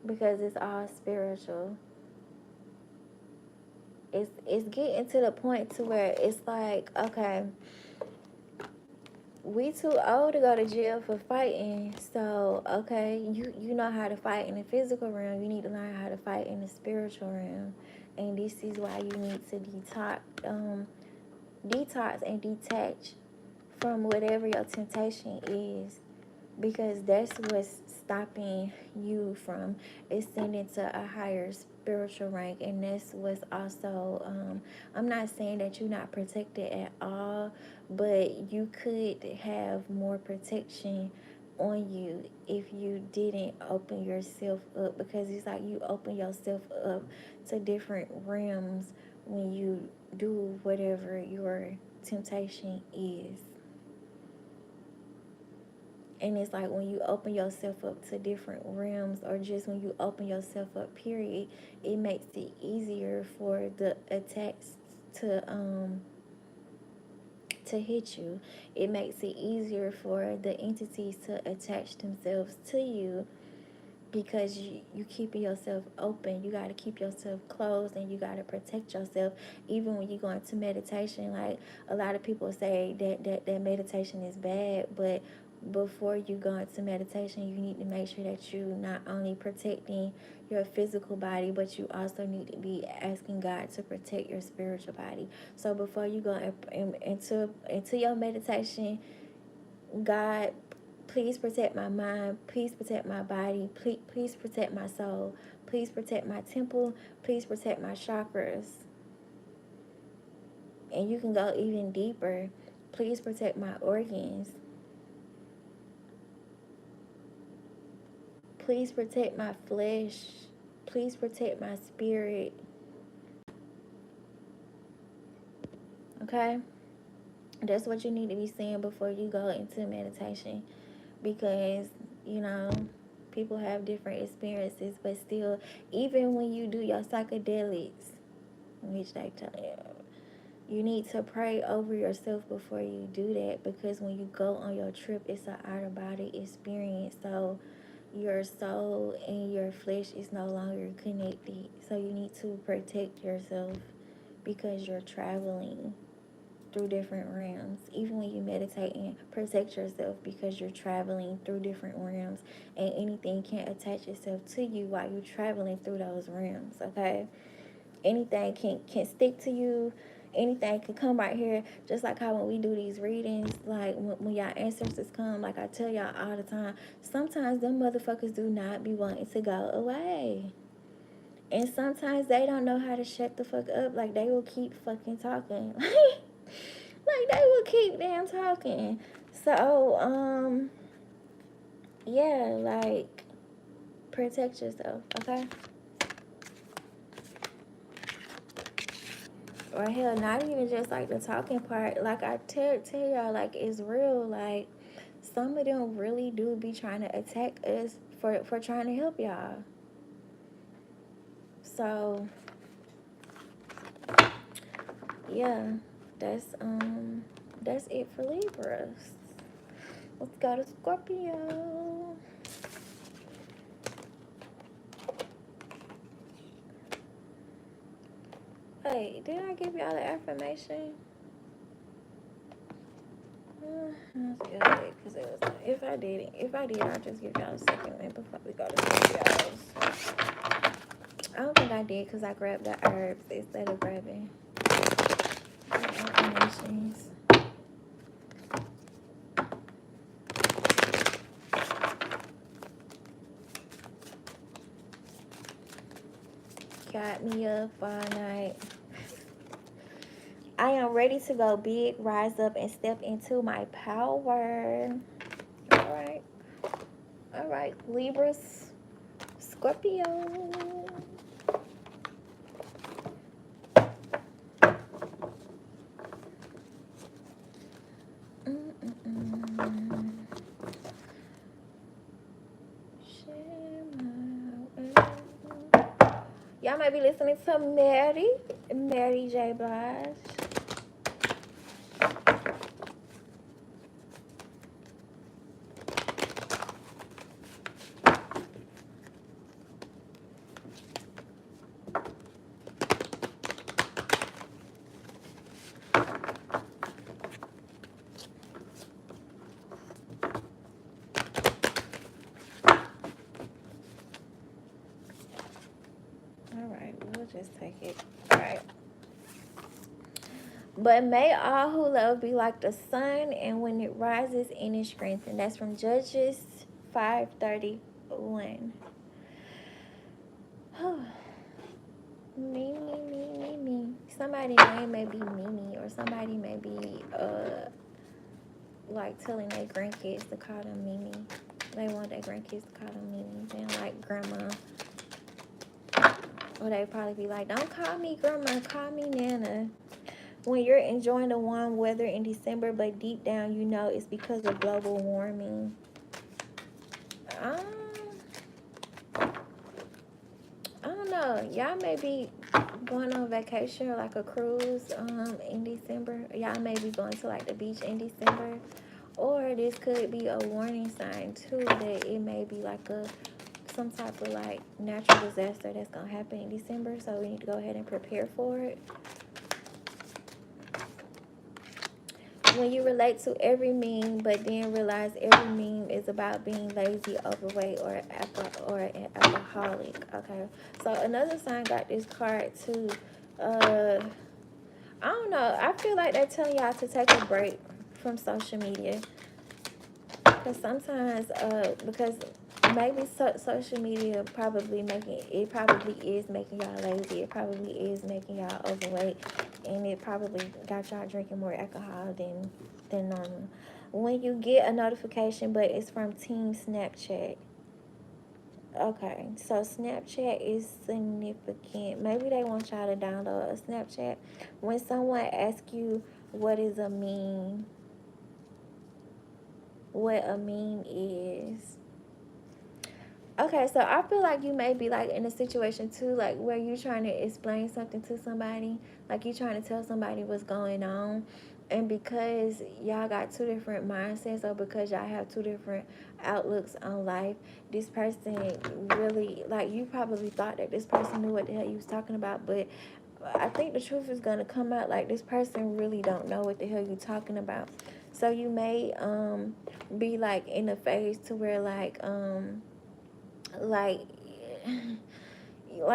Because it's all spiritual. It's getting to the point to where it's like, okay, we too old to go to jail for fighting. So okay, you know how to fight in the physical realm. You need to learn how to fight in the spiritual realm, and this is why you need to detox and detach from whatever your temptation is, because that's what's stopping you from ascending to a higher spiritual rank. And that's what's also I'm not saying that you're not protected at all, but you could have more protection on you if you didn't open yourself up, because it's like you open yourself up to different realms when you do whatever your temptation is. And it's like when you open yourself up to different realms, or just when you open yourself up, period, it makes it easier for the attacks to hit you. It makes it easier for the entities to attach themselves to you, because you keeping yourself open. You got to keep yourself closed, and you got to protect yourself. Even when you go into meditation, like a lot of people say that meditation is bad, but before you go into meditation, you need to make sure that you not only protecting your physical body, but you also need to be asking God to protect your spiritual body. So before you go into your meditation, God, please protect my mind. Please protect my body. Please protect my soul. Please protect my temple. Please protect my chakras. And you can go even deeper. Please protect my organs. Please protect my flesh. Please protect my spirit. Okay? That's what you need to be saying before you go into meditation. Because, you know, people have different experiences, but still, even when you do your psychedelics, which they tell you need to pray over yourself before you do that, because when you go on your trip, it's an out-of-body experience. So your soul and your flesh is no longer connected. So you need to protect yourself, because you're traveling through different realms. Even when you meditate, and protect yourself, because you're traveling through different realms, and anything can attach itself to you while you're traveling through those realms. Okay, anything can stick to you. Anything can come right here. Just like how when we do these readings, like when y'all ancestors come, like I tell y'all all the time, sometimes them motherfuckers do not be wanting to go away. And sometimes they don't know how to shut the fuck up. Like, they will keep fucking talking. Like, they will keep damn talking. So, yeah, like, protect yourself, okay? Or hell, not even just like the talking part. Like, I tell y'all, like, it's real. Like, some of them really do be trying to attack us for trying to help y'all. So, yeah, that's it for Libras. Let's go to Scorpio. Wait, did I give y'all the affirmation? That's good, because it was. If I did, I'll just give y'all a second one before we go to Scorpios. I don't think I did, because I grabbed the herbs instead of grabbing the affirmations. Got me up all night. I am ready to go big, rise up, and step into my power. All right, Libras, Scorpio. Y'all might be listening to Mary J. Blige. Just take it. All right. But may all who love be like the sun, and when it rises and it strengthens. That's from Judges 5:31. Me. Somebody's name may be Mimi, or somebody may be like telling their grandkids to call them Mimi. They want their grandkids to call them names and like grandma. Or they probably be like, don't call me grandma, call me Nana. When you're enjoying the warm weather in December, but deep down you know it's because of global warming. I don't know. Y'all may be going on vacation or like a cruise in December. Y'all may be going to like the beach in December. Or this could be a warning sign too that it may be like some type of like natural disaster that's gonna happen in December. So we need to go ahead and prepare for it. When you relate to every meme, but then realize every meme is about being lazy, overweight, or an alcoholic. Okay, so another sign got this card too. I don't know. I feel like they're telling y'all to take a break from social media, because sometimes, because maybe social media probably is making y'all lazy. It probably is making y'all overweight, and it probably got y'all drinking more alcohol than normal. When you get a notification, but it's from Team Snapchat. Okay, so Snapchat is significant. Maybe they want y'all to download a Snapchat. When someone asks you what is a meme, what a meme is. Okay, so I feel like you may be like in a situation too, like where you're trying to explain something to somebody, like you're trying to tell somebody what's going on, and because y'all got two different mindsets, or because y'all have two different outlooks on life, this person really, like, you probably thought that this person knew what the hell you was talking about, but I think the truth is gonna come out, like, this person really don't know what the hell you talking about. So you may be like in a phase to where like like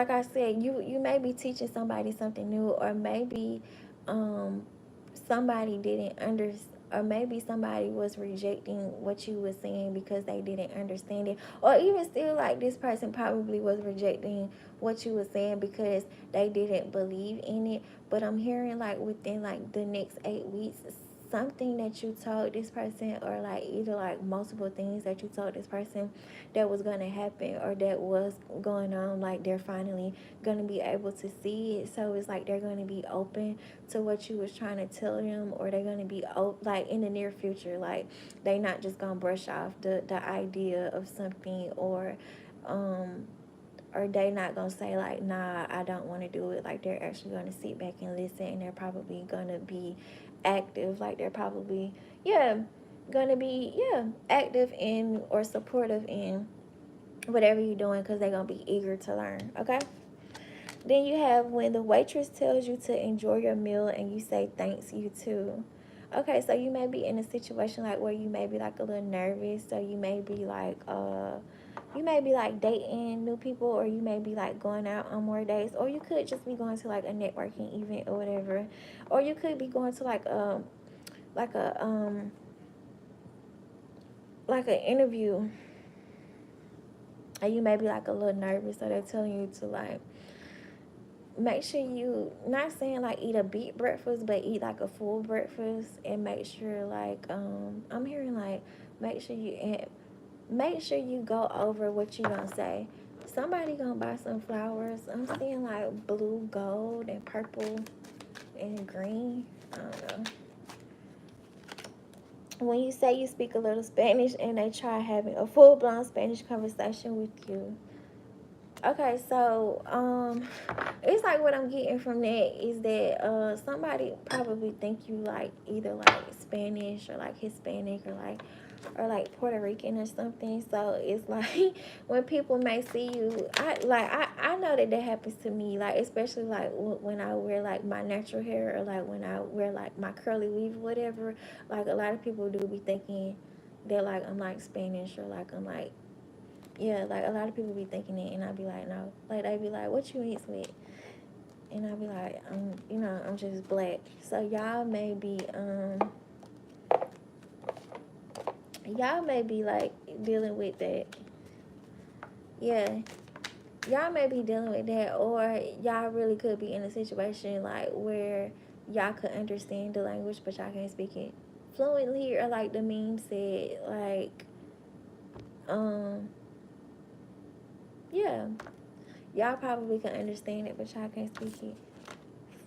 I said, you may be teaching somebody something new, or maybe somebody didn't understand, or maybe somebody was rejecting what you were saying because they didn't understand it, or even still, like, this person probably was rejecting what you were saying because they didn't believe in it. But I'm hearing like within like the next 8 weeks, something that you told this person, or like either like multiple things that you told this person that was going to happen or that was going on, like they're finally going to be able to see it. So it's like they're going to be open to what you was trying to tell them, or they're going to be like in the near future, like they not just going to brush off the idea of something, or they not gonna say like, nah, I don't want to do it. Like, they're actually gonna sit back and listen, and they're probably gonna be active. Like, they're probably gonna be active in or supportive in whatever you're doing, because they're gonna be eager to learn. Okay. Then you have when the waitress tells you to enjoy your meal and you say thanks, you too. Okay, so you may be in a situation like where you may be like a little nervous, so you may be like dating new people, or you may be like going out on more dates, or you could just be going to like a networking event or whatever, or you could be going to like a like an interview, and you may be like a little nervous, so they're telling you to like make sure you, not saying like eat a big breakfast, but eat like a full breakfast, and make sure like I'm hearing like make sure you go over what you gonna say. Somebody gonna buy some flowers. I'm seeing like blue, gold, and purple, and green. I don't know. When you say you speak a little Spanish and they try having a full-blown Spanish conversation with you. Okay, so it's like what I'm getting from that is that somebody probably think you like either like Spanish or like Hispanic or like Puerto Rican or something. So it's like when people may see you, I know that happens to me, like especially like when I wear like my natural hair, or like when I wear like my curly weave or whatever. Like a lot of people do be thinking that like I'm like Spanish, or like I'm like, yeah, like a lot of people be thinking it, and I'd be like, no. Like they be like, what you mix with? And I'd be like, I'm just black. So y'all may be like dealing with that. Yeah. Y'all may be dealing with that, or y'all really could be in a situation like where y'all could understand the language, but y'all can't speak it fluently, or like the meme said, like Yeah, y'all probably can understand it, but y'all can't speak it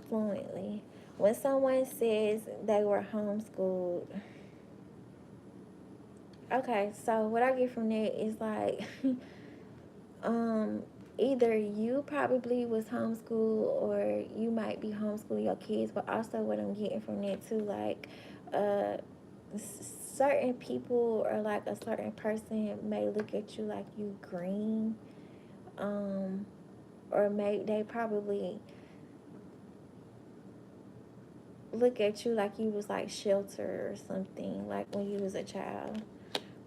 fluently. When someone says they were homeschooled, okay, so what I get from that is like, either you probably was homeschooled or you might be homeschooling your kids, but also what I'm getting from that too, like, uh, certain people or like a certain person may look at you like you green, or they probably look at you like you was like shelter or something, like when you was a child.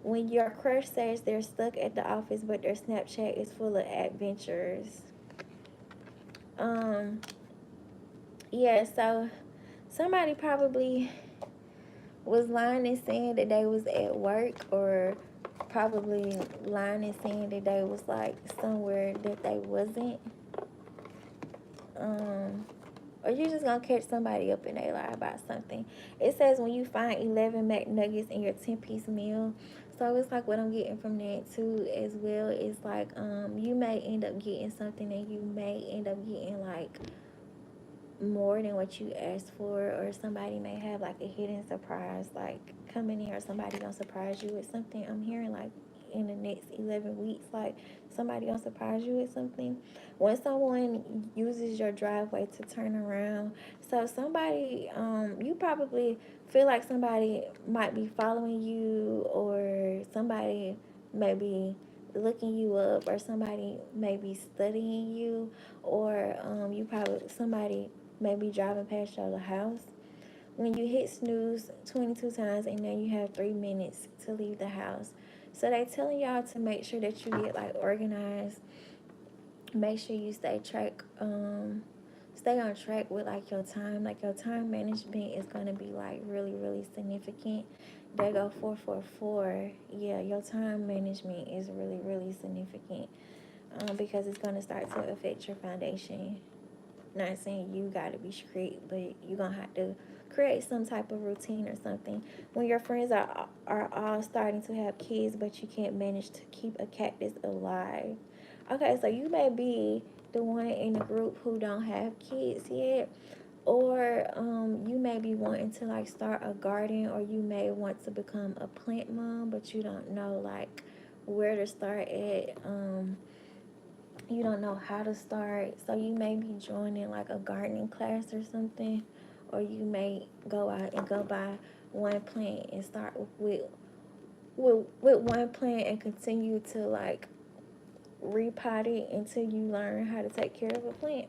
When your crush says they're stuck at the office but their Snapchat is full of adventures. Um, yeah, so somebody probably was lying and saying that they was at work, or probably lying and saying that they was like somewhere that they wasn't. Or you just gonna catch somebody up in their lie about something. It says when you find 11 McNuggets in your 10-piece meal. So it's like what I'm getting from that too as well is like, you may end up getting something and you may end up getting like more than what you asked for, or somebody may have like a hidden surprise like coming in, or somebody gonna surprise you with something. I'm hearing like in the next 11 weeks, like somebody gonna surprise you with something. When someone uses your driveway to turn around, so somebody, you probably feel like somebody might be following you, or somebody may be looking you up, or somebody may be studying you, or you probably somebody may be driving past your house. When you hit snooze 22 times and then you have 3 minutes to leave the house. So they telling y'all to make sure that you get like organized. Make sure you stay on track with like your time. Like your time management is gonna be like really, really significant. They go 444. Yeah, your time management is really, really significant. Because it's gonna start to affect your foundation. Not saying you gotta be strict, but you're gonna have to create some type of routine or something. When your friends are all starting to have kids, but you can't manage to keep a cactus alive. Okay, so you may be the one in the group who don't have kids yet, or you may be wanting to like start a garden, or you may want to become a plant mom, but you don't know like where to start at. You don't know how to start, so you may be joining like a gardening class or something, or you may go out and go buy one plant and start with one plant and continue to like repot it until you learn how to take care of a plant.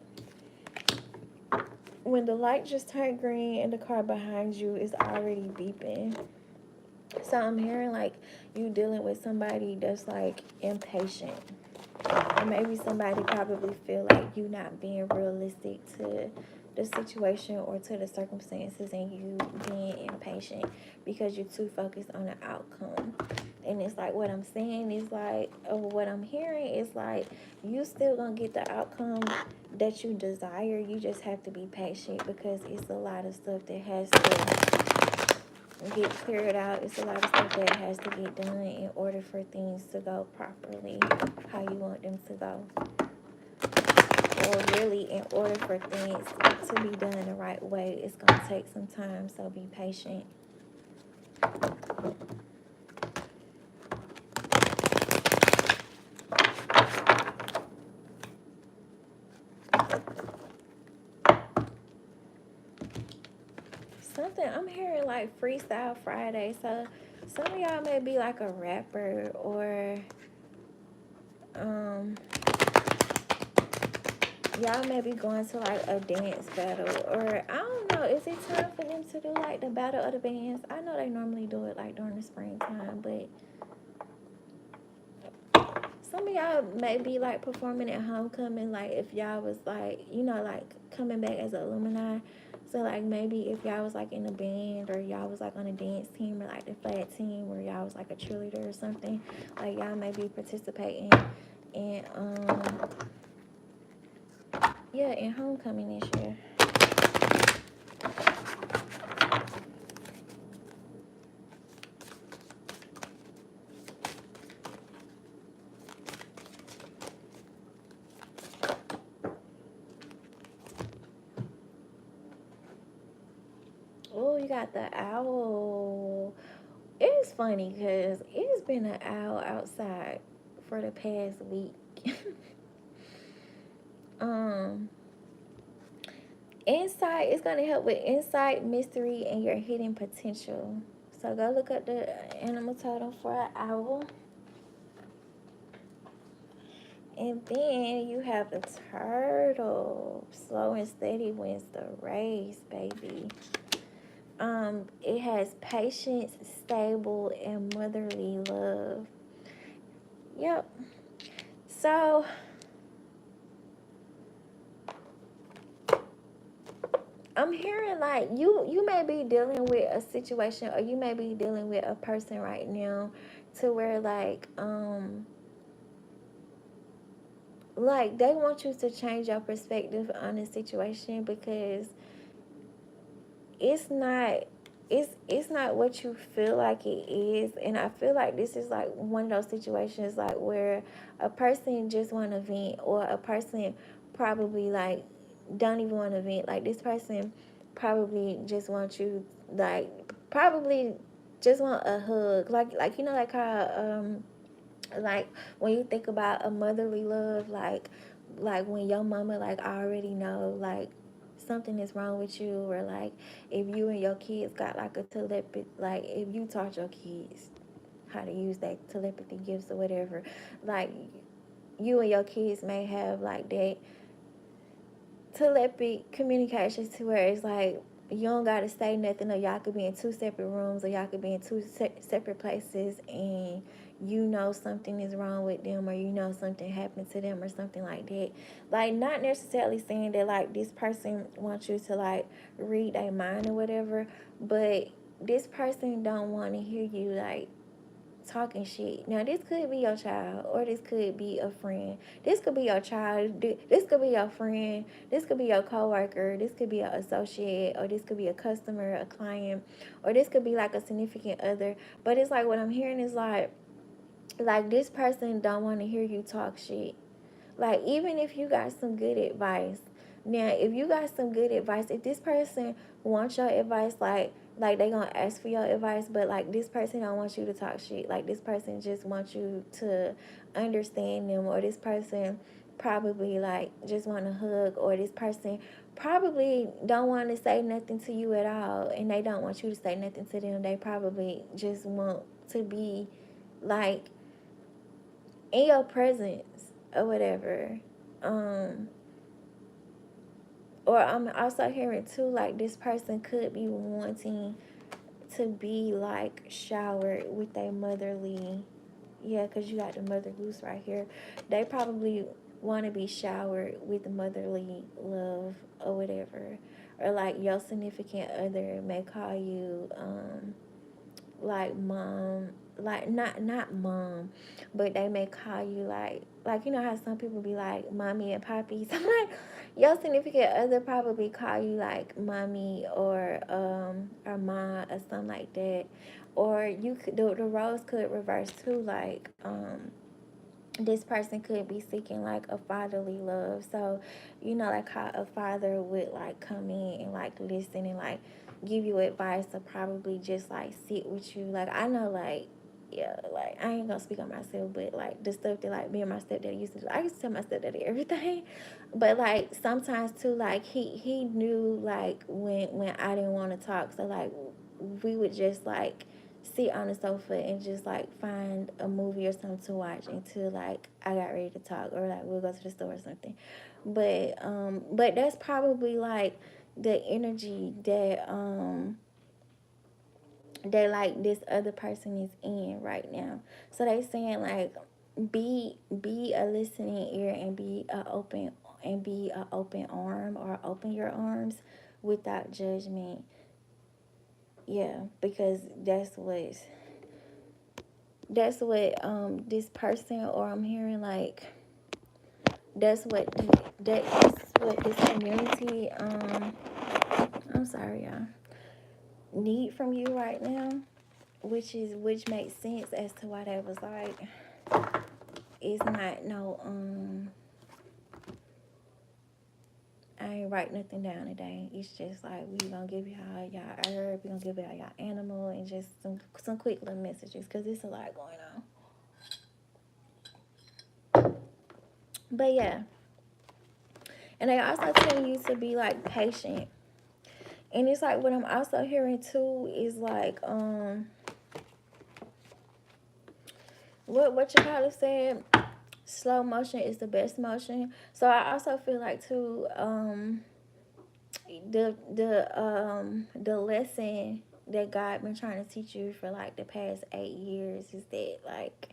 When the light just turned green and the car behind you is already beeping, so I'm hearing like you dealing with somebody that's like impatient. Or maybe somebody probably feel like you not being realistic to the situation or to the circumstances, and you being impatient because you're too focused on the outcome. And it's like what I'm saying is like, or what I'm hearing is like, you still gonna get the outcome that you desire. You just have to be patient, because it's a lot of stuff that has to get cleared out. It's a lot of stuff that has to get done in order for things to go properly how you want them to go. Or really, in order for things to be done the right way, it's going to take some time, so be patient. Something, I'm hearing like Freestyle Friday, so some of y'all may be like a rapper, or y'all may be going to like a dance battle, or I don't know, is it time for them to do like the battle of the bands? I know they normally do it like during the springtime, but some of y'all may be like performing at homecoming, like if y'all was like, like coming back as an alumni. So like maybe if y'all was like in a band, or y'all was like on a dance team, or like the flag team, or y'all was like a cheerleader or something, like y'all may be participating in in homecoming this year. you got the owl. It's funny because it's been an owl outside for the past week. um, Insight is going to help with insight, mystery, and your hidden potential. So go look up the animal totem for an owl. And then you have the turtle. Slow and steady wins the race, baby. It has patience, stable, and motherly love. Yep. So I'm hearing like you may be dealing with a situation, or you may be dealing with a person right now to where like they want you to change your perspective on the situation, because it's not it's not what you feel like it is. And I feel like this is like one of those situations like where a person just want to vent, or a person probably like don't even want to vent. Like this person probably just want you, like probably just want a hug, like you know, like when you think about a motherly love, like when your mama like already know like something is wrong with you, or like if you and your kids got like a telepathy, like if you taught your kids how to use that telepathy gifts or whatever, like you and your kids may have like that telepathy communications to where it's like you don't gotta say nothing, or y'all could be in two separate rooms, or y'all could be in two separate places, and you know something is wrong with them, or you know something happened to them, or something like that. Like not necessarily saying that like this person wants you to like read their mind or whatever, but this person don't want to hear you like talking shit. Now, this could be your child, or this could be a friend. This could be your child. This could be your friend. This could be your coworker. This could be an associate, or this could be a customer, a client, or this could be like a significant other. But it's like what I'm hearing is like this person don't want to hear you talk shit. Like even if you got some good advice, now if you got some good advice, if this person wants your advice, like they gonna ask for your advice, but like this person don't want you to talk shit. Like this person just wants you to understand them, or this person probably like just want a hug, or this person probably don't want to say nothing to you at all, and they don't want you to say nothing to them. They probably just want to be like in your presence or whatever. Or I'm also hearing too, like this person could be wanting to be like showered with a motherly, yeah, because you got the mother goose right here. They probably want to be showered with motherly love or whatever. Or like your significant other may call you like mom, like not mom, but they may call you like you know how some people be like mommy and poppy. So like your significant other probably call you like mommy, or mom, or something like that. Or you could the roles could reverse too, like this person could be seeking like a fatherly love. So you know, like how a father would like come in and like listen and like give you advice, or probably just like sit with you. Like I know, like yeah, like I ain't gonna speak on myself, but like the stuff that like me and my stepdad used to do, I used to tell my stepdaddy everything. But like sometimes too, like he knew like when I didn't want to talk, so like we would just like sit on the sofa and just like find a movie or something to watch until like I got ready to talk, or like we'll go to the store or something. But that's probably like the energy that like this other person is in right now. So they saying like be a listening ear, and be a open arm, or open your arms without judgment. Yeah, because that's what this person, or I'm hearing like that's what this community I'm sorry y'all, need from you right now, which makes sense as to why they was like it's not no I ain't write nothing down today. It's just like we gonna give y'all herb, we gonna give y'all animal, and just some quick little messages because it's a lot going on. But yeah, and they also tell you to be like patient. And it's like what I'm also hearing too is like what you probably said, slow motion is the best motion. So I also feel like too the lesson that God been trying to teach you for like the past 8 years is that like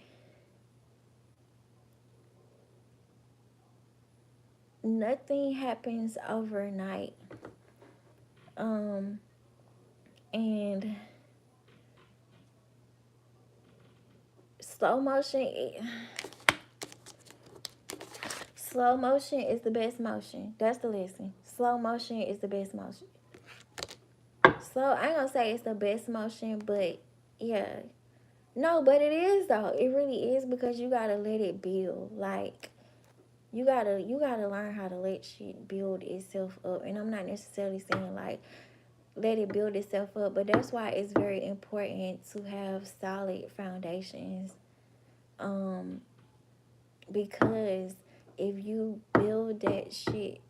nothing happens overnight. And slow motion slow motion is the best motion. That's the lesson. Slow motion is the best motion. So I ain't gonna say it's the best motion, but yeah. No, but it is though. It really is because you gotta let it build. Like you gotta learn how to let shit build itself up. And I'm not necessarily saying like let it build itself up, but that's why it's very important to have solid foundations. Because if you build that shit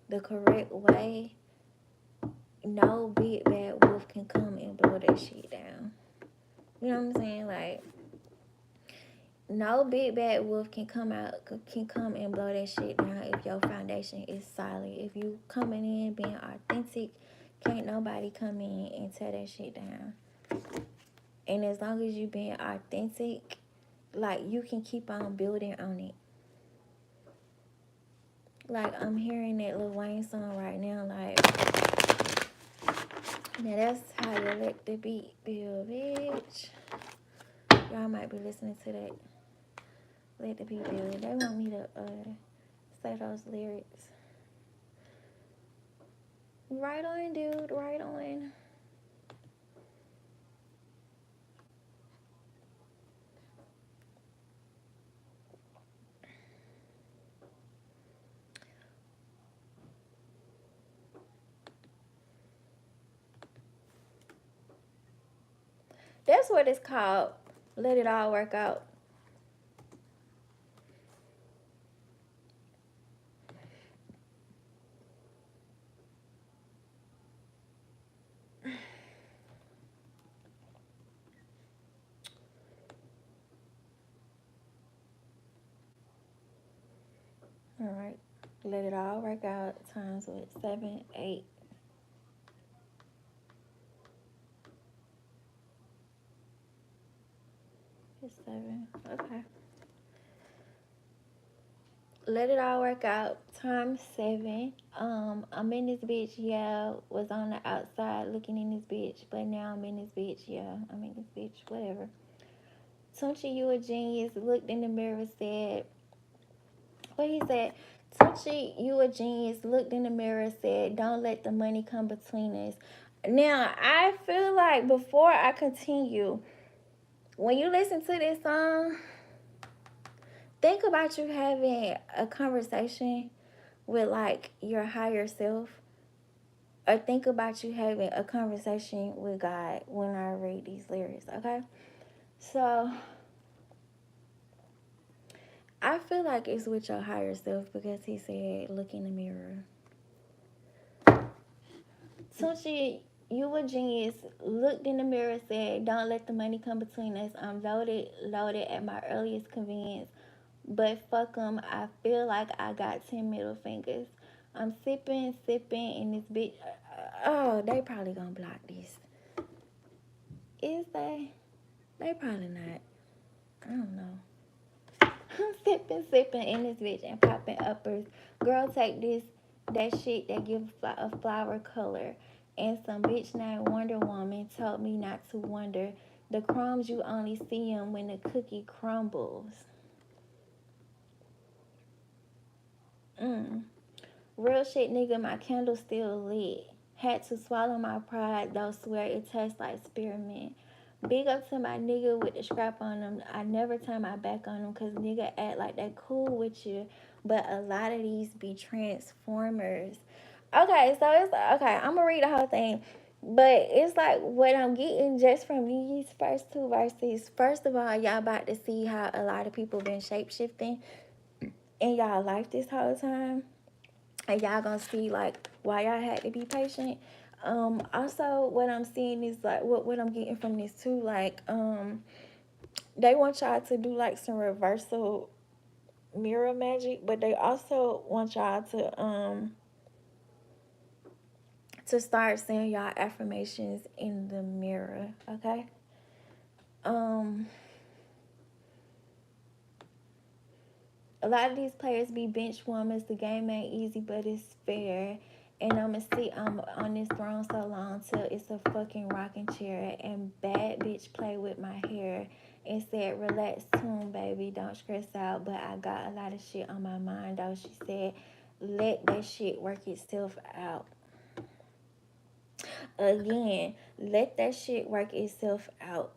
the correct way, no big bad wolf can come and blow that shit down. You know what I'm saying? Like no big bad wolf can come and blow that shit down if your foundation is solid. If you coming in being authentic, can't nobody come in and tear that shit down. And as long as you being authentic, like you can keep on building on it. Like I'm hearing that Lil Wayne song right now, like now that's how you let the beat build, bitch. Y'all might be listening to that. Let the beat build. They want me to say those lyrics. Right on, dude. Right on. That's what it's called. Let it all work out. All right. Let it all work out. Times with 7, 8. It's 7. Okay. Let it all work out. Times 7. I'm in this bitch. Yeah, was on the outside looking in this bitch, but now I'm in this bitch. Yeah, I'm in this bitch. Whatever. Tunchi, you a genius. Looked in the mirror, said, what he said? Tunchi, you a genius. Looked in the mirror, said, don't let the money come between us. Now, I feel like before I continue, when you listen to this song, think about you having a conversation with like your higher self, or think about you having a conversation with God when I read these lyrics, okay? So I feel like it's with your higher self because he said, look in the mirror. Tunchi, you a genius. Looked in the mirror, said, don't let the money come between us. I'm loaded at my earliest convenience. But fuck them, I feel like I got 10 middle fingers. I'm sipping in this bitch. Oh, they probably gonna block this. Is they? They probably not. I don't know. I'm sipping in this bitch and popping uppers. Girl, take this, that shit that give a flower color. And some bitch named Wonder Woman told me not to wonder. The crumbs, you only see them when the cookie crumbles. Real shit, nigga, my candle still lit. Had to swallow my pride, though swear it tastes like spearmint. Big up to my nigga with the scrap on them. I never turn my back on them because nigga act like they cool with you. But a lot of these be transformers. Okay, so it's okay. I'm gonna read the whole thing, but it's like what I'm getting just from these first two verses. First of all, y'all about to see how a lot of people been shape shifting in y'all life this whole time, and y'all gonna see like why y'all had to be patient. Also, what I'm seeing is like what I'm getting from this too. Like, they want y'all to do like some reversal mirror magic, but they also want y'all to start saying y'all affirmations in the mirror, okay? Um, a lot of these players be bench warmers. The game ain't easy, but it's fair. And I'ma see I'm on this throne so long till it's a fucking rocking chair. And bad bitch play with my hair and said, relax, tune, baby, don't stress out. But I got a lot of shit on my mind, though. She said, let that shit work itself out. Again, let that shit work itself out.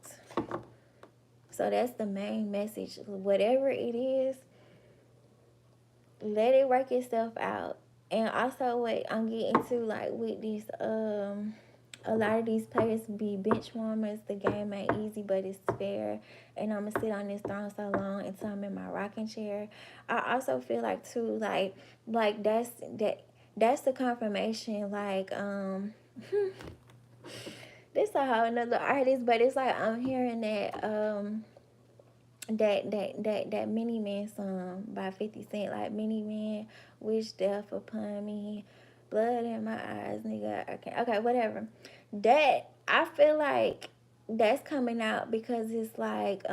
So that's the main message. Whatever it is, let it work itself out. And also what I'm getting to, like with these a lot of these players be bench warmers. The game ain't easy, but it's fair. And I'm gonna sit on this throne so long until I'm in my rocking chair. I also feel like too, like that's the confirmation. Like this a whole another artist, but it's like I'm hearing that Mini Man song by 50 Cent, like Mini Man, wish death upon me, blood in my eyes, nigga. Okay, whatever. That I feel like that's coming out because it's like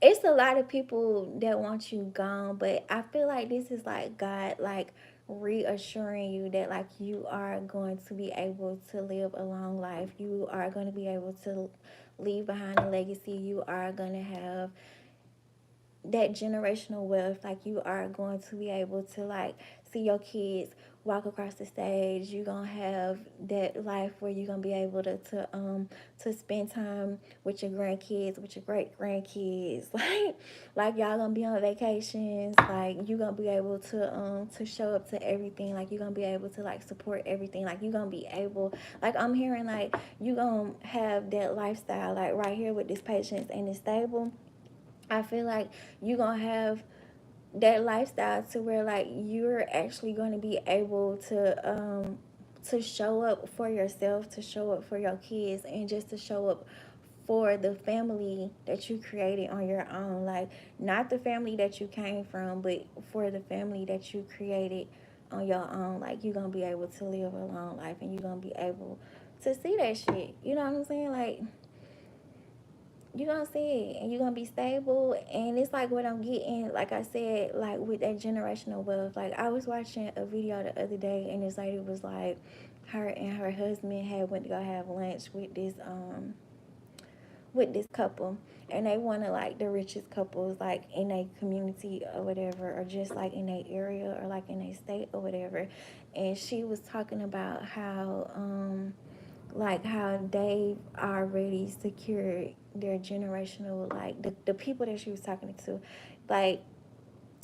it's a lot of people that want you gone, but I feel like this is like God like reassuring you that like you are going to be able to live a long life. You are going to be able to leave behind a legacy. You are going to have that generational wealth. Like you are going to be able to like see your kids walk across the stage. You're gonna have that life where you're gonna be able to spend time with your grandkids, with your great grandkids. Like y'all gonna be on vacations. Like you gonna be able to show up to everything. Like you're gonna be able to like support everything. Like you gonna be able, like I'm hearing like you gonna have that lifestyle like right here with this patience and it's stable. I feel like you're gonna have that lifestyle to where like you're actually going to be able to show up for yourself, to show up for your kids, and just to show up for the family that you created on your own. Like not the family that you came from, but for the family that you created on your own. Like you're gonna be able to live a long life and you're gonna be able to see that shit. You know what I'm saying? Like you're gonna see it and you're gonna be stable. And it's like what I'm getting, like I said, like with that generational wealth. Like I was watching a video the other day and this lady was like her and her husband had went to go have lunch with this couple, and they one of like the richest couples like in a community or whatever, or just like in a area or like in a state or whatever. And she was talking about how they've already secured their generational, like the people that she was talking to, like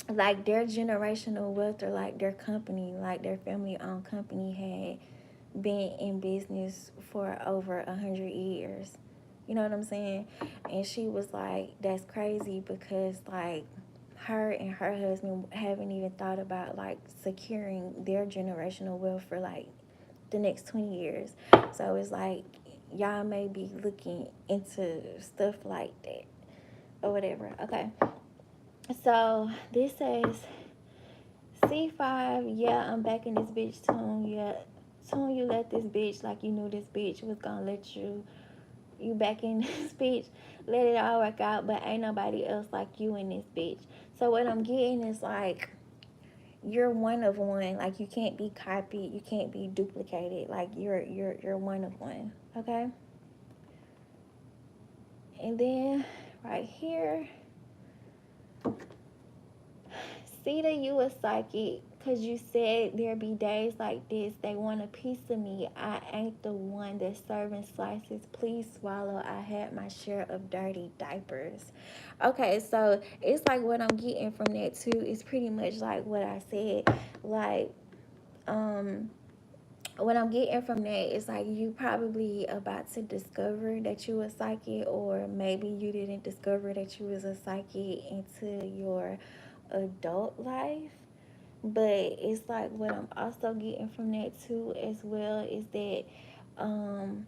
their generational wealth, or like their company, like their family owned company had been in business for over 100 years. You know what I'm saying? And she was like, that's crazy because like her and her husband haven't even thought about like securing their generational wealth for like the next 20 years. So it's like y'all may be looking into stuff like that or whatever. Okay. So this says C5, yeah, I'm back in this bitch tune. Yeah. Soon you let this bitch like you knew this bitch was gonna let you back in this bitch. Let it all work out, but ain't nobody else like you in this bitch. So what I'm getting is like you're one of one. Like you can't be copied, you can't be duplicated. Like you're one of one. Okay. And then right here, see that you a psychic because you said there be days like this. They want a piece of me. I ain't the one that's serving slices. Please swallow. I had my share of dirty diapers. Okay, so it's like what I'm getting from that too is pretty much like what I said. Like What I'm getting from that is like you probably about to discover that you a psychic, or maybe you didn't discover that you was a psychic into your adult life. But it's like what I'm also getting from that too as well is that um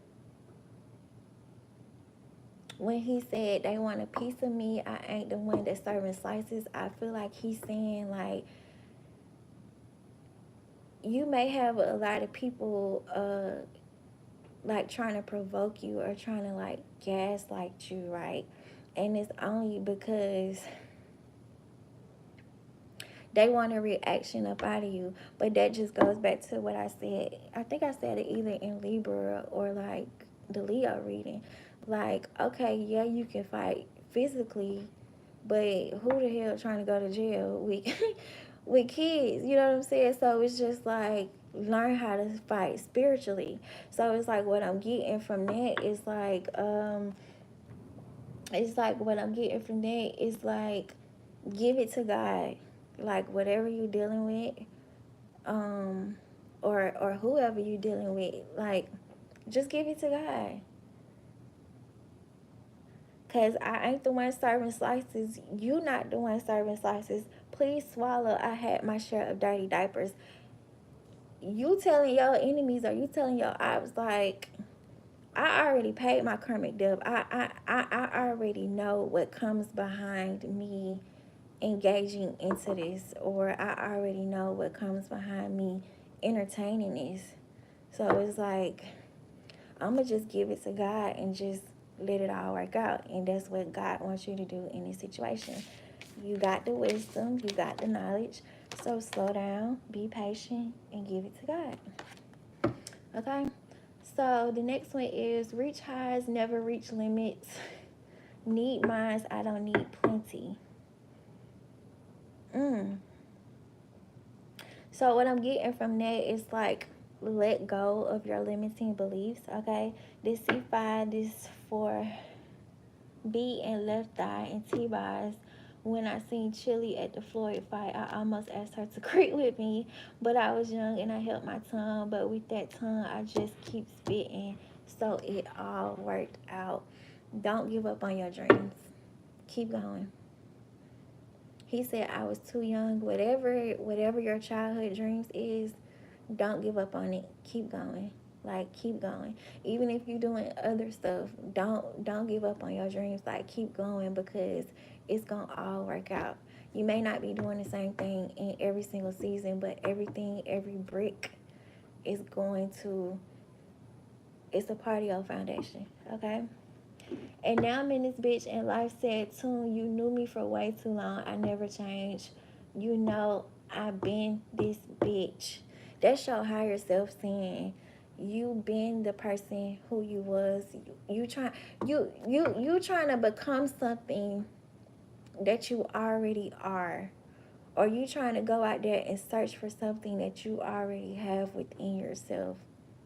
when he said they want a piece of me, I ain't the one that's serving slices. I feel like he's saying like you may have a lot of people like trying to provoke you or trying to like gaslight you, right? And it's only because they want a reaction up out of you. But that just goes back to what I said. I think I said it either in Libra or like the Leo reading. Like, okay, yeah, you can fight physically, but who the hell trying to go to jail with with kids? You know what I'm saying? So it's just like learn how to fight spiritually. So it's like what I'm getting from that is like what I'm getting from that is like give it to God. Like whatever you're dealing with, um, or whoever you're dealing with, like just give it to God. Cause I ain't the one serving slices. You not the one serving slices. Please swallow. I had my share of dirty diapers. You telling your enemies or you telling your I was like, I already paid my karmic debt. I already know what comes behind me engaging into this, or I already know what comes behind me entertaining this. So it's like I'm gonna just give it to God and just let it all work out. And that's what God wants you to do in this situation. You got the wisdom, you got the knowledge. So slow down, be patient, and give it to God. Okay? So the next one is reach highs, never reach limits. Need minds, I don't need plenty. Mm. So what I'm getting from that is like let go of your limiting beliefs, okay? This C5, this for B and left eye and T-Bars. When I seen Chili at the Floyd fight, I almost asked her to creep with me, but I was young and I held my tongue. But with that tongue, I just keep spitting, so it all worked out. Don't give up on your dreams. Keep going. He said I was too young. Whatever your childhood dreams is, don't give up on it. Keep going. Like keep going. Even if you're doing other stuff, don't give up on your dreams. Like keep going because it's gonna all work out. You may not be doing the same thing in every single season, but everything, every brick is going to it's a part of your foundation. Okay? And now I'm in this bitch and life said, Tune, you knew me for way too long. I never changed. You know I've been this bitch. That's your higher self saying you been the person who you was. You trying to become something that you already are. Or you trying to go out there and search for something that you already have within yourself.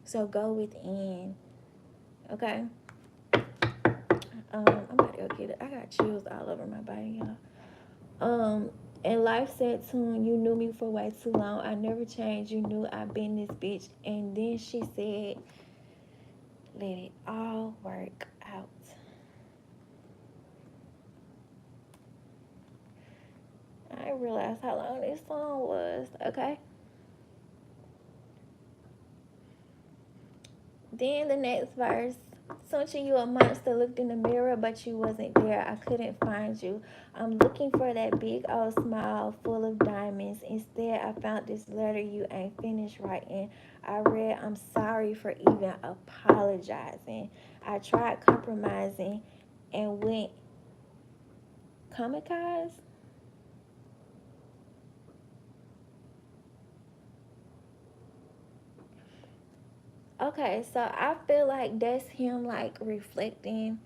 So go within. Okay? I'm about to go get it. I got chills all over my body, y'all. And life said to him, you knew me for way too long. I never changed. You knew I've been this bitch. And then she said, let it all work out. I didn't realize how long this song was. Okay. Then the next verse. Searching you a monster, looked in the mirror, but you wasn't there. I couldn't find you. I'm looking for that big old smile full of diamonds. Instead, I found this letter you ain't finished writing. I read, I'm sorry for even apologizing. I tried compromising and went kamikaze. Okay, so I feel like that's him like reflecting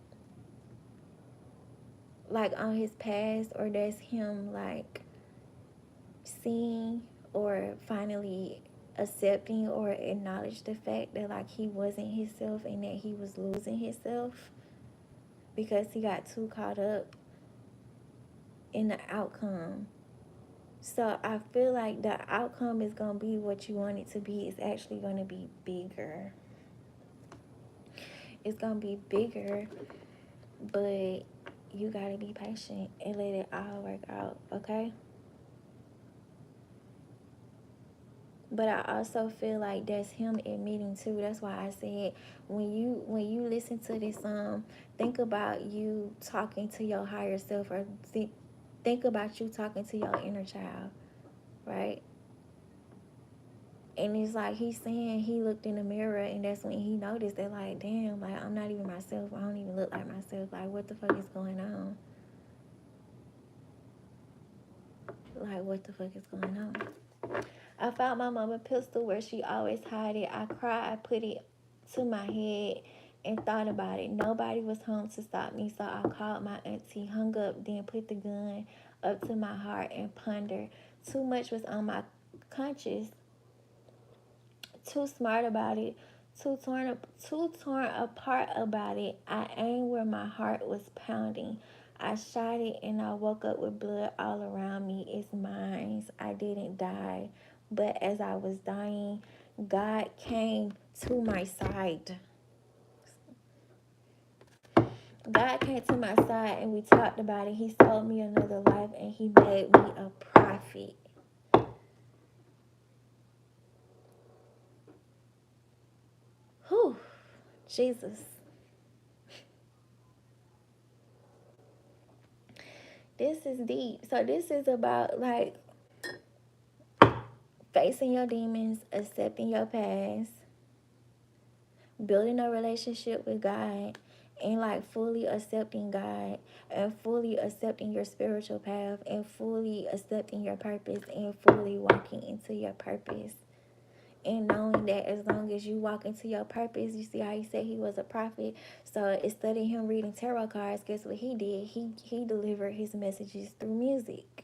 like on his past, or that's him like seeing or finally accepting or acknowledge the fact that like he wasn't himself and that he was losing himself because he got too caught up in the outcome. So I feel like the outcome is going to be what you want it to be. It's actually going to be bigger. It's going to be bigger, but you got to be patient and let it all work out, okay? But I also feel like that's him admitting too. That's why I said when you listen to this think about you talking to your higher self, or think about you talking to your inner child, right? And it's like he's saying he looked in the mirror, and that's when he noticed that, like, damn, like, I'm not even myself. I don't even look like myself. Like, what the fuck is going on? Like, what the fuck is going on? I found my mama pistol where she always hide it. I cried, I put it to my head and thought about it. Nobody was home to stop me, so I called my auntie, hung up, then put the gun up to my heart and pondered. Too much was on my conscience. Too smart about it. Too torn apart about it. I aimed where my heart was pounding. I shot it and I woke up with blood all around me. It's mine. I didn't die. But as I was dying, God came to my side. God came to my side and we talked about it. He sold me another life and he made me a prophet. Whew, Jesus. This is deep. So this is about, like, facing your demons, accepting your past, building a relationship with God, and, like, fully accepting God, and fully accepting your spiritual path, and fully accepting your purpose, and fully walking into your purpose. And knowing that as long as you walk into your purpose, you see how he said he was a prophet. So instead of him reading tarot cards, guess what he did? He delivered his messages through music.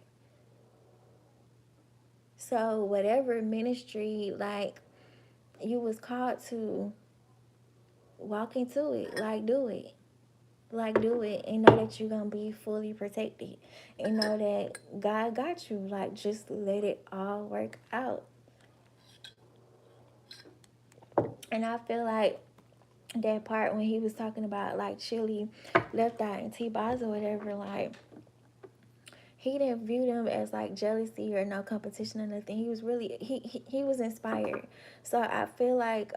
So whatever ministry, like, you was called to, walk into it. Like, do it. Like, do it. And know that you're going to be fully protected. And know that God got you. Like, just let it all work out. And I feel like that part when he was talking about, like, Chili left out and T-Boz or whatever, like, he didn't view them as, like, jealousy or no competition or nothing. He was really, he was inspired. So I feel like,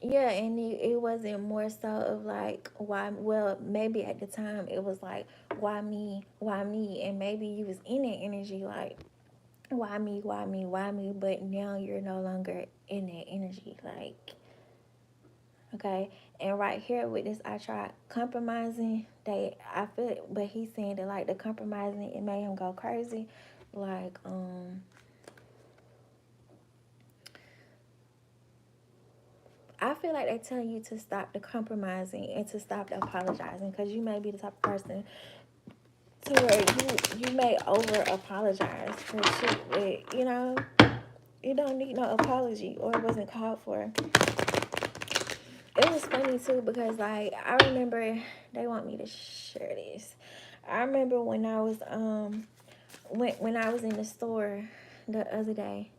yeah, and it wasn't more so of, like, why, well, maybe at the time it was like, why me, and maybe you was in that energy, like, why me, but now you're no longer in that energy, like, okay. And right here with this, I tried compromising. I feel it, but he's saying that, like, the compromising, it made him go crazy. Like, I feel like they're telling you to stop the compromising and to stop the apologizing, because you may be the type of person to where you may over apologize for shit that, you don't need no apology, or it wasn't called for. It was funny too because, like, I remember, they want me to share this. I remember when I was when I was in the store the other day,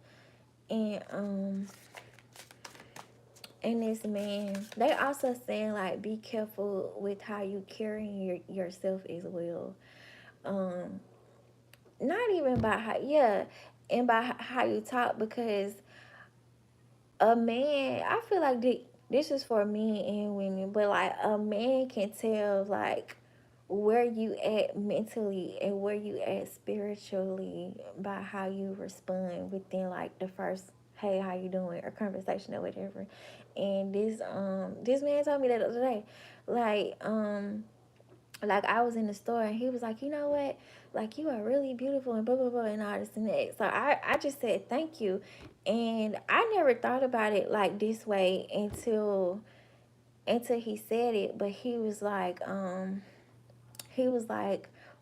and this man, they also saying, like, be careful with how you carry yourself as well. Not even by how, yeah, and by how you talk, because a man, I feel like this is for men and women, but, like, a man can tell, like, where you at mentally and where you at spiritually by how you respond within, like, the first, hey, how you doing, or conversation or whatever. And this man told me that the other day, like I was in the store and he was like, you know what, like, you are really beautiful and blah blah blah and all this and that. So I just said thank you, and I never thought about it like this way until he said it. But he was like,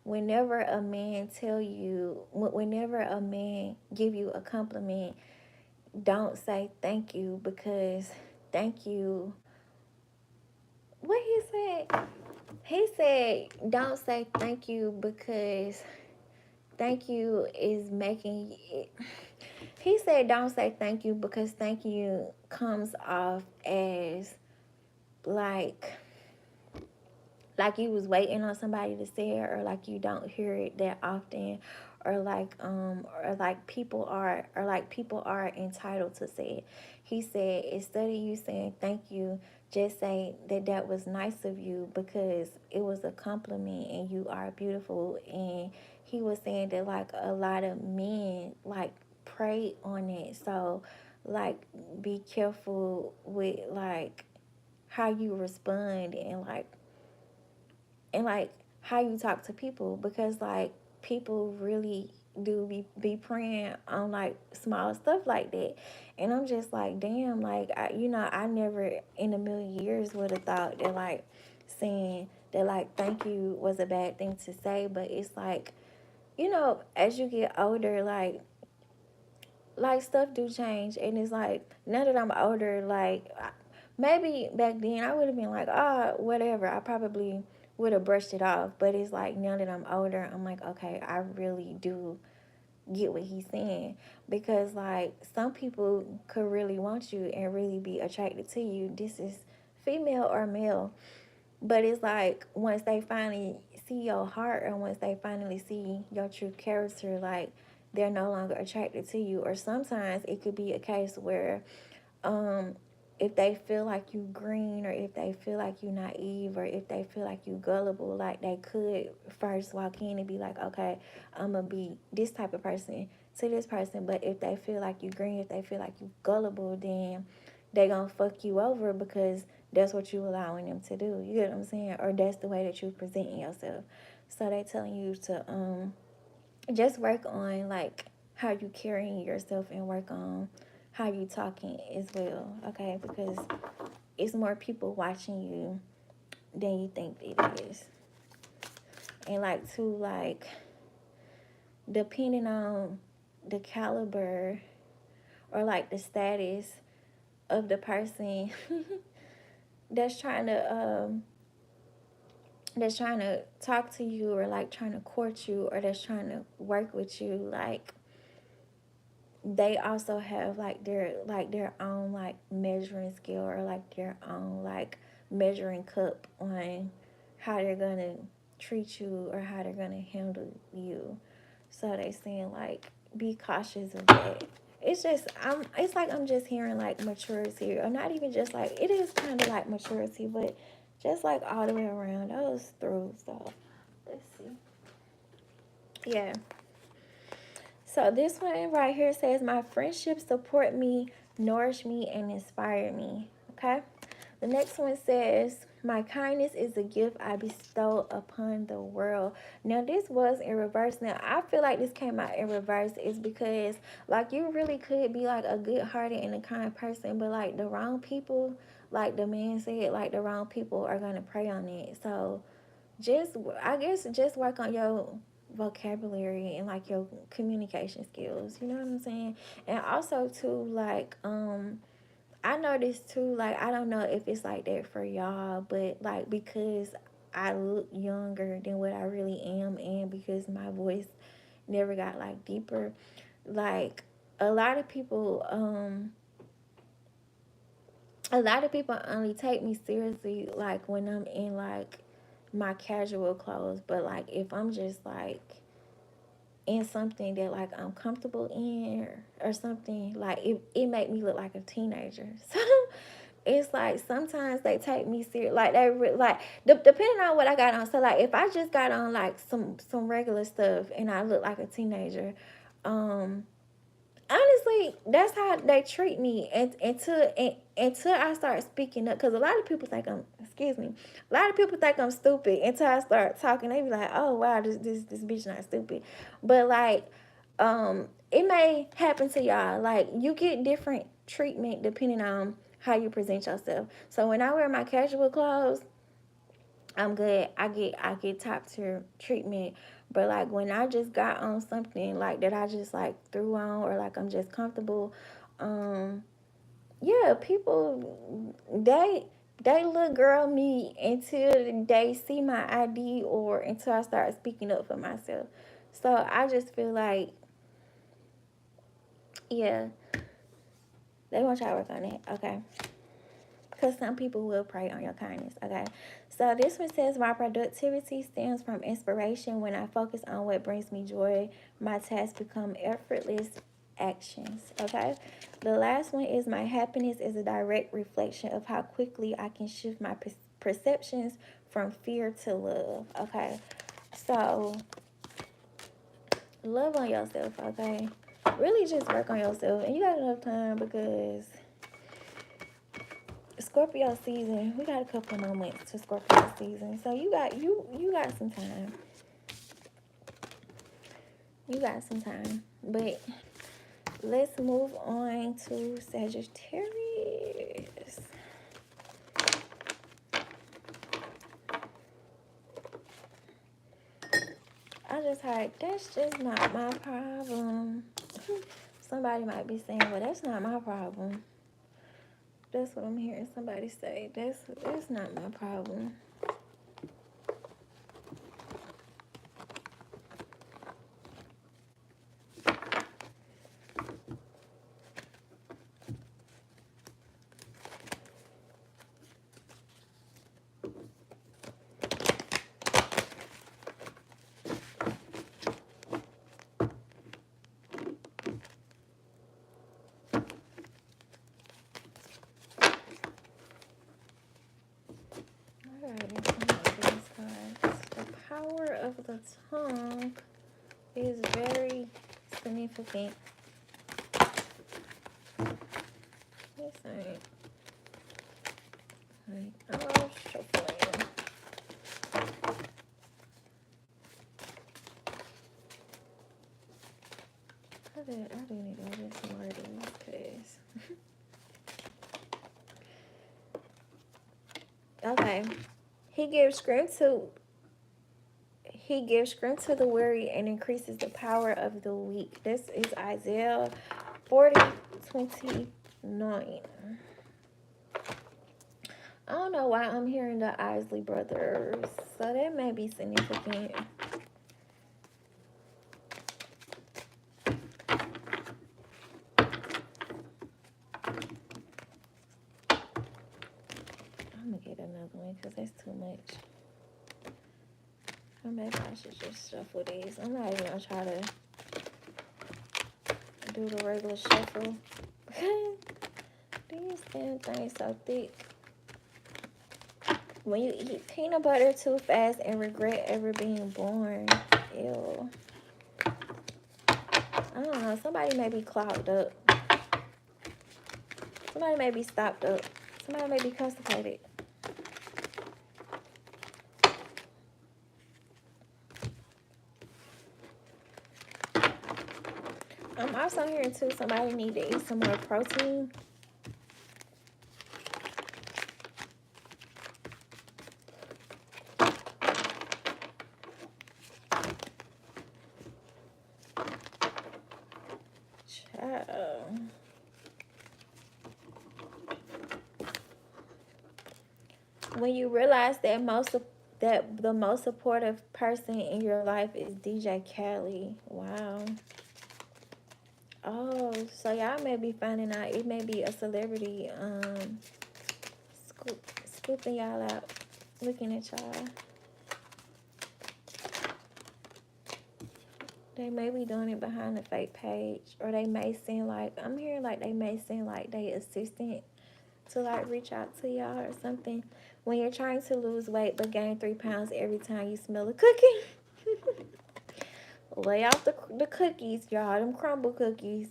whenever a man whenever a man give you a compliment, don't say thank you, because thank you, what he said, don't say thank you because thank you is making it. He said, don't say thank you because thank you comes off as like you was waiting on somebody to say it, or like you don't hear it that often, or like people are entitled to say it. He said, instead of you saying thank you, just say that that was nice of you because it was a compliment and you are beautiful. And he was saying that like a lot of men like prey on it, so like be careful with like how you respond, and like how you talk to people, because like people really do be praying on like small stuff like that. And I'm just like, damn, like I never in a million years would have thought that like saying that like thank you was a bad thing to say. But it's like, as you get older, like stuff do change. And it's like, now that I'm older, like maybe back then I would have been like, whatever, I probably would have brushed it off. But it's like, now that I'm older, I'm like, okay, I really do get what he's saying. Because like some people could really want you and really be attracted to you. This is female or male. But it's like once they finally see your heart, and once they finally see your true character, like they're no longer attracted to you. Or sometimes it could be a case where um if they feel like you green, or if they feel like you naive, or if they feel like you gullible, like they could first walk in and be like, okay, I'm gonna be this type of person to this person. But if they feel like you green, if they feel like you gullible, then they gonna fuck you over because that's what you allowing them to do. You get what I'm saying? Or that's the way that you presenting yourself. So they telling you to just work on like how you carrying yourself, and work on how you talking as well, okay? Because it's more people watching you than you think it is. And like to like depending on the caliber or like the status of the person that's trying to talk to you, or like trying to court you, or that's trying to work with you, like they also have like their own like measuring scale, or like their own like measuring cup on how they're gonna treat you, or how they're gonna handle you. So they saying like be cautious of that. It's like I'm just hearing like maturity, or not even just like, it is kind of like maturity, but just like all the way around. That was through. So let's see. Yeah. So this one right here says, my friendships support me, nourish me, and inspire me. Okay. The next one says, my kindness is a gift I bestow upon the world. Now this was in reverse. Now I feel like this came out in reverse is because like you really could be like a good hearted and a kind person, but like the wrong people, like the man said, like the wrong people are gonna prey on it. So just, I guess, just work on your vocabulary and like your communication skills, you know what I'm saying? And also too, like I noticed too, like I don't know if it's like that for y'all, but like because I look younger than what I really am, and because my voice never got like deeper, like a lot of people only take me seriously like when I'm in like my casual clothes. But like if I'm just like in something that like I'm comfortable in, or something, like it make me look like a teenager. So it's like sometimes they take me serious, like they depending on what I got on. So like if I just got on like some regular stuff and I look like a teenager, um honestly, that's how they treat me, until I start speaking up. Because a lot of people think a lot of people think I'm stupid until I start talking. They be like, "Oh wow, this bitch not stupid," but like, it may happen to y'all. Like you get different treatment depending on how you present yourself. So when I wear my casual clothes, I'm good. I get top tier treatment. But like when I just got on something like that I just like threw on, or like I'm just comfortable, um, yeah, people they little girl me until they see my ID, or until I start speaking up for myself. So I just feel like, yeah, they want y'all to work on it, okay? Because some people will prey on your kindness, okay? So this one says, my productivity stems from inspiration. When I focus on what brings me joy, my tasks become effortless actions, okay? The last one is, my happiness is a direct reflection of how quickly I can shift my perceptions from fear to love, okay? So love on yourself, okay? Really just work on yourself. And you got enough time, because Scorpio season, we got a couple more months to Scorpio season. So you got some time. You got some time. But let's move on to Sagittarius. I just heard, that's just not my problem. Somebody might be saying, well, that's not my problem. That's what I'm hearing somebody say. That's not my problem. The power of the tongue is very significant. This ain't oh, shuffling. I do need to order some more of these, cause okay. He gives strength to the weary and increases the power of the weak. This is Isaiah 40:29. I don't know why I'm hearing the Isley brothers, so that may be significant. I'm gonna get another one because that's too much. Or maybe I should just shuffle these. I'm not even gonna try to do the regular shuffle. These damn things so thick. When you eat peanut butter too fast and regret ever being born. Ew. I don't know. Somebody may be clogged up. Somebody may be stopped up. Somebody may be constipated. I'm also hearing too, somebody need to eat some more protein. Child. When you realize that the most supportive person in your life is DJ Khaled. Wow. Oh, so y'all may be finding out it may be a celebrity scooping y'all out, looking at y'all. They may be doing it behind a fake page, or they may seem like, I'm hearing like they may seem like they assistant to like reach out to y'all or something. When you're trying to lose weight but gain 3 pounds every time you smell a cookie. Lay out the cookies, y'all, them crumble cookies.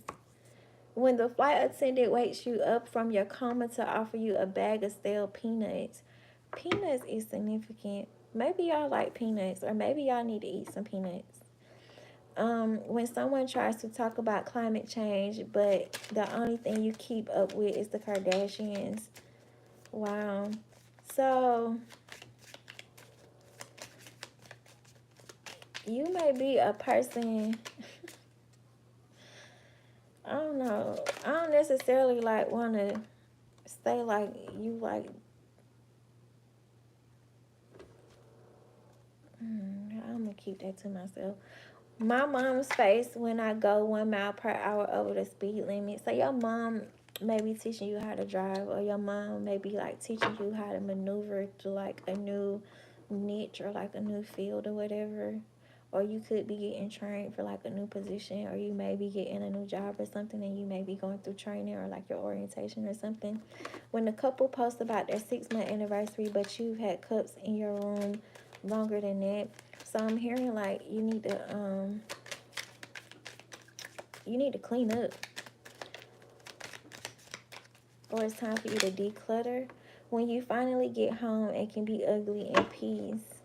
When the flight attendant wakes you up from your coma to offer you a bag of stale peanuts. Peanuts is significant. Maybe y'all like peanuts, or maybe y'all need to eat some peanuts. When someone tries to talk about climate change, but the only thing you keep up with is the Kardashians. Wow. So you may be a person, I don't know, I don't necessarily like want to say like you like, I'm gonna keep that to myself. My mom's face when I go 1 mile per hour over the speed limit. So your mom may be teaching you how to drive, or your mom may be like teaching you how to maneuver to like a new niche or like a new field or whatever. Or you could be getting trained for like a new position, or you may be getting a new job or something, and you may be going through training or like your orientation or something. When the couple posts about their 6 month anniversary, but you've had cups in your room longer than that. So I'm hearing like you need to clean up, or it's time for you to declutter. When you finally get home, it can be ugly in peace.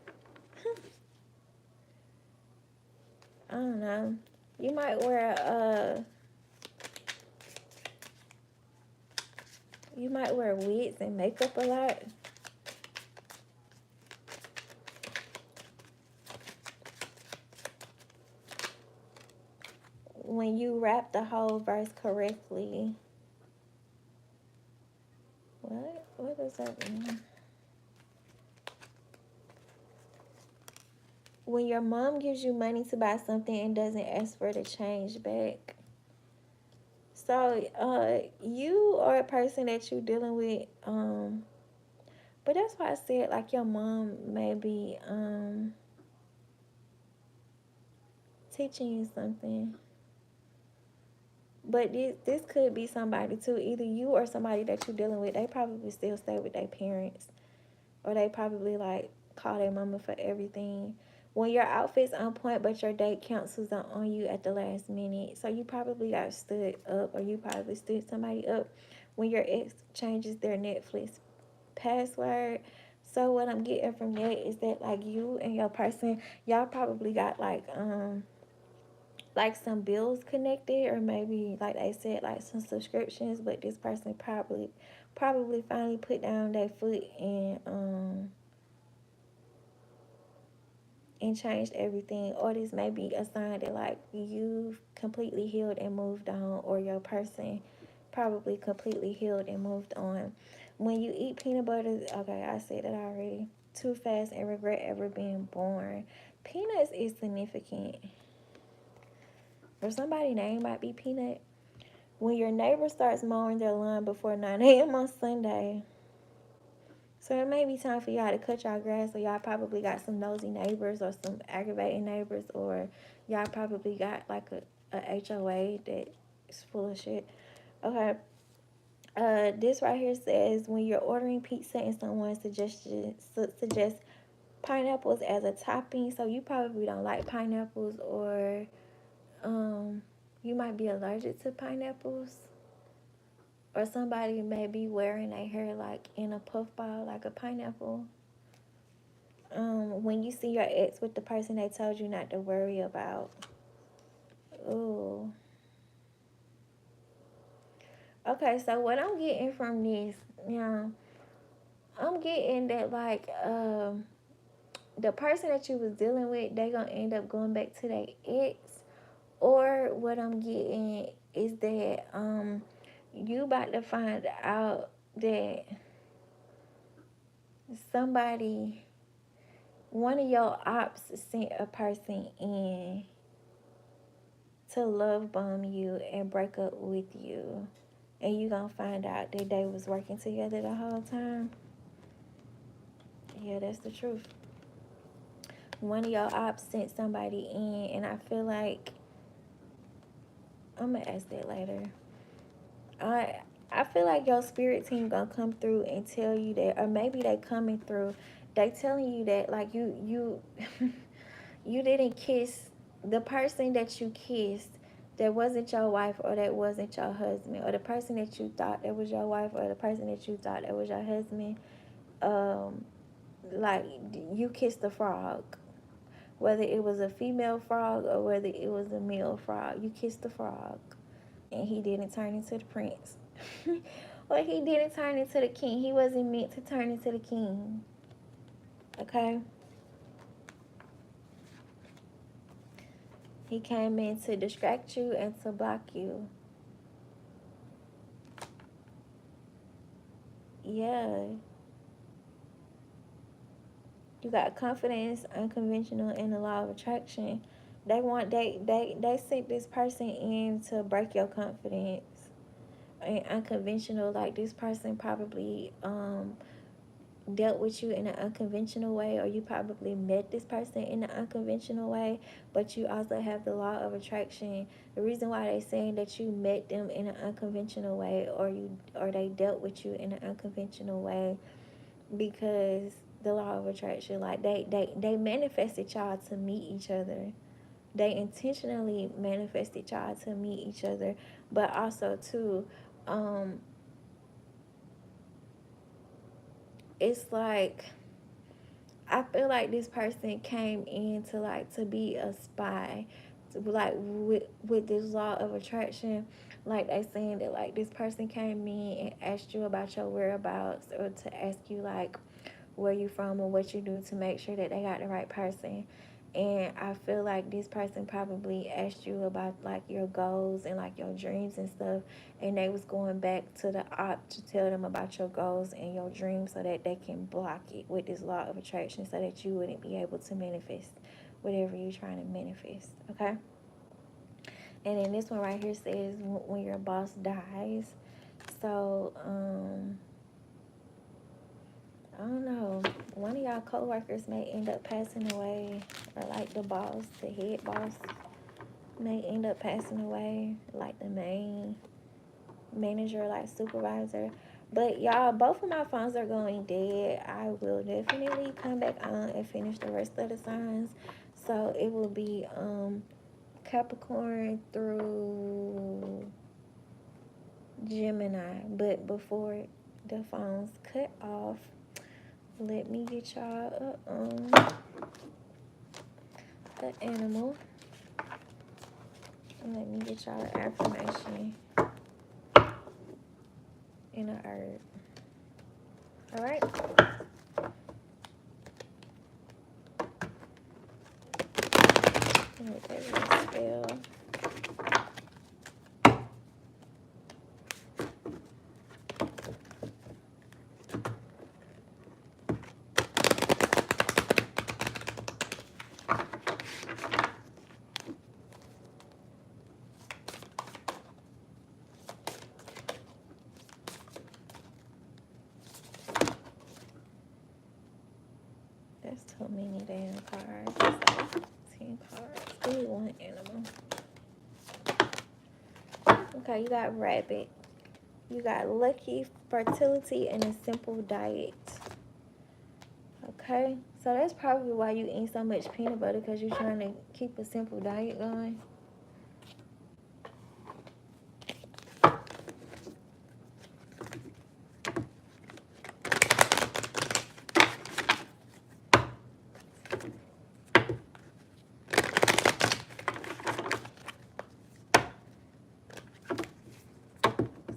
I don't know. You might wear wigs and makeup a lot. When you rap the whole verse correctly. What does that mean? When your mom gives you money to buy something and doesn't ask for the change back. So, you are a person that you're dealing with, but that's why I said, like, your mom may be, teaching you something. But this could be somebody, too. Either you or somebody that you're dealing with, they probably still stay with their parents. Or they probably, like, call their mama for everything. When your outfit's on point, but your date cancels on you at the last minute. So you probably got stood up, or you probably stood somebody up when your ex changes their Netflix password. So what I'm getting from that is that, like, you and your person, y'all probably got like some bills connected, or maybe like they said, like some subscriptions, but this person probably finally put down their foot and changed everything. Or this may be a sign that like you've completely healed and moved on, or your person probably completely healed and moved on. When you eat peanut butter, okay, I said that already, too fast and regret ever being born. Peanuts is significant, or somebody's name might be Peanut. When your neighbor starts mowing their lawn before 9 a.m. on Sunday. So it may be time for y'all to cut y'all grass, or y'all probably got some nosy neighbors or some aggravating neighbors, or y'all probably got like a HOA that is full of shit. Okay. This right here says when you're ordering pizza and someone suggests pineapples as a topping, so you probably don't like pineapples, or you might be allergic to pineapples. Or somebody may be wearing their hair like in a puffball, like a pineapple. When you see your ex with the person they told you not to worry about. Ooh. Okay, so what I'm getting from this, I'm getting that like the person that you was dealing with, they gonna end up going back to their ex. Or what I'm getting is that you about to find out that somebody, one of your ops sent a person in to love bomb you and break up with you. And you gonna find out that they was working together the whole time. Yeah, that's the truth. One of your ops sent somebody in, and I feel like I'm gonna ask that later. I feel like your spirit team gonna come through and tell you that, or maybe they coming through. They telling you that like you you didn't kiss the person that you kissed. That wasn't your wife, or that wasn't your husband, or the person that you thought that was your wife, or the person that you thought that was your husband. Um, like you kissed a frog, whether it was a female frog or whether it was a male frog. You kissed the frog, and he didn't turn into the prince. Or he didn't turn into the king. He wasn't meant to turn into the king. Okay? He came in to distract you and to block you. Yeah. You got confidence, unconventional, and the law of attraction. They sent this person in to break your confidence. And unconventional, like this person probably dealt with you in an unconventional way, or you probably met this person in an unconventional way. But you also have the law of attraction. The reason why they saying that you met them in an unconventional way, or they dealt with you in an unconventional way, because the law of attraction, like they manifested y'all to meet each other. They intentionally manifested y'all to meet each other. But also too, um it's like, I feel like this person came in to be a spy, to, like, with this law of attraction. Like they saying that like this person came in and asked you about your whereabouts, or to ask you like where you from or what you do, to make sure that they got the right person. And I feel like this person probably asked you about like your goals and like your dreams and stuff, and they was going back to the op to tell them about your goals and your dreams, so that they can block it with this law of attraction, so that you wouldn't be able to manifest whatever you're trying to manifest. Okay. And then this one right here says when your boss dies. So I don't know. One of y'all coworkers may end up passing away, or like the boss, the head boss, may end up passing away, like the main manager, like supervisor. But y'all, both of my phones are going dead. I will definitely come back on and finish the rest of the signs. So it will be Capricorn through Gemini. But before the phones cut off, let me get y'all an animal. And let me get y'all an affirmation and a herb. Alright? Let me take this spell. That's too many damn cards. That's like 10 cards. We need one animal. Okay, you got rabbit. You got lucky, fertility, and a simple diet. Okay, so that's probably why you eat so much peanut butter, because you're trying to keep a simple diet going.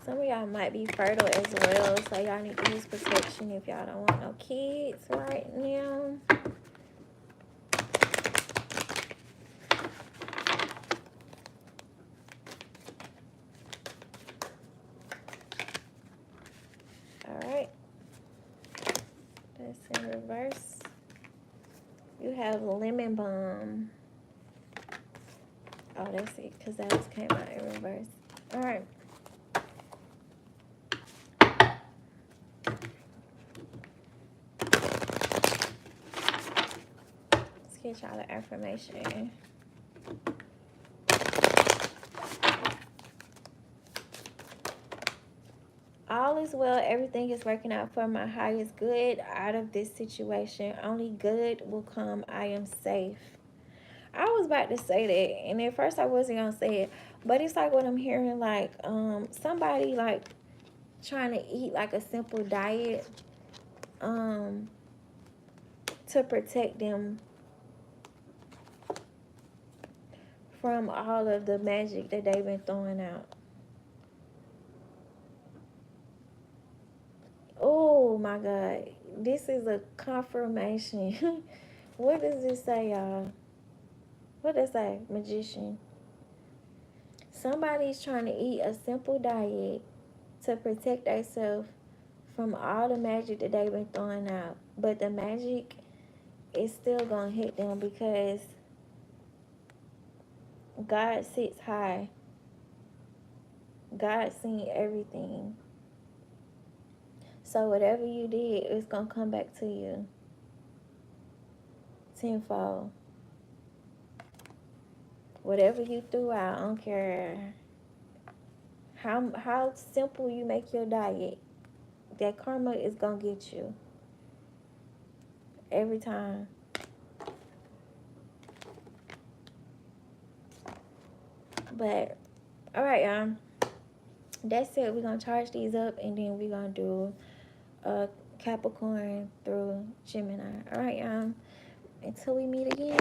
Some of y'all might be fertile as well, so y'all need to use protection if y'all don't want no kids right now. Alright. That's in reverse. You have lemon balm. Oh, that's it, because that just came out in reverse. Alright. Let's get y'all the affirmation. All is well. Everything is working out for my highest good out of this situation. Only good will come. I am safe. I was about to say that, and at first I wasn't gonna say it, but it's like what I'm hearing, like somebody like trying to eat like a simple diet to protect them from all of the magic that they've been throwing out. Oh my God, this is a confirmation. What does this say, y'all? What does it say? Magician. Somebody's trying to eat a simple diet to protect themselves from all the magic that they've been throwing out. But the magic is still going to hit them, because God sits high. God seen everything. So whatever you did, it's going to come back to you tenfold. Whatever you threw out, I don't care how simple you make your diet, that karma is going to get you every time. But, all right, y'all. That's it. We're going to charge these up, and then we're going to do Capricorn through Gemini. All right, y'all. Until we meet again.